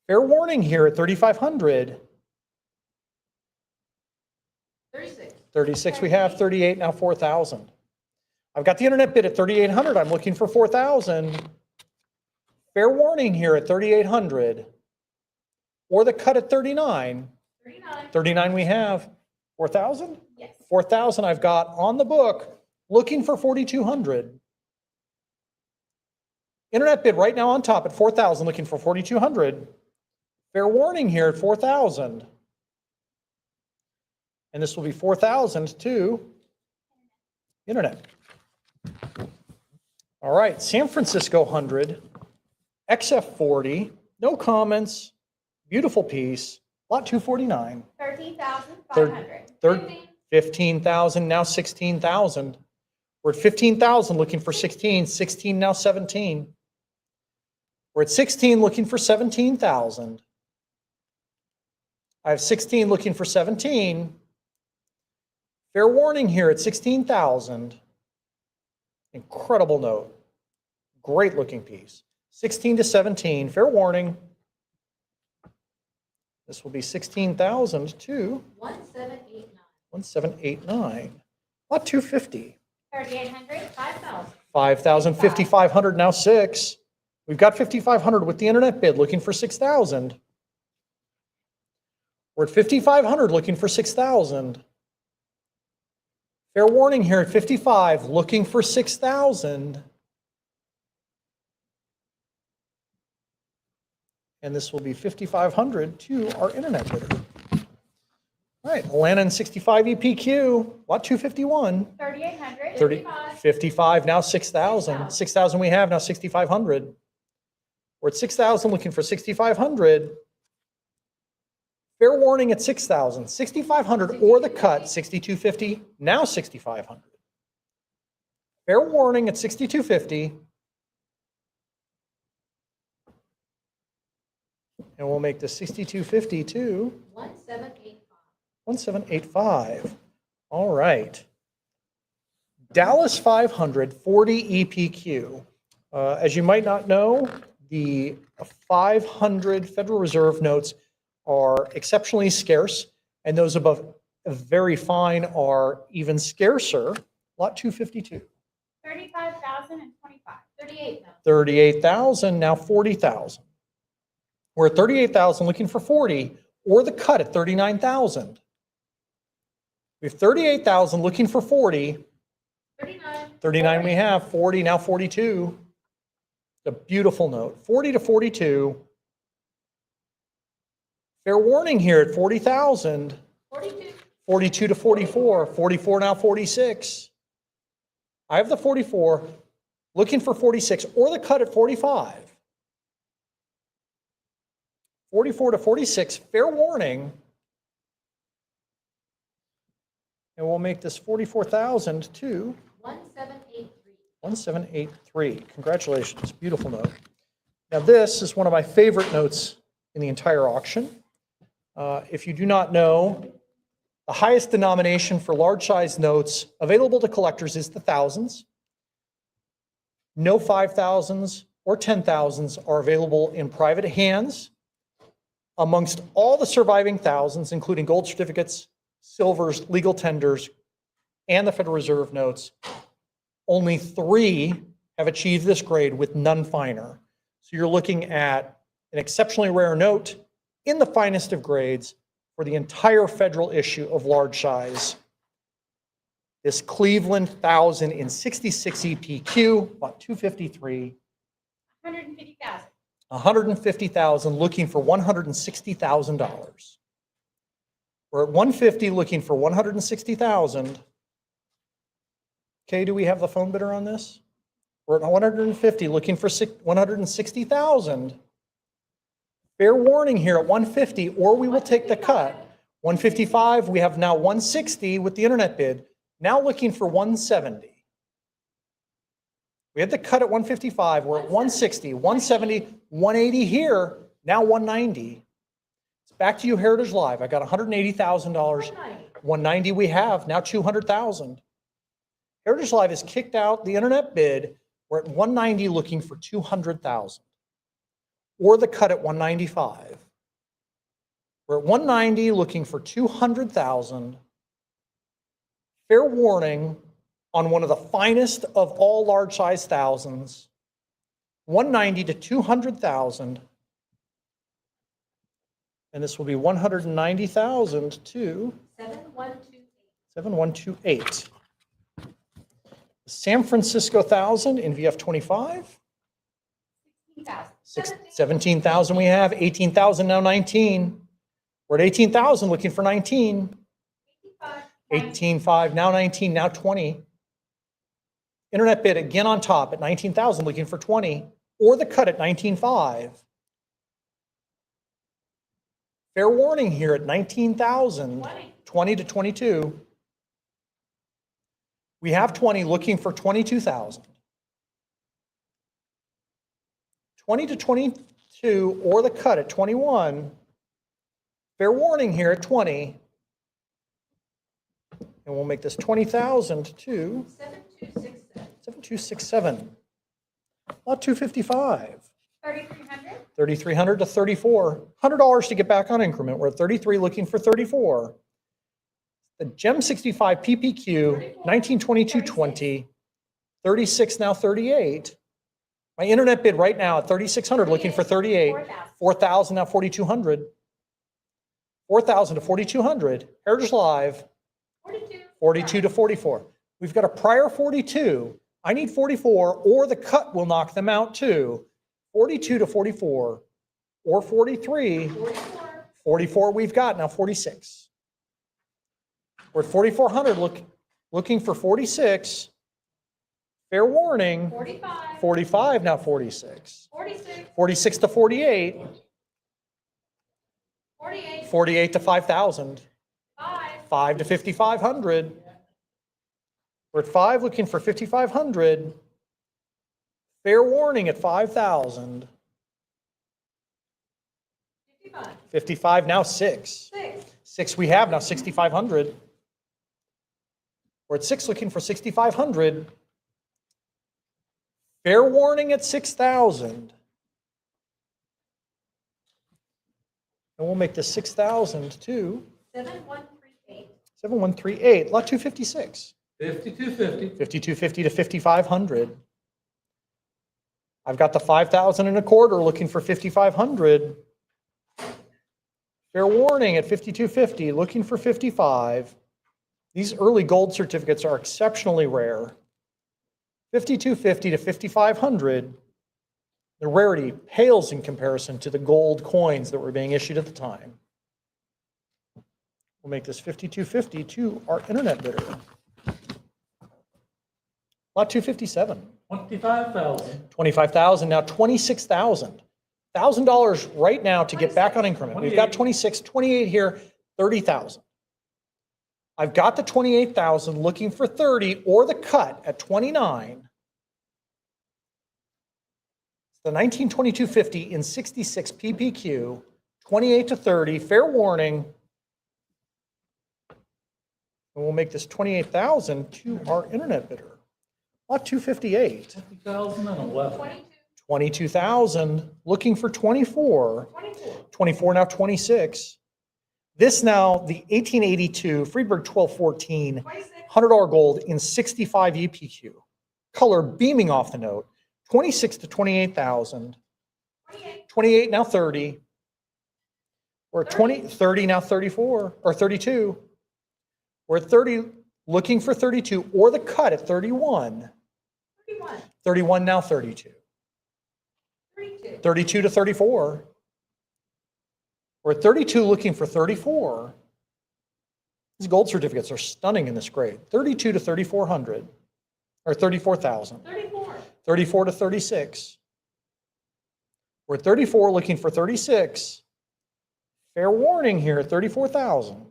Fair warning here at 3,500. 36. 36 we have, 38, now 4,000. I've got the internet bid at 3,800. I'm looking for 4,000. Fair warning here at 3,800. Or the cut at 39. 39. 39 we have. 4,000? Yes. 4,000 I've got on the book, looking for 4,200. Internet bid right now on top at 4,000, looking for 4,200. Fair warning here at 4,000. And this will be 4,000 to internet. All right, San Francisco 100, XF40, no comments, beautiful piece, lot 249. 13,500. 15,000, now 16,000. We're at 15,000 looking for 16, 16 now 17. We're at 16 looking for 17,000. I have 16 looking for 17. Fair warning here at 16,000. Incredible note. Great looking piece. 16 to 17, fair warning. This will be 16,000 to 1789. 1789. Lot 250. 3,800. 5,000. 5,000, 5,500, now 6. We've got 5,500 with the internet bid looking for 6,000. We're at 5,500 looking for 6,000. Fair warning here at 55 looking for 6,000. And this will be 5,500 to our internet bidder. All right, Atlanta 65 EPQ, lot 251. 3,800. 30, 55. 55, now 6,000. 6,000 we have, now 6,500. We're at 6,000 looking for 6,500. Fair warning at 6,000. 6,500 or the cut, 6,250, now 6,500. Fair warning at 6,250. And we'll make the 6,250 to 1785. 1785. All right. Dallas 500, 40 EPQ. As you might not know, the 500 Federal Reserve notes are exceptionally scarce, and those above very fine are even scarcer. Lot 252. 35,025. 38,000. 38,000, now 40,000. We're at 38,000 looking for 40, or the cut at 39,000. We have 38,000 looking for 40. 39. 39 we have, 40, now 42. A beautiful note, 40 to 42. Fair warning here at 40,000. 42. 42 to 44, 44 now 46. I have the 44, looking for 46, or the cut at 45. 44 to 46, fair warning. And we'll make this 44,000 to 1783. 1783. Congratulations, beautiful note. Now, this is one of my favorite notes in the entire auction. If you do not know, the highest denomination for large size notes available to collectors is the thousands. No 5,000s or 10,000s are available in private hands. Amongst all the surviving thousands, including gold certificates, silvers, legal tenders, and the Federal Reserve notes, only 3 have achieved this grade with none finer. So you're looking at an exceptionally rare note in the finest of grades for the entire federal issue of large size. This Cleveland 1000 in 66 EPQ, about 253. 150,000. 150,000, looking for $160,000. We're at 150, looking for 160,000. Okay, do we have the phone bidder on this? We're at 150, looking for 160,000. Fair warning here at 150, or we will take the cut. 155, we have now 160 with the internet bid, now looking for 170. We had the cut at 155, we're at 160, 170, 180 here, now 190. It's back to you, Heritage Live. I got $180,000. 190 we have, now 200,000. Heritage Live has kicked out the internet bid. We're at 190 looking for 200,000. Or the cut at 195. We're at 190 looking for 200,000. Fair warning on one of the finest of all large size thousands. 190 to 200,000. And this will be 190,000 to 7128. 7128. San Francisco 1000 in VF 25. 16,000. 17,000 we have, 18,000 now 19. We're at 18,000 looking for 19. 18.5 now 19, now 20. Internet bid again on top at 19,000 looking for 20, or the cut at 19.5. Fair warning here at 19,000, 20 to 22. We have 20 looking for 22,000. 20 to 22 or the cut at 21. Fair warning here at 20. And we'll make this 20,000 to 7267. 7267. Lot 255. 3,300. 3,300 to 34. $100 to get back on increment. We're at 33 looking for 34. The GEM 65 PPQ 1922-20. 36 now 38. My internet bid right now at 3,600 looking for 38. 4,000 now 4,200. 4,000 to 4,200. Heritage Live. 42. 42 to 44. We've got a prior 42. I need 44, or the cut will knock them out too. 42 to 44, or 43. 44. 44 we've got, now 46. We're at 4,400, looking for 46. Fair warning, 45. 45, now 46. 46. 46 to 48, 48. 48 to 5,000. 5. 5 to 5,500. We're at 5 looking for 5,500. Fair warning at 5,000. 55. 55 now 6. 6. 6 we have now 6,500. We're at 6 looking for 6,500. Fair warning at 6,000. And we'll make this 6,000 to 7138. 7138, lot 256. 5250. 5250 to 5,500. I've got the 5,000 and a quarter looking for 5,500. Fair warning at 5250, looking for 55. These early gold certificates are exceptionally rare. 5250 to 5,500. The rarity pales in comparison to the gold coins that were being issued at the time. We'll make this 5250 to our internet bidder. Lot 257. 25,000. 25,000, now 26,000. $1,000 right now to get back on increment. We've got 26, 28 here, 30,000. I've got the 28,000 looking for 30 or the cut at 29. The 192250 in 66 PPQ, 28 to 30, fair warning. And we'll make this 28,000 to our internet bidder. Lot 258, 50,011. 22, 22,000, looking for 24. 24, 24 now 26. This now, the 1882 Friedberg 1214, 26, $100 gold in 65 EPQ. Color beaming off the note, 26 to 28,000. 28, 28 now 30. We're at 30 now 34, or 32. We're at 30, looking for 32, or the cut at 31. 31, 31 now 32. 32, 32 to 34. We're at 32, looking for 34. These gold certificates are stunning in this grade. 32 to 3,400, or 34,000. 34, 34 to 36. We're at 34, looking for 36. Fair warning here, 34,000.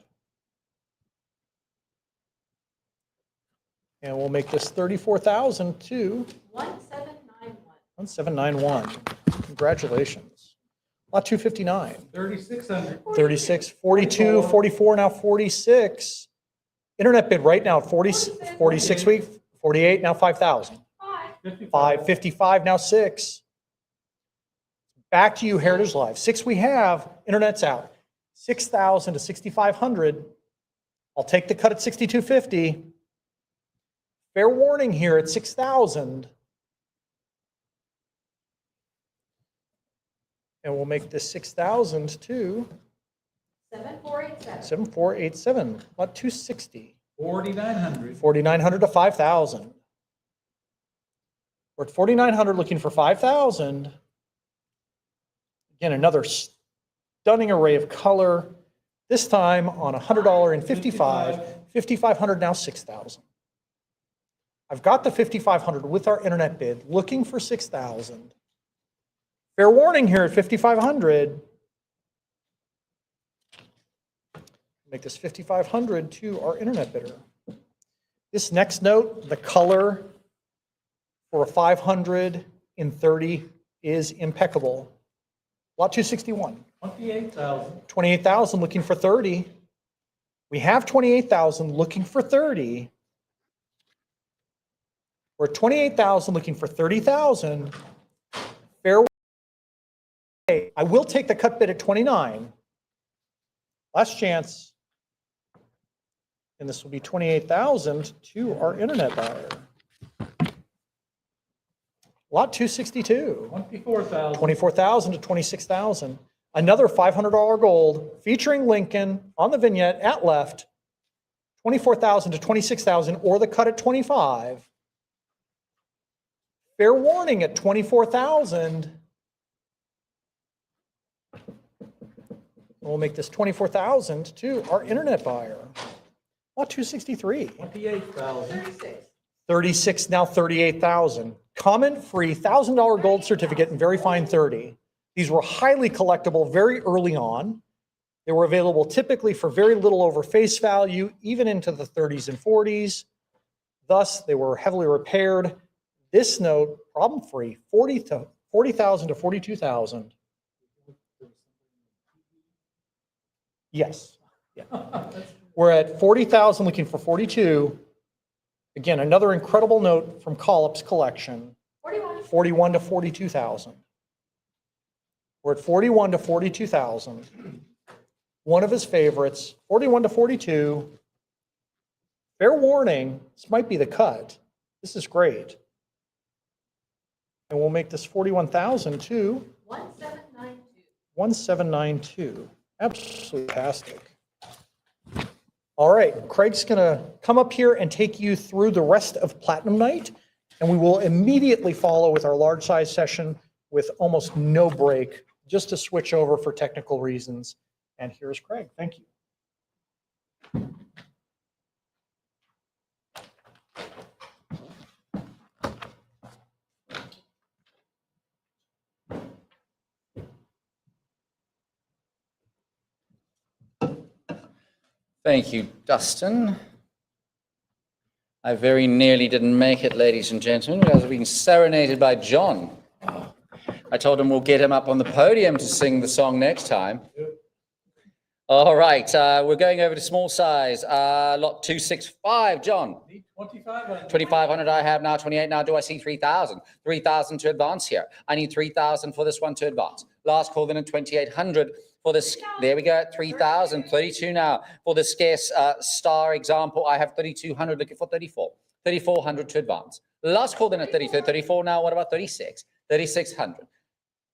And we'll make this 34,000 to 1791, 1791. Congratulations. Lot 259. 3,600. 36, 42, 44, now 46. Internet bid right now at 46 week, 48, now 5,000. 5, 555, now 6. Back to you, Heritage Live. 6 we have, internet's out. 6,000 to 6,500. I'll take the cut at 6,250. Fair warning here at 6,000. And we'll make this 6,000 to 7487, 7487, lot 260. 4,900. 4,900 to 5,000. We're at 4,900 looking for 5,000. Again, another stunning array of color, this time on $100 and 55, 5,500 now 6,000. I've got the 5,500 with our internet bid, looking for 6,000. Fair warning here at 5,500. Make this 5,500 to our internet bidder. This next note, the color for a 530 is impeccable. Lot 261. 28,000. 28,000 looking for 30. We have 28,000 looking for 30. We're at 28,000 looking for 30,000. Fair. I will take the cut bid at 29. Last chance. And this will be 28,000 to our internet buyer. Lot 262. 24,000. 24,000 to 26,000. Another $500 gold featuring Lincoln on the vignette at left. 24,000 to 26,000, or the cut at 25. Fair warning at 24,000. We'll make this 24,000 to our internet buyer. Lot 263. 28,000. 36, 36, now 38,000. Comment free $1,000 gold certificate in very fine 30. These were highly collectible very early on. They were available typically for very little over face value, even into the 30s and 40s. Thus, they were heavily repaired. This note, problem free, 40,000 to 42,000. Yes. Yeah. We're at 40,000 looking for 42. Again, another incredible note from Collop's collection, 41, 41 to 42,000. We're at 41 to 42,000. One of his favorites, 41 to 42. Fair warning, this might be the cut. This is great. And we'll make this 41,000 to 1792, 1792. Absolutely fantastic. All right, Craig's going to come up here and take you through the rest of Platinum Night, and we will immediately follow with our large size session with almost no break, just to switch over for technical reasons. And here's Craig. Thank you. Thank you, Dustin. I very nearly didn't make it, ladies and gentlemen, because I've been serenaded by John. I told him we'll get him up on the podium to sing the song next time. All right, we're going over to small size, lot 265, John. Need 2,500. 2,500 I have now, 28 now. Do I see 3,000? 3,000 to advance here. I need 3,000 for this one to advance. Last call then at 2,800 for this. There we go, 3,000, 32 now. For the scarce star example, I have 3,200 looking for 34. 3,400 to advance. Last call then at 33, 34 now. What about 36? 3,600.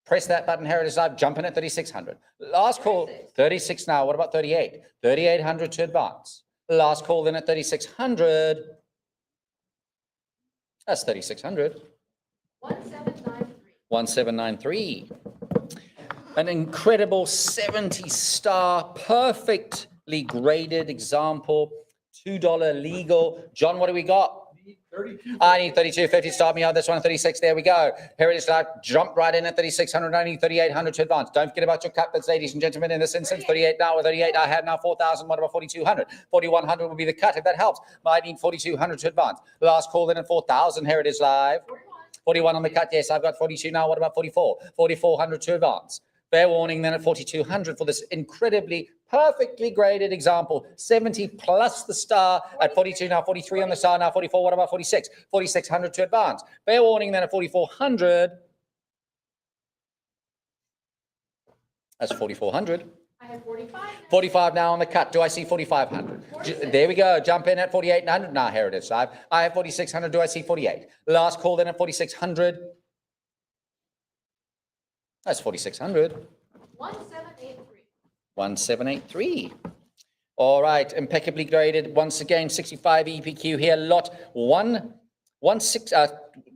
Press that button, Heritage Live, jump in at 3,600. Last call, 36 now. What about 38? 3,800 to advance. Last call then at 3,600. That's 3,600. 1793. 1793. An incredible 70 star, perfectly graded example, $2 legal. John, what do we got? Need 32. I need 3250 to start me on this one, 36. There we go. Heritage Life, jump right in at 3,600. I need 3,800 to advance. Don't forget about your cut bids, ladies and gentlemen. In this instance, 38 now, or 38 I have now, 4,000. What about 4,200? 4,100 will be the cut if that helps. I need 4,200 to advance. Last call then at 4,000. Heritage Live. 41 on the cut. Yes, I've got 42 now. What about 44? 4,400 to advance. Fair warning then at 4,200 for this incredibly perfectly graded example. 70 plus the star at 42 now, 43 on the star now, 44. What about 46? 4,600 to advance. Fair warning then at 4,400. That's 4,400. I have 45. 45 now on the cut. Do I see 4,500? There we go. Jump in at 4,800 now, Heritage Live. I have 4,600. Do I see 48? Last call then at 4,600. That's 4,600. 1783. 1783. All right, impeccably graded. Once again, 65 EPQ here. Lot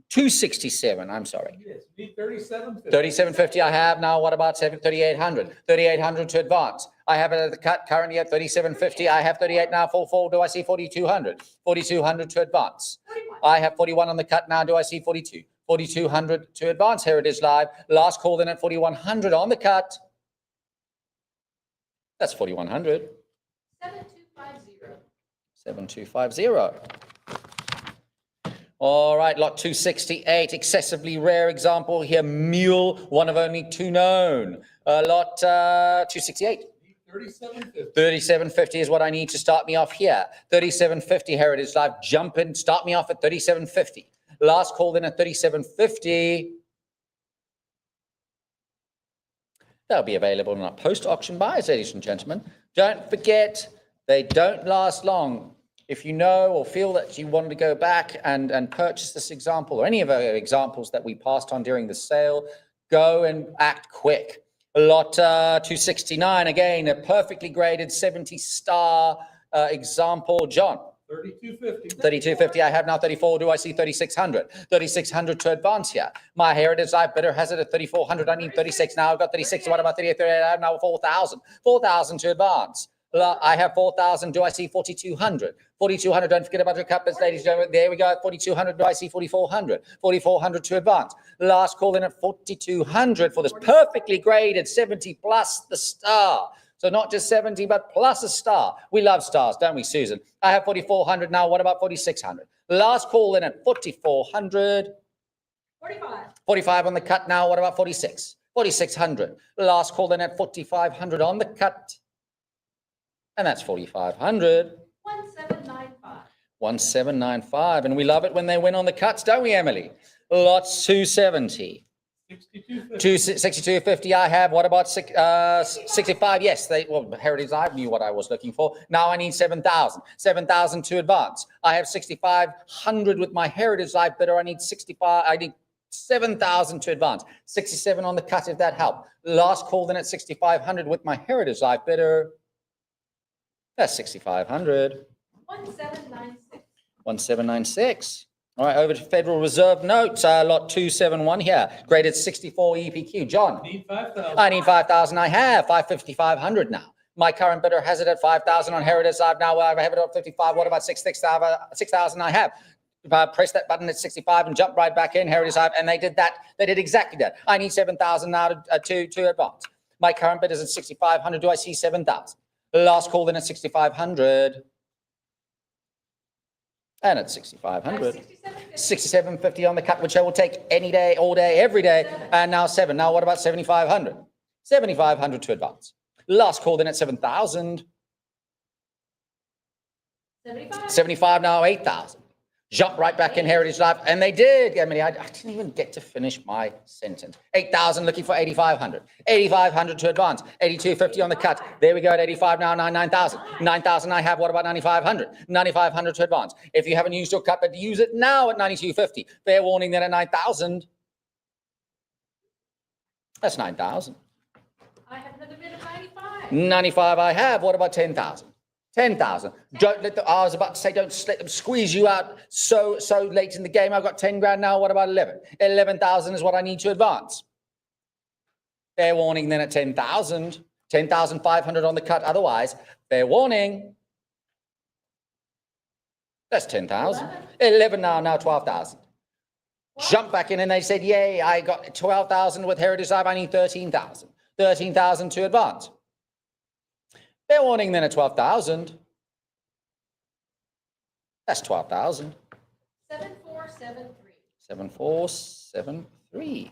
267. I'm sorry. Yes, need 3750. 3750 I have now. What about 3,800? 3,800 to advance. I have it at the cut currently at 3750. I have 38 now. Full. Do I see 4,200? 4,200 to advance. 41. I have 41 on the cut now. Do I see 42? 4,200 to advance. Heritage Live. Last call then at 4,100 on the cut. That's 4,100. 7250. 7250. All right, lot 268, excessively rare example here. Mule, one of only two known. Lot 268. Need 3750. 3750 is what I need to start me off here. 3750 Heritage Live. Jump in, start me off at 3750. Last call then at 3750. They'll be available in our post-auction buys, ladies and gentlemen. Don't forget, they don't last long. If you know or feel that you wanted to go back and purchase this example or any of our examples that we passed on during the sale, go and act quick. Lot 269, again, a perfectly graded 70-star example. John. 3250. 3,250 I have now. 34. Do I see 3,600? 3,600 to advance here. My Heritage Life bidder has it at 3,400. I need 36 now. I've got 36. What about 38? I have now 4,000. 4,000 to advance. I have 4,000. Do I see 4,200? 4,200. Don't forget about your cut bids, ladies and gentlemen. There we go. 4,200. Do I see 4,400? 4,400 to advance. Last call in at 4,200 for this perfectly graded 70 plus the star. So not just 70, but plus a star. We love stars, don't we, Susan? I have 4,400 now. What about 4,600? Last call in at 4,400. 45. 45 on the cut now. What about 46? 4,600. Last call in at 4,500 on the cut. And that's 4,500. 1795. 1795. And we love it when they win on the cuts, don't we, Emily? Lots 270. 6250 I have. What about 65? Yes, Heritage Live knew what I was looking for. Now I need 7,000. 7,000 to advance. I have 6,500 with my Heritage Live bidder. I need 65. I need 7,000 to advance. 67 on the cut if that helped. Last call then at 6,500 with my Heritage Live bidder. That's 6,500. 1796. 1796. All right, over to Federal Reserve notes, lot 271 here, graded 64 EPQ. John. Need 5,000. I need 5,000. I have 5,500 now. My current bidder has it at 5,000 on Heritage Live now. I have it at 55. What about 6,000? I have. Press that button at 65 and jump right back in, Heritage Live. And they did that. They did exactly that. I need 7,000 now to advance. My current bid is at 6,500. Do I see 7,000? Last call then at 6,500. And at 6,500. 6750. 6750 on the cut, which I will take any day, all day, every day. And now 7. Now what about 7500? 7500 to advance. Last call then at 7000. 75. 75 now, 8,000. Jump right back in Heritage Life. And they did, Emily. I didn't even get to finish my sentence. 8,000 looking for 8,500. 8,500 to advance. 8250 on the cut. There we go at 85 now, 9,000. 9,000 I have. What about 9,500? 9,500 to advance. If you haven't used your cut, but use it now at 9250. Fair warning then at 9,000. That's 9,000. I have another bid of 95. 95 I have. What about 10,000? 10,000. Don't let I was about to say, don't let them squeeze you out so late in the game. I've got 10 grand now. What about 11? 11,000 is what I need to advance. Fair warning then at 10,000. 10,500 on the cut. Otherwise, fair warning. That's 10,000. 11 now 12,000. Jump back in and they said, yay, I got 12,000 with Heritage Life. I need 13,000. 13,000 to advance. Fair warning then at 12,000. That's 12,000. 7473. 7473.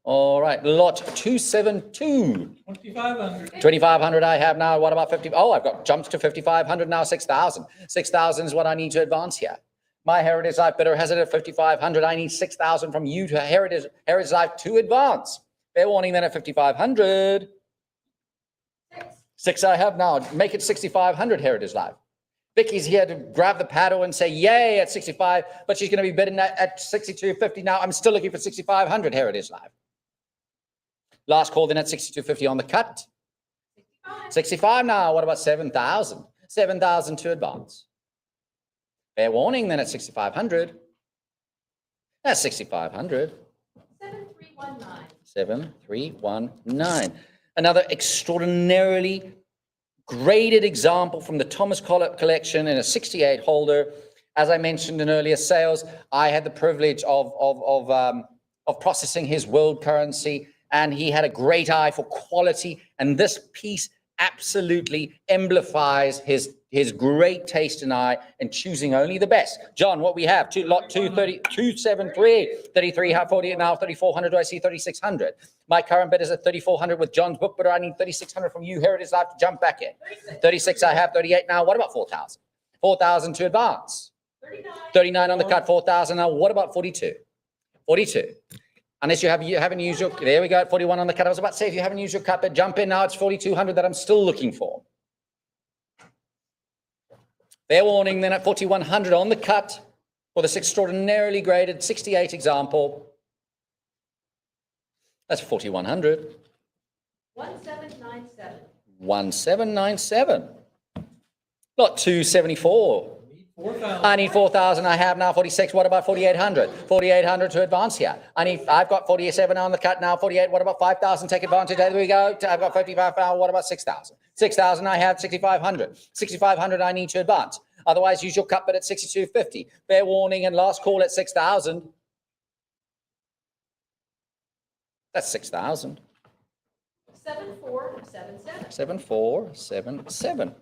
All right, lot 272. 2,500. 2,500 I have now. What about 50? Oh, I've got jumped to 5,500 now, 6,000. 6,000 is what I need to advance here. My Heritage Life bidder has it at 5,500. I need 6,000 from you to Heritage Life to advance. Fair warning then at 5,500. 6 I have now. Make it 6,500 Heritage Life. Vicky's here to grab the paddle and say, yay, at 65, but she's going to be bidding at 62.50 now. I'm still looking for 6,500 Heritage Life. Last call then at 62.50 on the cut. 65 now. What about 7,000? 7,000 to advance. Fair warning then at 6,500. That's 6,500. 7319. 7319. Another extraordinarily graded example from the Thomas Collett collection in a 68 holder. As I mentioned in earlier sales, I had the privilege of processing his world currency, and he had a great eye for quality. And this piece absolutely exemplifies his great taste and eye in choosing only the best. John, what we have, lot 230, 273, 3,340 now, 3,400. Do I see 3,600? My current bid is at 3,400 with John's book, but I need 3,600 from you. Heritage Life to jump back in. 36 I have, 38 now. What about 4,000? 4,000 to advance. 39 on the cut, 4,000 now. What about 42? 42. Unless you haven't used your, there we go, at 41 on the cut. I was about to say, if you haven't used your cut, but jump in now. It's 4,200 that I'm still looking for. Fair warning then at 4,100 on the cut for this extraordinarily graded 68 example. That's 4,100. 1797. 1797. Lot 274. 4,000. I need 4,000. I have now 46. What about 4,800? 4,800 to advance here. I've got 47 on the cut now. 48. What about 5,000? Take advantage. There we go. I've got 55 now. What about 6,000? 6,000. I have 6,500. 6,500. I need to advance. Otherwise, use your cut bid at 62.50. Fair warning and last call at 6,000. That's 6,000. 7477. 7477.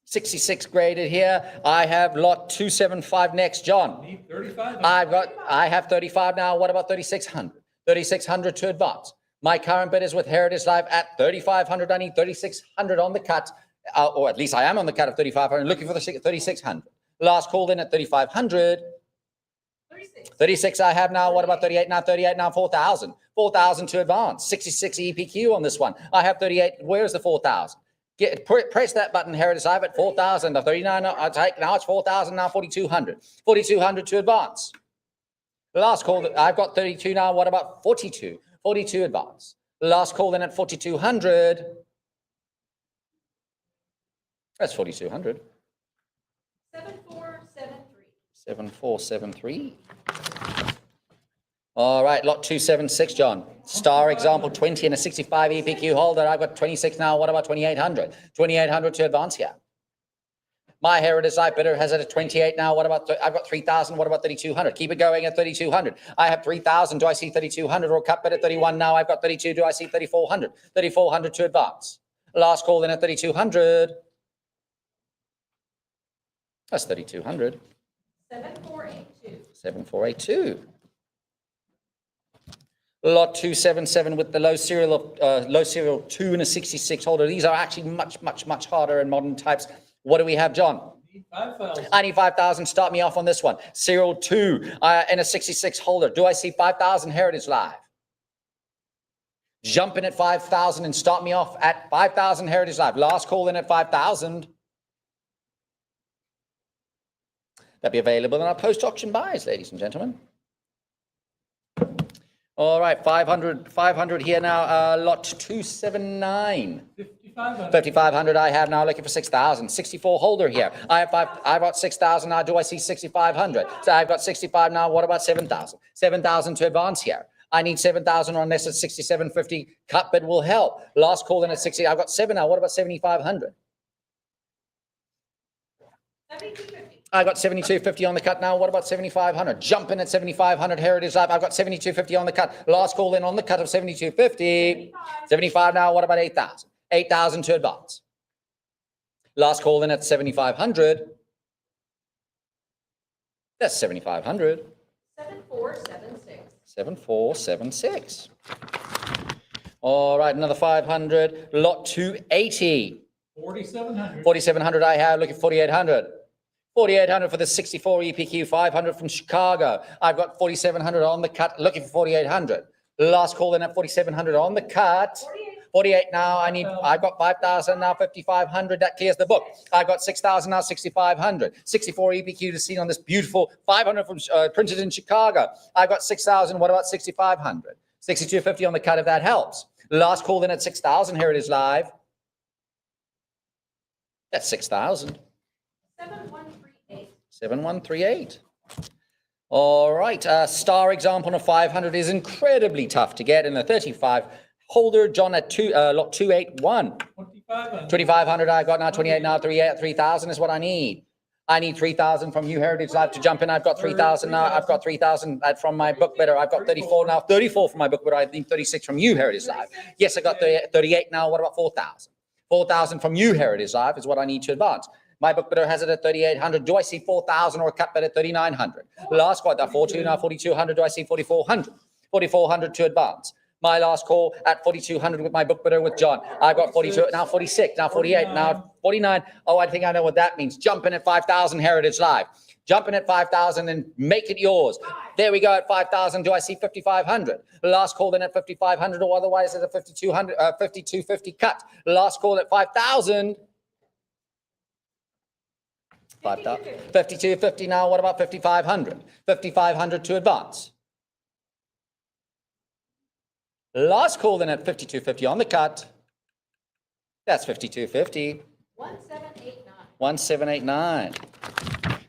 66 graded here. I have lot 275 next. John. Need 3,500. I have 35 now. What about 3,600? 3,600 to advance. My current bid is with Heritage Life at 3,500. I need 3,600 on the cut, or at least I am on the cut of 3,500. Looking for the 3,600. Last call then at 3,500. 36 I have now. What about 38 now? 38 now. 4,000. 4,000 to advance. 66 EPQ on this one. I have 38. Where's the 4,000? Press that button, Heritage Live at 4,000. 39 I take now. It's 4,000 now. 4,200. 4,200 to advance. The last call that I've got 32 now. What about 42? 42 advance. The last call then at 4,200. That's 4,200. 7473. 7473. All right, lot 276, John. Star example 20 and a 65 EPQ holder. I've got 26 now. What about 2,800? 2,800 to advance here. My Heritage Life bidder has it at 28 now. What about, I've got 3,000. What about 3,200? Keep it going at 3,200. I have 3,000. Do I see 3,200 or cut bid at 31 now? I've got 32. Do I see 3,400? 3,400 to advance. Last call then at 3,200. That's 3,200. 7482. 7482. Lot 277 with the low serial 2 and a 66 holder. These are actually much harder in modern types. What do we have, John? Need 5,000. I need 5,000. Start me off on this one. Serial 2 and a 66 holder. Do I see 5,000 Heritage Live? Jump in at 5,000 and start me off at 5,000 Heritage Live. Last call in at 5,000. That'll be available in our post-auction buys, ladies and gentlemen. All right, 500 here now. Lot 279. 5,500. 5,500 I have now, looking for 6,000. 64 holder here. I've got 6,000 now. Do I see 6,500? So I've got 65 now. What about 7,000? 7,000 to advance here. I need 7,000 unless it's 67.50. Cut bid will help. Last call in at 60. I've got 7 now. What about 7,500? 7250. I got 72.50 on the cut now. What about 7,500? Jump in at 7,500 Heritage Live. I've got 72.50 on the cut. Last call in on the cut of 72.50. 75 now. What about 8,000? 8,000 to advance. Last call in at 7,500. That's 7,500. 7476. 7476. All right, another 500. Lot 280. 4,700. 4,700 I have. Look at 4,800. 4,800 for the 64 EPQ. 500 from Chicago. I've got 4,700 on the cut. Looking for 4,800. Last call in at 4,700 on the cut. 48 now. I've got 5,000 now. 5,500. That clears the book. I've got 6,000 now. 6,500. 64 EPQ to see on this beautiful 500 from printed in Chicago. I've got 6,000. What about 6,500? 62.50 on the cut if that helps. Last call in at 6,000. Here it is live. That's 6,000. 7138. 7138. All right. Star example on a 500 is incredibly tough to get in a 35 holder. John at lot 281. 2,500. 2,500 I got now. 28 now. 3,000 is what I need. I need 3,000 from you Heritage Live to jump in. I've got 3,000 now. I've got 3,000 from my book bidder. I've got 34 now. 34 from my book bidder. I need 36 from you Heritage Live. Yes, I got 38 now. What about 4,000? 4,000 from you Heritage Live is what I need to advance. My book bidder has it at 3,800. Do I see 4,000 or a cut bid at 3,900? Last quote, that 42 now, 4,200. Do I see 4,400? 4,400 to advance. My last call at 4,200 with my book bidder with John. I've got 42, now 46, now 48, now 49. Oh, I think I know what that means. Jump in at 5,000 Heritage Live. Jump in at 5,000 and make it yours. There we go at 5,000. Do I see 5,500? Last call then at 5,500 or otherwise at a 5,200, 5,250 cut. Last call at 5,000. 5,250 now. What about 5,500? 5,500 to advance. Last call then at 5,250 on the cut. That's 5,250. 1789. 1789.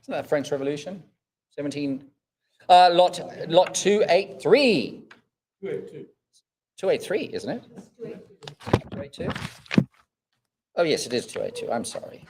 Isn't that French Revolution? 17. Lot 283. 282. 283, isn't it? 282. Oh yes, it is 282. I'm sorry.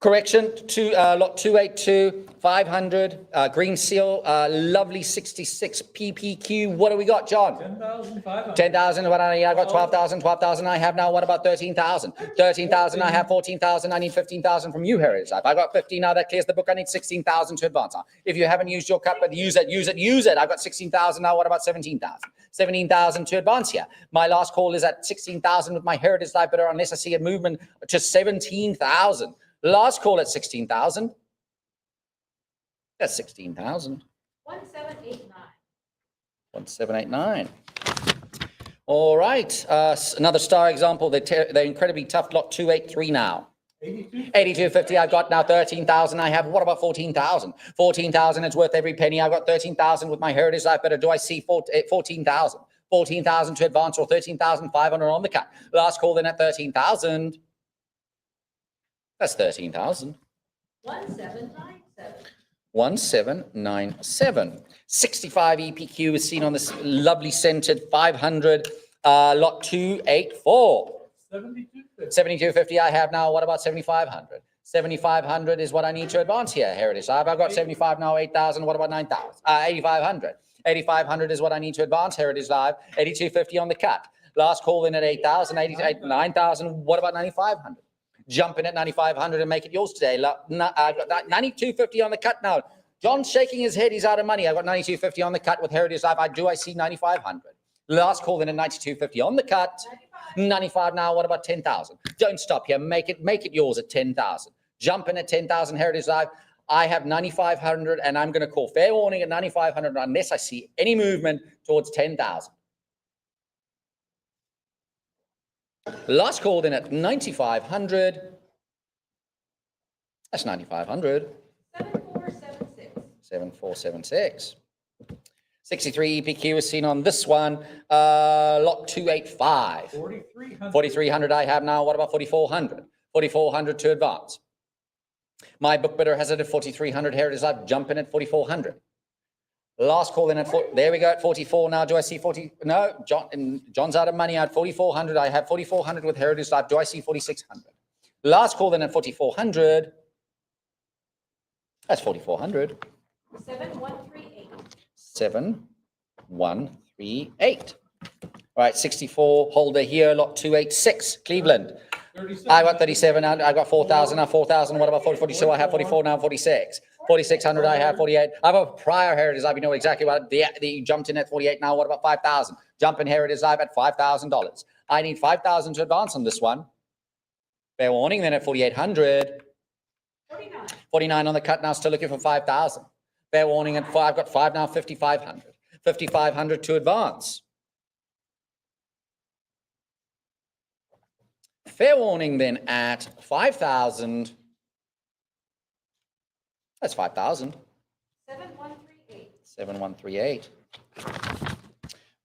Correction to lot 282, 500, green seal, lovely 66 PPQ. What do we got, John? 10,500. 10,000, what I got 12,000, 12,000 I have now. What about 13,000? 13,000 I have, 14,000. I need 15,000 from you, Heritage Life. I got 15 now, that clears the book. I need 16,000 to advance on. If you haven't used your cut, but use it. I got 16,000 now. What about 17,000? 17,000 to advance here. My last call is at 16,000 with my Heritage Life bidder, unless I see a movement to 17,000. Last call at 16,000. That's 16,000. 1789. 1789. All right. Another star example. They're incredibly tough. Lot 283 now. 82. 82.50. I've got now 13,000. I have. What about 14,000? 14,000. It's worth every penny. I've got 13,000 with my Heritage Life better. Do I see 14,000? 14,000 to advance or 13,500 on the cut. Last call then at 13,000. That's 13,000. 1797. 1797. 65 EPQ is seen on this lovely scented 500, lot 284. 7250. 72.50 I have now. What about 7,500? 7,500 is what I need to advance here, Heritage Live. I've got 75 now, 8,000. What about 9,000? 8,500. 8,500 is what I need to advance, Heritage Live. 82.50 on the cut. Last call in at 8,000, 9,000. What about 9,500? Jump in at 9,500 and make it yours today. I've got 92.50 on the cut now. John's shaking his head. He's out of money. I've got 92.50 on the cut with Heritage Life. I see 9,500. Last call then at 92.50 on the cut. 95 now. What about 10,000? Don't stop here. Make it yours at 10,000. Jump in at 10,000 Heritage Life. I have 9,500 and I'm going to call fair warning at 9,500 unless I see any movement towards 10,000. Last call then at 9,500. That's 9,500. 7476. 7476. 63 EPQ is seen on this one. Lot 285. 4,300. 4,300 I have now. What about 4,400? 4,400 to advance. My book bidder has it at 4,300. Heritage Life jumping at 4,400. Last call in at there we go at 44 now. Do I see 40? No, John's out of money at 4,400. I have 4,400 with Heritage Life. Do I see 4,600? Last call in at 4,400. That's 4,400. 7138. 7138. All right, 64 holder here, lot 286, Cleveland. 37. I got 37, I got 4,000, now 4,000, what about 40, 42? I have 44, now 46. 4,600, I have 48. I have a prior Heritage Life, you know exactly what, the jumped in at 48 now, what about 5,000? Jump in Heritage Life at $5,000. I need 5,000 to advance on this one. Fair warning then at 4,800. 49. 49 on the cut now, still looking for 5,000. Fair warning at 5, I've got 5 now, 5,500. 5,500 to advance. Fair warning then at 5,000. That's 5,000. 7138. 7138.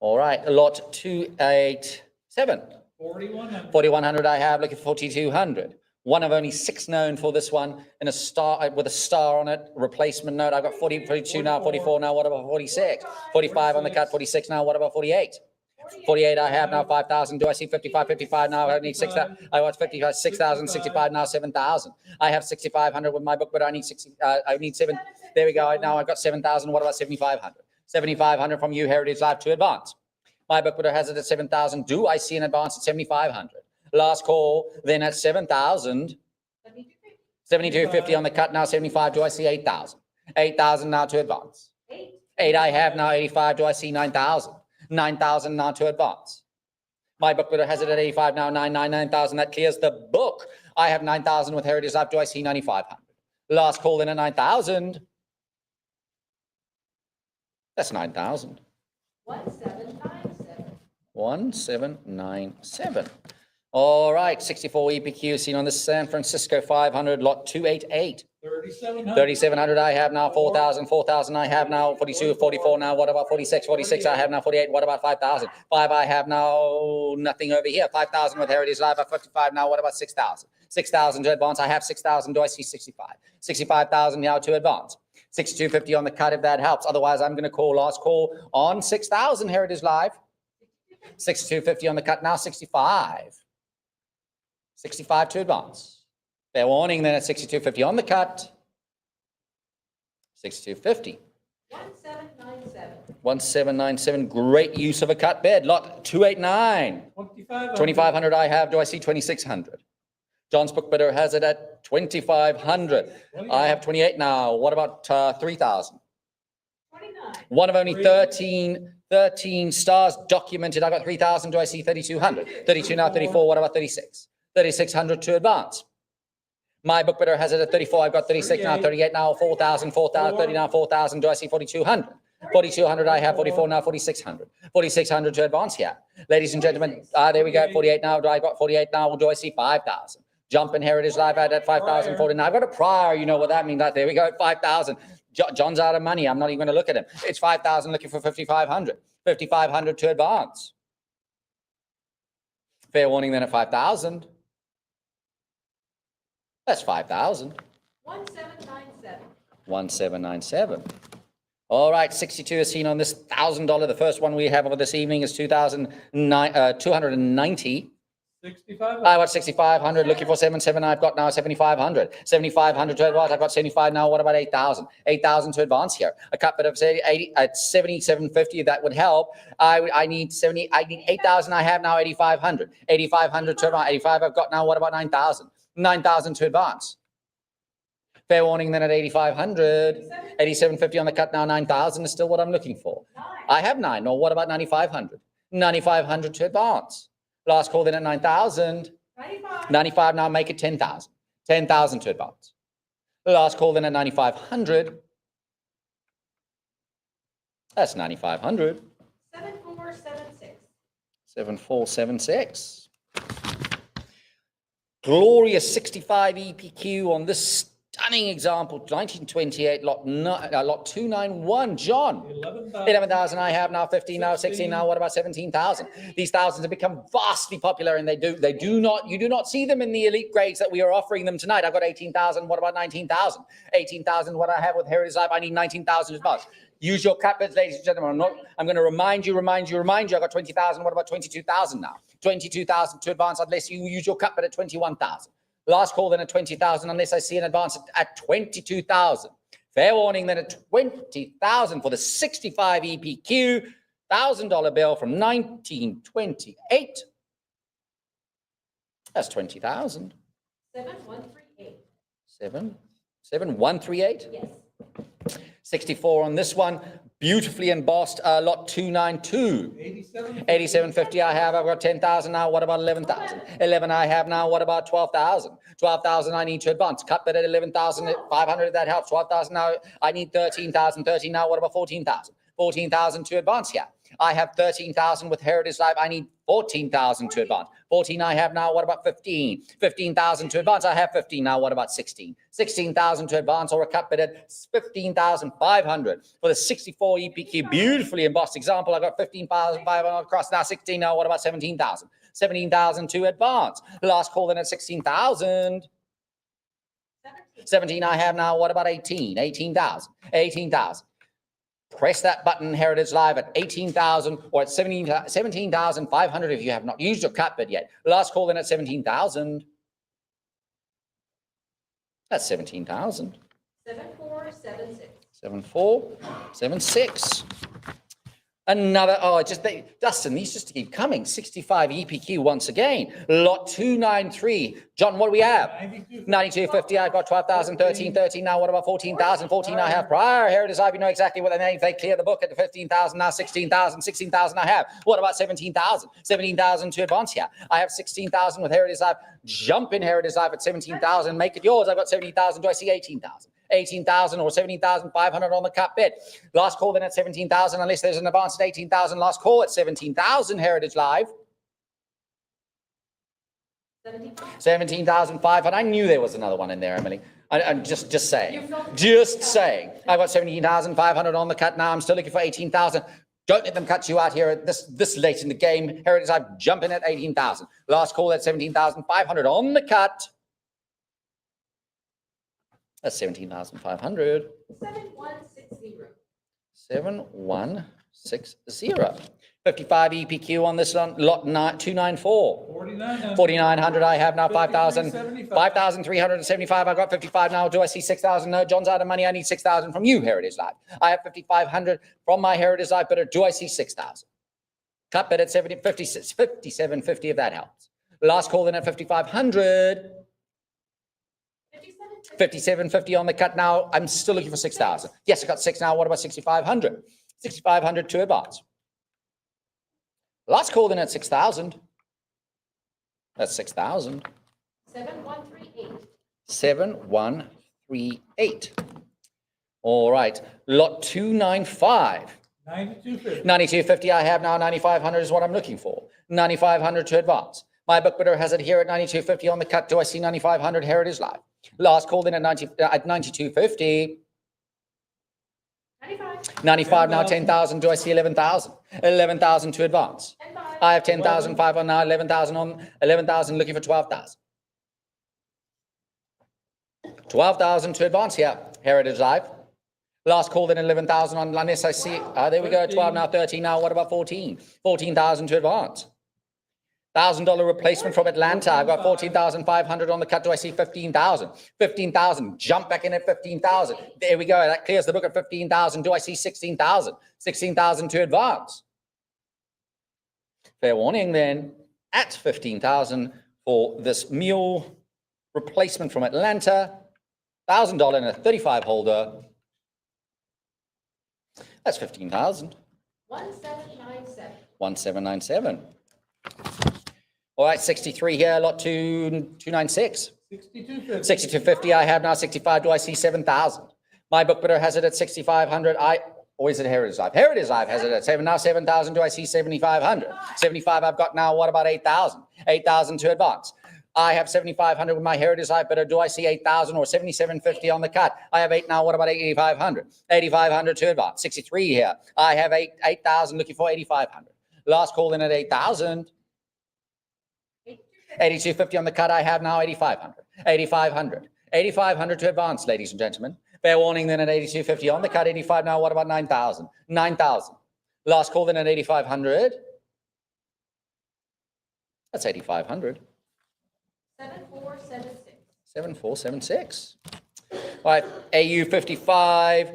All right, lot 287. 4,100. 4,100 I have, looking for 4,200. One of only 6 known for this one, in a star with a star on it. Replacement note. I've got 40, 42 now, 44 now. What about 46? 45 on the cut, 46 now. What about 48? 48 I have now, 5,000. Do I see 55? 55 now. I need 6,000. I want 55, 6,000, 65 now, 7,000. I have 6,500 with my book, but I need 60. I need 7. There we go. Now I've got 7,000. What about 7,500? 7,500 from you, Heritage Life, to advance. My book bidder has it at 7,000. Do I see an advance at 7,500? Last call, then at 7,000. 72.50 on the cut now, 75. Do I see 8,000? 8,000 now to advance. 8 I have now, 85. Do I see 9,000? 9,000 now to advance. My book bidder has it at 85 now, 9,000. That clears the book. I have 9,000 with Heritage Life. Do I see 9,500? Last call in at 9,000. That's 9,000. 1797. 1797. All right, 64 EPQ seen on the San Francisco 500, lot 288. 3,700. 3,700 I have now, 4,000, 4,000 I have now, 42, 44 now, what about 46, 46 I have now, 48, what about 5,000? 5 I have now, nothing over here, 5,000 with Heritage Life at 55 now, what about 6,000? 6,000 to advance, I have 6,000, do I see 65? 65,000 now to advance. 62.50 on the cut if that helps, otherwise I'm going to call last call on 6,000 Heritage Life. 62.50 on the cut now, 65. 65 to advance. Fair warning then at 62.50 on the cut. 62.50. 1797. 1797. Great use of a cut bid. Lot 289. 2,500. 2,500 I have. Do I see 2,600? John's book bidder has it at 2,500. I have 28 now. What about 3,000? 29. One of only 13 stars documented. I got 3,000. Do I see 3,200? 32 now, 34. What about 36? 3,600 to advance. My book bidder has it at 34. I've got 36 now, 38 now, 4,000, 4,000, 30 now, 4,000. Do I see 4,200? 4,200 I have, 44 now, 4,600. 4,600 to advance here. Ladies and gentlemen, there we go, 48 now. Do I got 48 now? Do I see 5,000? Jump in Heritage Life at 5,000, 49. I've got a prior, you know what that means. There we go, 5,000. John's out of money. I'm not even going to look at him. It's 5,000 looking for 5,500. 5,500 to advance. Fair warning then at 5,000. That's 5,000. 1797. 1797. All right, 62 is seen on this $1,000. The first one we have of this evening is 290. 6,500. I got 6,500. Looking for 77. I've got now 7,500. 7,500 to advance. I've got 75 now. What about 8,000? 8,000 to advance here. A cut bid of 80 at 7,750. That would help. I need 70. I need 8,000. I have now 8,500. 8,500 to advance. 85. I've got now. What about 9,000? 9,000 to advance. Fair warning then at 8,500. 87.50 on the cut now, 9,000 is still what I'm looking for. I have 9. Or what about 9,500? 9,500 to advance. Last call then at 9,000. 95. 95 now, make it 10,000. 10,000 to advance. Last call then at 9,500. That's 9,500. 7476. 7476. Glorious 65 EPQ on this stunning example, 1928, lot 291. John, 11,000 I have now, 15 now, 16 now. What about 17,000? These thousands have become vastly popular, and you do not see them in the elite grades that we are offering them tonight. I've got 18,000. What about 19,000? 18,000. What I have with Heritage Life, I need 19,000 as much. Use your cut bids, ladies and gentlemen. I'm going to remind you. I've got 20,000. What about 22,000 now? 22,000 to advance unless you use your cut bid at 21,000. Last call then at 20,000 unless I see an advance at 22,000. Fair warning then at 20,000 for the 65 EPQ $1,000 bill from 1928. That's 20,000. 7138. 7138. Yes. 64 on this one. Beautifully embossed, lot 292. 87.50 I have. I've got 10,000 now. What about 11,000? 11 I have now. What about 12,000? 12,000 I need to advance. Cut bid at 11,500. That helps. 12,000 now. I need 13,000. 13 now. What about 14,000? 14,000 to advance here. I have 13,000 with Heritage Life. I need 14,000 to advance. 14 I have now. What about 15? 15,000 to advance. I have 15 now. What about 16? 16,000 to advance or a cut bid at 15,500 for the 64 EPQ. Beautifully embossed example. I got 15,500 across now. 16 now. What about 17,000? 17,000 to advance. Last call then at 16,000. 17 I have now. What about 18? 18,000. 18,000. Press that button, Heritage Live, at 18,000 or at 17,500 if you have not used your cut bid yet. Last call then at 17,000. That's 17,000. 7476. 7476. Another, Dustin, these just keep coming. 65 EPQ once again. Lot 293. John, what do we have? 92.50. I've got 12,000, 13 now. What about 14,000? 14 I have. Prior Heritage Live, you know exactly what they mean. They clear the book at the 15,000 now. 16,000. 16,000 I have. What about 17,000? 17,000 to advance here. I have 16,000 with Heritage Live. Jump in Heritage Live at 17,000. Make it yours. I've got 70,000. Do I see 18,000? 18,000 or 17,500 on the cut bid. Last call then at 17,000 unless there's an advance at 18,000. Last call at 17,000 Heritage Live. 17,500. I knew there was another one in there, Emily. I'm just saying. Just saying. I've got 17,500 on the cut now. I'm still looking for 18,000. Don't let them cut you out here at this late in the game. Heritage Live, jump in at 18,000. Last call at 17,500 on the cut. That's 17,500. 7160. 7160. 55 EPQ on this one, lot 294. 4,900. 4,900 I have now, 5,000. 5,375. 5,375. I've got 55 now. Do I see 6,000? No, John's out of money. I need 6,000 from you, Heritage Life. I have 5,500 from my Heritage Life bidder. Do I see 6,000? Cut bid at 57.50 if that helps. Last call then at 5,500. 57.50 on the cut now. I'm still looking for 6,000. Yes, I got 6 now. What about 6,500? 6,500 to advance. Last call then at 6,000. That's 6,000. 7138. 7138. All right. Lot 295. 92.50. 92.50 I have now. 9,500 is what I'm looking for. 9,500 to advance. My book bidder has it here at 92.50 on the cut. Do I see 9,500 Heritage Live? Last call then at 92.50. 95. 95 now, 10,000. Do I see 11,000? 11,000 to advance. 10,500. I have 10,005 on now, 11,000 on 11,000, looking for 12,000. 12,000 to advance here, Heritage Live. Last call then 11,000 on, unless I see, there we go, 12 now, 13 now. What about 14? 14,000 to advance. $1,000 replacement from Atlanta. I've got 14,500 on the cut. Do I see 15,000? 15,000. Jump back in at 15,000. There we go. That clears the book at 15,000. Do I see 16,000? 16,000 to advance. Fair warning then at 15,000 for this mule replacement from Atlanta, $1,000 and a 35 holder. That's 15,000. 1797. 1797. All right, 63 here, lot 296. 6250. 6250 I have now, 65, do I see 7,000? My book bidder has it at 6,500, or is it Heritage Life? Heritage Life has it at 7,000, do I see 7,500? 75 I've got now, what about 8,000? 8,000 to advance. I have 7,500 with my Heritage Life bidder, do I see 8,000 or 7,750 on the cut? I have 8 now, what about 8,500? 8,500 to advance, 63 here. I have 8,000 looking for 8,500. Last call in at 8,000. 8250 on the cut, I have now 8,500. 8,500. 8,500 to advance, ladies and gentlemen. Fair warning then at 8250 on the cut, 85 now, what about 9,000? 9,000. Last call then at 8,500. That's 8,500. 7476. 7476. All right, AU 55,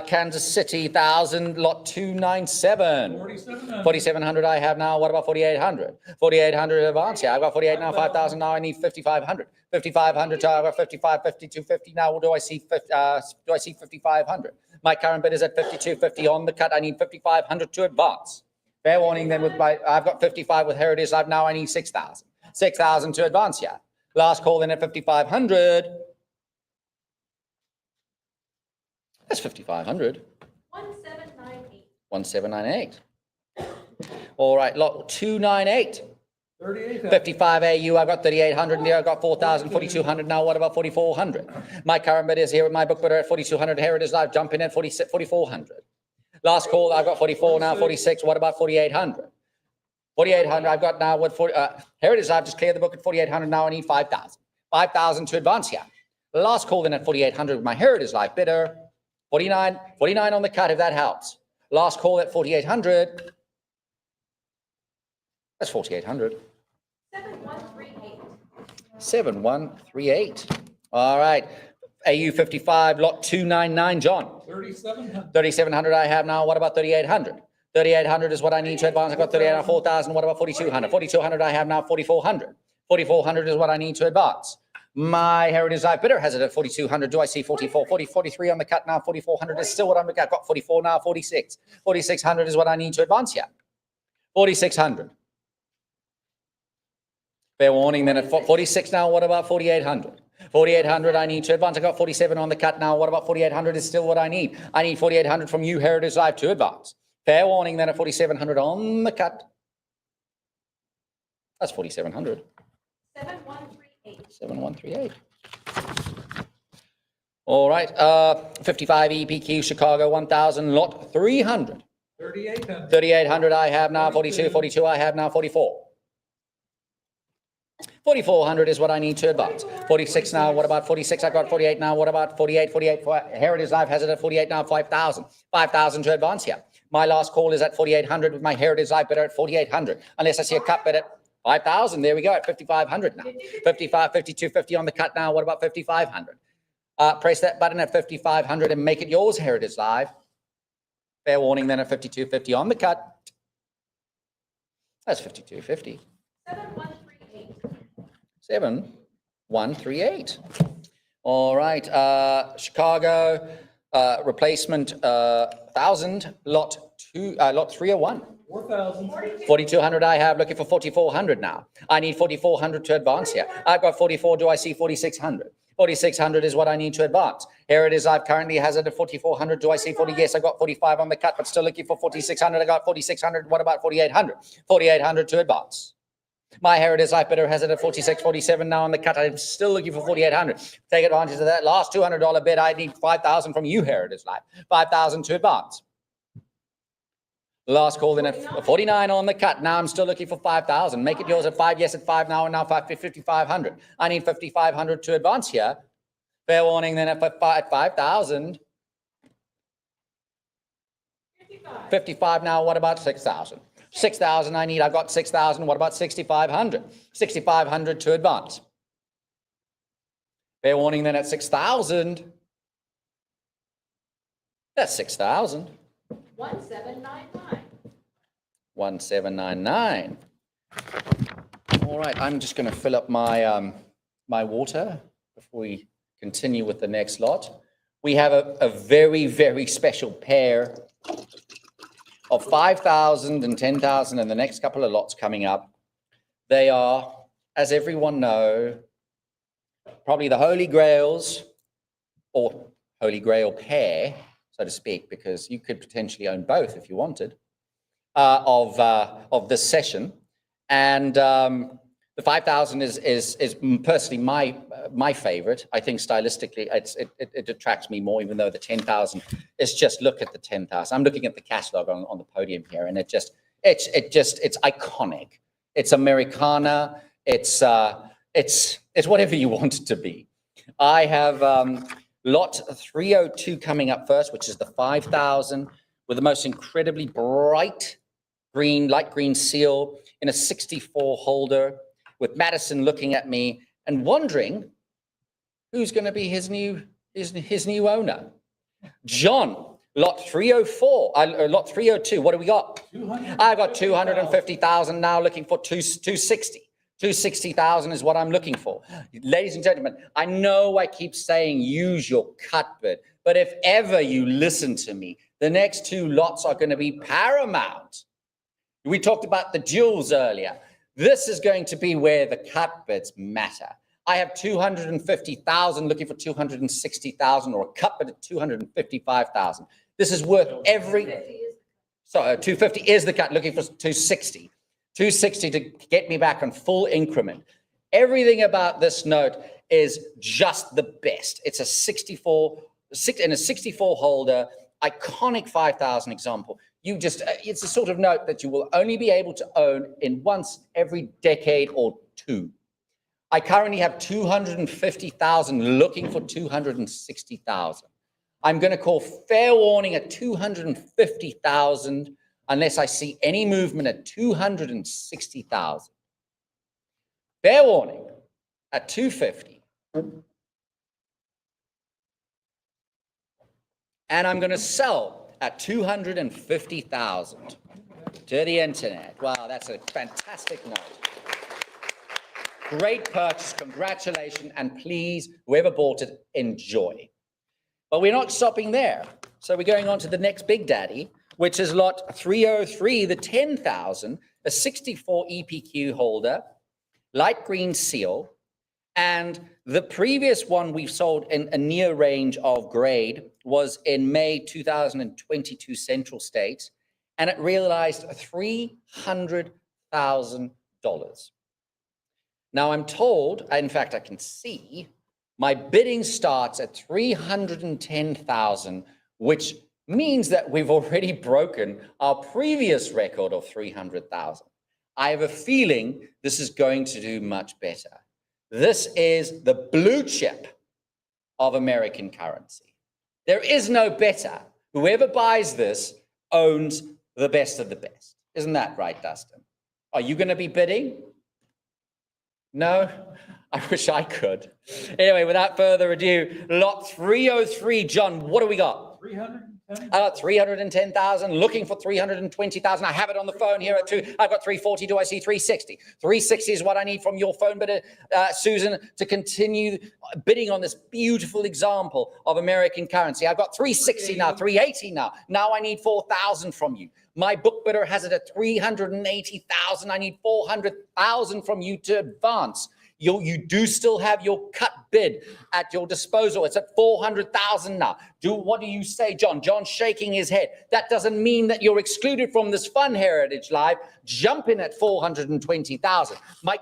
Kansas City, 1,000, lot 297. 4700. 4,700 I have now. What about 4,800? 4,800 advance. Yeah, I've got 48 now, 5,000 now. I need 5,500. 5,500. I've got 55, 5250 now. Do I see 5,500? My current bid is at 5250 on the cut. I need 5,500 to advance. Fair warning then with my, I've got 55 with Heritage Life now. I need 6,000. 6,000 to advance. Yeah. Last call then at 5,500. That's 5,500. 1798. 1798. All right, lot 298. 3800. 55 AU, I've got 3,800 here, I've got 4,000, 4,200 now, what about 4,400? My current bid is here with my book bidder at 4,200, Heritage Life, jump in at 4,400. Last call, I've got 44 now, 46, what about 4,800? 4,800, I've got now what, Heritage Life, just cleared the book at 4,800, now I need 5,000. 5,000 to advance here. Last call then at 4,800 with my Heritage Life bidder, 49 on the cut if that helps. Last call at 4,800. That's 4,800. 7138. 7138. All right. AU 55, lot 299, John. 3700. 3,700 I have now. What about 3,800? 3,800 is what I need to advance. I got 38, 4,000. What about 4,200? 4,200 I have now. 4,400. 4,400 is what I need to advance. My Heritage Life bidder has it at 4,200. Do I see 44? 43 on the cut now. 4,400 is still what I'm looking at. Got 44 now. 46. 4,600 is what I need to advance here. 4,600. Fair warning then at 46 now. What about 4,800? 4,800 I need to advance. I got 47 on the cut now. What about 4,800 is still what I need. I need 4,800 from you, Heritage Life, to advance. Fair warning then at 4,700 on the cut. That's 4,700. 7138. 7138. All right. 55 EPQ Chicago 1,000 lot 300. 3800. 3,800 I have now. 42 I have now. 44. 4,400 is what I need to advance. 46 now. What about 46? I got 48 now. What about 48? 48. Heritage Life has it at 48 now. 5,000. 5,000 to advance here. My last call is at 4,800 with my Heritage Life bidder at 4,800. Unless I see a cut bid at 5,000. There we go at 5,500 now. 55, 52.50 on the cut now. What about 5,500? Press that button at 5,500 and make it yours, Heritage Live. Fair warning then at 52.50 on the cut. That's 52.50. 7138. 7138. All right. Chicago replacement 1,000 lot 301. 4000. 4,200 I have, looking for 4,400 now. I need 4,400 to advance here. I've got 44, do I see 4,600? 4,600 is what I need to advance. Here it is, I've currently has it at 4,400. Do I see 40? Yes, I got 45 on the cut, but still looking for 4,600. I got 4,600. What about 4,800? 4,800 to advance. My Heritage Life bidder has it at 46, 47 now on the cut. I'm still looking for 4,800. Take advantage of that. Last $200 bid, I need 5,000 from you, Heritage Life. 5,000 to advance. Last call in at 49 on the cut. Now I'm still looking for 5,000. Make it yours at 5. Yes, at 5 now, and now 5,500. I need 5,500 to advance here. Fair warning then at 5,000. 55 now. What about 6,000? 6,000 I need. I got 6,000. What about 6,500? 6,500 to advance. Fair warning then at 6,000. That's 6,000. 1799. 1799. All right, I'm just going to fill up my my water before we continue with the next lot. We have a very, very special pair of 5,000 and 10,000 and the next couple of lots coming up. They are, as everyone know, probably the Holy Grails or Holy Grail pair, so to speak, because you could potentially own both if you wanted, of this session. And the 5,000 is personally my favorite. I think stylistically it attracts me more, even though the 10,000 is just, look at the 10,000. I'm looking at the catalog on the podium here, and it's iconic. It's Americana. It's whatever you want it to be. I have lot 302 coming up first, which is the 5,000 with the most incredibly bright green, light green seal in a 64 holder, with Madison looking at me and wondering who's going to be his new owner. John, lot 304, lot 302. What do we got? I've got 250,000 now, looking for 260. 260,000 is what I'm looking for. Ladies and gentlemen, I know I keep saying use your cut bid, but if ever you listen to me, the next two lots are going to be paramount. We talked about the duels earlier. This is going to be where the cut bids matter. I have 250,000 looking for 260,000, or a cut bid at 255,000. This is worth every. So 250 is the cut, looking for 260. 260 to get me back on full increment. Everything about this note is just the best. It's a 64 holder, iconic 5,000 example. It's a sort of note that you will only be able to own in once every decade or two. I currently have 250,000 looking for 260,000. I'm going to call fair warning at 250,000 unless I see any movement at 260,000. Fair warning at 250. And I'm going to sell at 250,000 to the internet. Wow, that's a fantastic note. Great purchase, congratulations, and please, whoever bought it, enjoy. But we're not stopping there. So we're going on to the next big daddy, which is lot 303, the 10,000, a 64 EPQ holder, light green seal. And the previous one we've sold in a near range of grade was in May 2022 Central States, and it realized $300,000. Now I'm told, in fact, I can see my bidding starts at 310,000, which means that we've already broken our previous record of 300,000. I have a feeling this is going to do much better. This is the blue chip of American currency. There is no better. Whoever buys this owns the best of the best. Isn't that right, Dustin? Are you going to be bidding? No? I wish I could. Anyway, without further ado, lot 303. John, what do we got? 310,000, looking for 320,000. I have it on the phone here at 2. I've got 340. Do I see 360? 360 is what I need from your phone bidder, Susan, to continue bidding on this beautiful example of American currency. I've got 360 now, 380 now. Now I need 4,000 from you. My book bidder has it at 380,000. I need 400,000 from you to advance. You do still have your cut bid at your disposal. It's at 400,000 now. What do you say, John? John's shaking his head. That doesn't mean that you're excluded from this fun, Heritage Live. Jump in at 420,000. My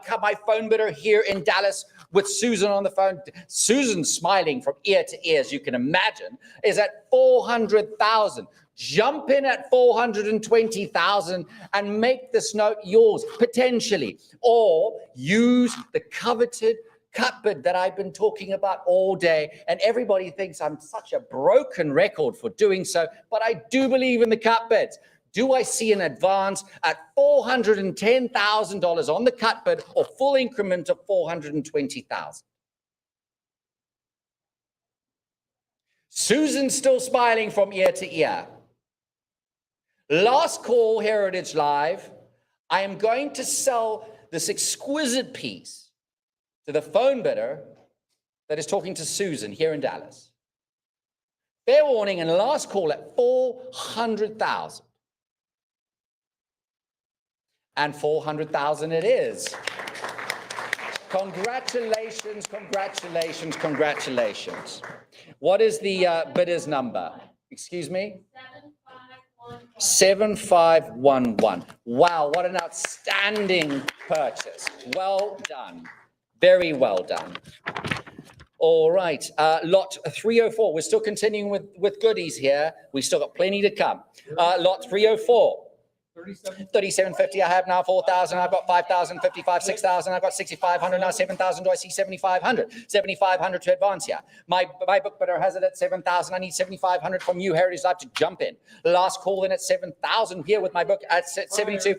phone bidder here in Dallas with Susan on the phone. Susan smiling from ear to ear, as you can imagine, is at 400,000. Jump in at 420,000 and make this note yours, potentially. Or use the coveted cut bid that I've been talking about all day. And everybody thinks I'm such a broken record for doing so, but I do believe in the cut bids. Do I see an advance at $410,000 on the cut bid, or full increment of 420,000? Susan's still smiling from ear to ear. Last call, Heritage Live. I am going to sell this exquisite piece to the phone bidder that is talking to Susan here in Dallas. Fair warning and last call at 400,000. And 400,000 it is. Congratulations, congratulations, congratulations. What is the bidder's number? Excuse me? 7511. Wow, what an outstanding purchase. Well done. Very well done. All right, lot 304. We're still continuing with goodies here. We still got plenty to come. Lot 304. 3750. I have now 4,000. I've got 5,000, 55, 6,000. I've got 6,500 now. 7,000. Do I see 7,500? 7,500 to advance here. My book bidder has it at 7,000. I need 7,500 from you, Heritage Life, to jump in. Last call in at 7,000 here with my book at 72.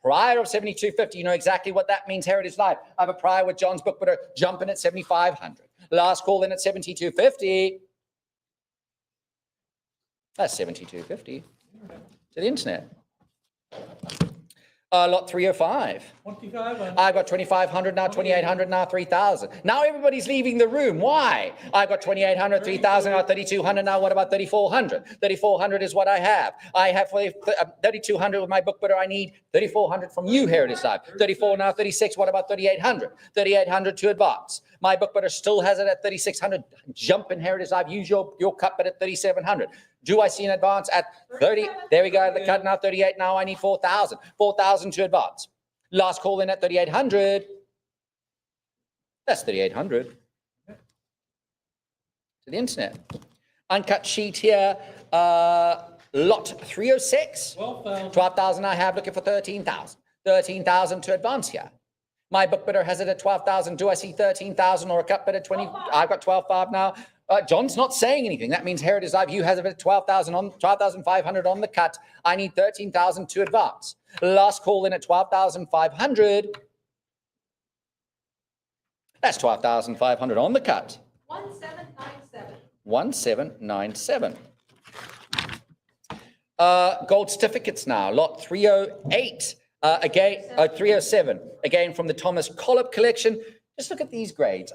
Prior of 7250. You know exactly what that means, Heritage Life. I have a prior with John's book bidder jumping at 7,500. Last call in at 7250. That's 7250 to the internet. Lot 305. 2,500. I've got 2,500 now, 2,800 now, 3,000. Now everybody's leaving the room. Why? I've got 2,800, 3,000 now, 3,200 now. What about 3,400? 3,400 is what I have. I have 3,200 with my book bidder. I need 3,400 from you, Heritage Life. 34 now, 36. What about 3,800? 3,800 to advance. My book bidder still has it at 3,600. Jump in, Heritage Life. Use your cut bid at 3,700. Do I see an advance at 30? There we go. The cut now, 38. Now I need 4,000. 4,000 to advance. Last call in at 3,800. That's 3,800. To the internet. Uncut sheet here. Lot 306. 12,000. 12,000 I have, looking for 13,000. 13,000 to advance here. My book bidder has it at 12,000. Do I see 13,000 or a cut bid at 20? I've got 12,500 now. John's not saying anything. That means Heritage Life, you has it at 12,000 on 12,500 on the cut. I need 13,000 to advance. Last call in at 12,500. That's 12,500 on the cut. 1797. 1797. Gold certificates now. Lot 308. Again, 307. Again from the Thomas Collop collection. Just look at these grades.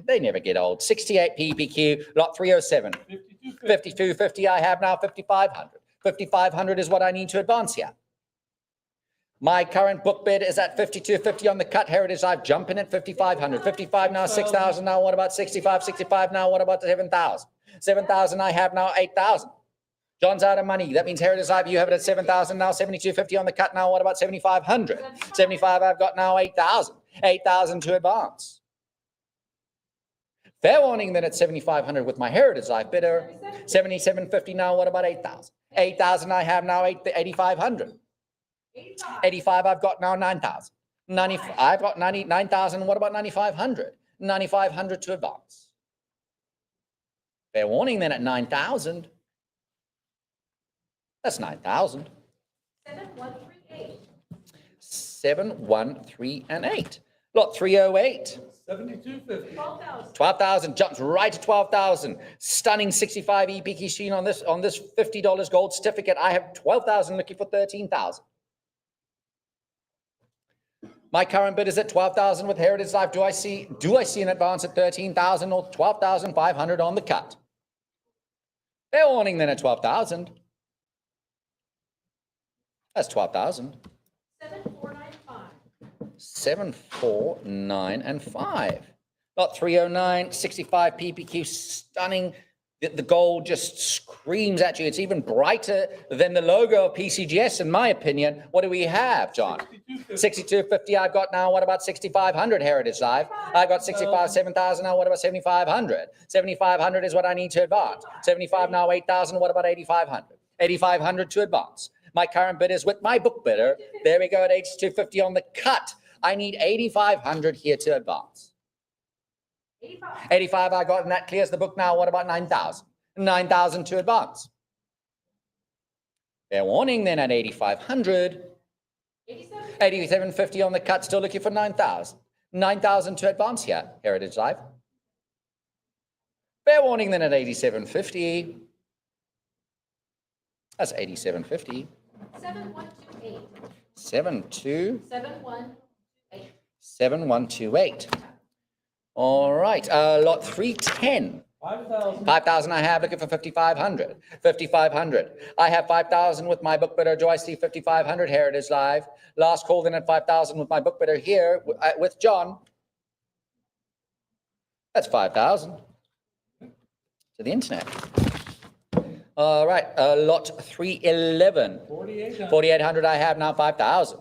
They never get old. 68 PPQ, lot 307. 5250 I have now, 5,500. 5,500 is what I need to advance here. My current book bid is at 5250 on the cut. Heritage Life jumping at 5,500. 55 now, 6,000 now. What about 65? 65 now. What about 7,000? 7,000 I have now, 8,000. John's out of money. That means Heritage Life, you have it at 7,000 now, 7,250 on the cut now. What about 7,500? 75 I've got now, 8,000. 8,000 to advance. Fair warning then at 7,500 with my Heritage Life bidder. 7,750 now. What about 8,000? 8,000 I have now, 8,500. 85 I've got now, 9,000. I've got 9,000. What about 9,500? 9,500 to advance. Fair warning then at 9,000. That's 9,000. 7138. 7, 1, 3, and 8. Lot 308. 7250. 12,000. 12,000 jumps right to 12,000. Stunning 65 EPK sheen on this $50 gold certificate. I have 12,000 looking for 13,000. My current bid is at 12,000 with Heritage Life. Do I see an advance at 13,000 or 12,500 on the cut? Fair warning then at 12,000. That's 12,000. 7495. 7, 4, 9, and 5. Lot 309, 65 PPQ, stunning. The gold just screams at you. It's even brighter than the logo of PCGS, in my opinion. What do we have, John? 6250 I've got now. What about 6,500 Heritage Life? I got 65, 7,000 now. What about 7,500? 7,500 is what I need to advance. 75 now, 8,000. What about 8,500? 8,500 to advance. My current bid is with my book bidder. There we go at 8250 on the cut. I need 8,500 here to advance. 85 I got, and that clears the book now. What about 9,000? 9,000 to advance. Fair warning then at 8,500. 8750 on the cut, still looking for 9,000. 9,000 to advance here, Heritage Life. Fair warning then at 8750. That's 8750. 7128. 72. 7128. 7128. All right, lot 310. 5,000. 5,000 I have, looking for 5,500. 5,500. I have 5,000 with my book bidder. Do I see 5,500? Here it is live. Last call in at 5,000 with my book bidder here with John. That's 5,000 to the internet. All right, lot 311. 4,800. 4,800 I have now, 5,000.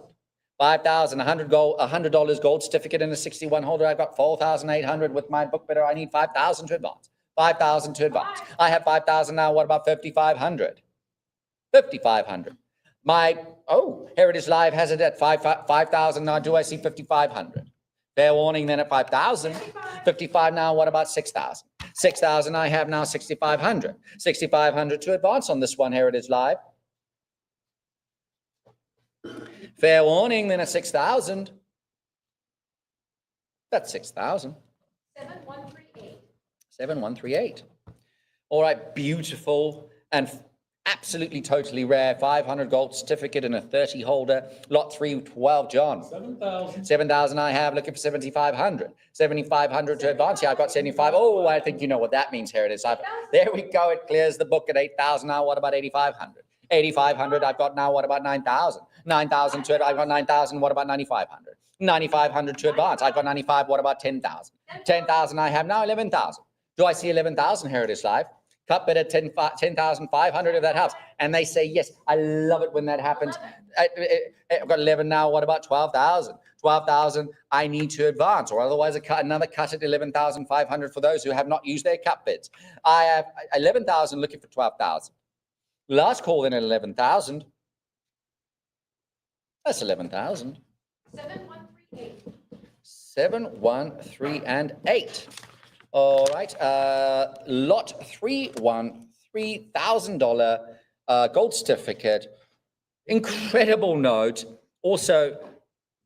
5,000, $100 gold certificate in a 61 holder. I've got 4,800 with my book bidder. I need 5,000 to advance. 5,000 to advance. I have 5,000 now. What about 5,500? 5,500. Heritage Live has it at 5,000 now. Do I see 5,500? Fair warning then at 5,000. 55 now. What about 6,000? 6,000 I have now, 6,500. 6,500 to advance on this one, Heritage Live. Fair warning then at 6,000. That's 6,000. 7138. 7138. All right, beautiful and absolutely totally rare 500 gold certificate in a 30 holder. Lot 312, John. 7,000. 7,000 I have, looking for 7,500. 7,500 to advance. Yeah, I've got 75. Oh, I think you know what that means. Here it is. There we go. It clears the book at 8,000 now. What about 8,500? 8,500 I've got now. What about 9,000? 9,000 to it. I've got 9,000. What about 9,500? 9,500 to advance. I've got 95. What about 10,000? 10,000 I have now. 11,000. Do I see 11,000? Here it is live. Cut bid at 10,500 if that helps. And they say yes. I love it when that happens. I've got 11 now. What about 12,000? 12,000 I need to advance, or otherwise another cut at 11,500 for those who have not used their cut bids. I have 11,000 looking for 12,000. Last call in at 11,000. That's 11,000. 7138. 7, 1, 3, and 8. All right. Lot 313, $1,000 gold certificate. Incredible note. Also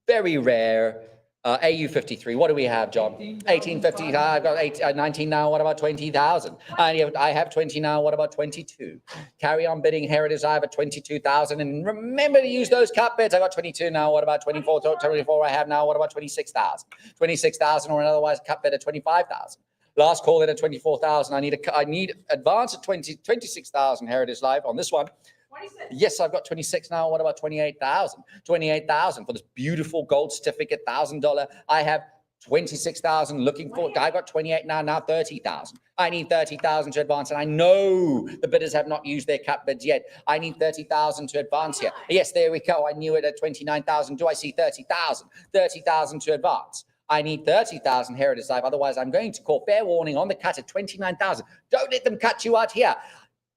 very rare. AU53. What do we have, John? 1850. I've got 19 now. What about 20,000? I have 20 now. What about 22? Carry on bidding. Heritage. I have a 22,000. And remember to use those cut bids. I got 22 now. What about 24? 24 I have now. What about 26,000? 26,000 or otherwise cut bid at 25,000. Last call in at 24,000. I need advance at 26,000. Heritage Live on this one. 26. Yes, I've got 26 now. What about 28,000? 28,000 for this beautiful gold certificate, $1,000. I have 26,000 looking for. I got 28 now 30,000. I need 30,000 to advance. And I know the bidders have not used their cut bids yet. I need 30,000 to advance here. Yes, there we go. I knew it at 29,000. Do I see 30,000? 30,000 to advance. I need 30,000 Heritage Live. Otherwise, I'm going to call fair warning on the cut at 29,000. Don't let them cut you out here.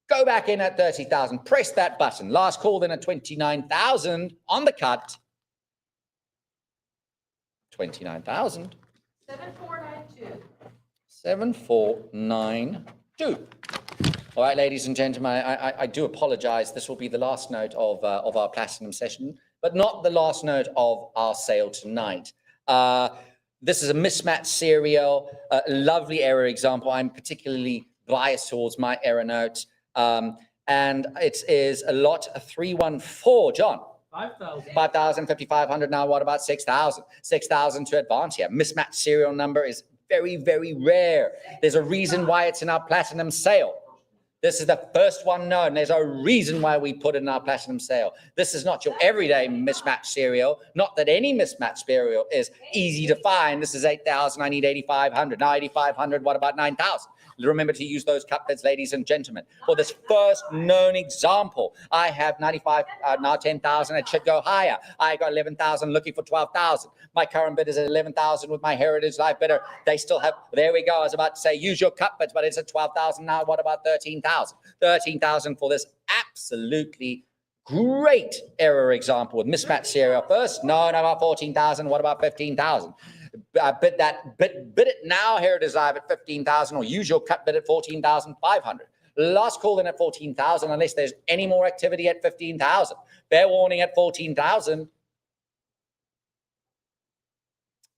Go back in at 30,000. Press that button. Last call then at 29,000 on the cut. 29,000. 7492. 7492. All right, ladies and gentlemen, I do apologize. This will be the last note of our platinum session, but not the last note of our sale tonight. This is a mismatch serial, a lovely error example. I'm particularly biased towards my error notes. And it is a lot 314, John. 5,000. 5,000, 5,500 now. What about 6,000? 6,000 to advance here. Mismatch serial number is very, very rare. There's a reason why it's in our platinum sale. This is the first one known. There's a reason why we put it in our platinum sale. This is not your everyday mismatch serial. Not that any mismatch serial is easy to find. This is 8,000. I need 8,500. Now 8,500. What about 9,000? Remember to use those cut bids, ladies and gentlemen. For this first known example, I have 95, now 10,000. It should go higher. I got 11,000 looking for 12,000. My current bid is at 11,000 with my Heritage Live bidder. They still have, there we go. I was about to say, use your cut bids, but it's at 12,000 now. What about 13,000? 13,000 for this absolutely great error example with mismatch serial. First, no, about 14,000. What about 15,000? Bid it now. Heritage Live at 15,000, or use your cut bid at 14,500. Last call in at 14,000, unless there's any more activity at 15,000. Fair warning at 14,000.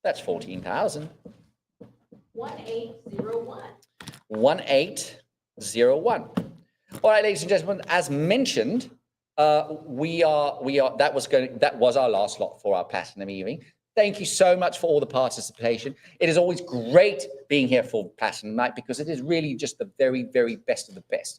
That's 14,000. 1801. 1801. All right, ladies and gentlemen, as mentioned, that was our last lot for our platinum evening. Thank you so much for all the participation. It is always great being here for Platinum Night because it is really just the very, very best of the best.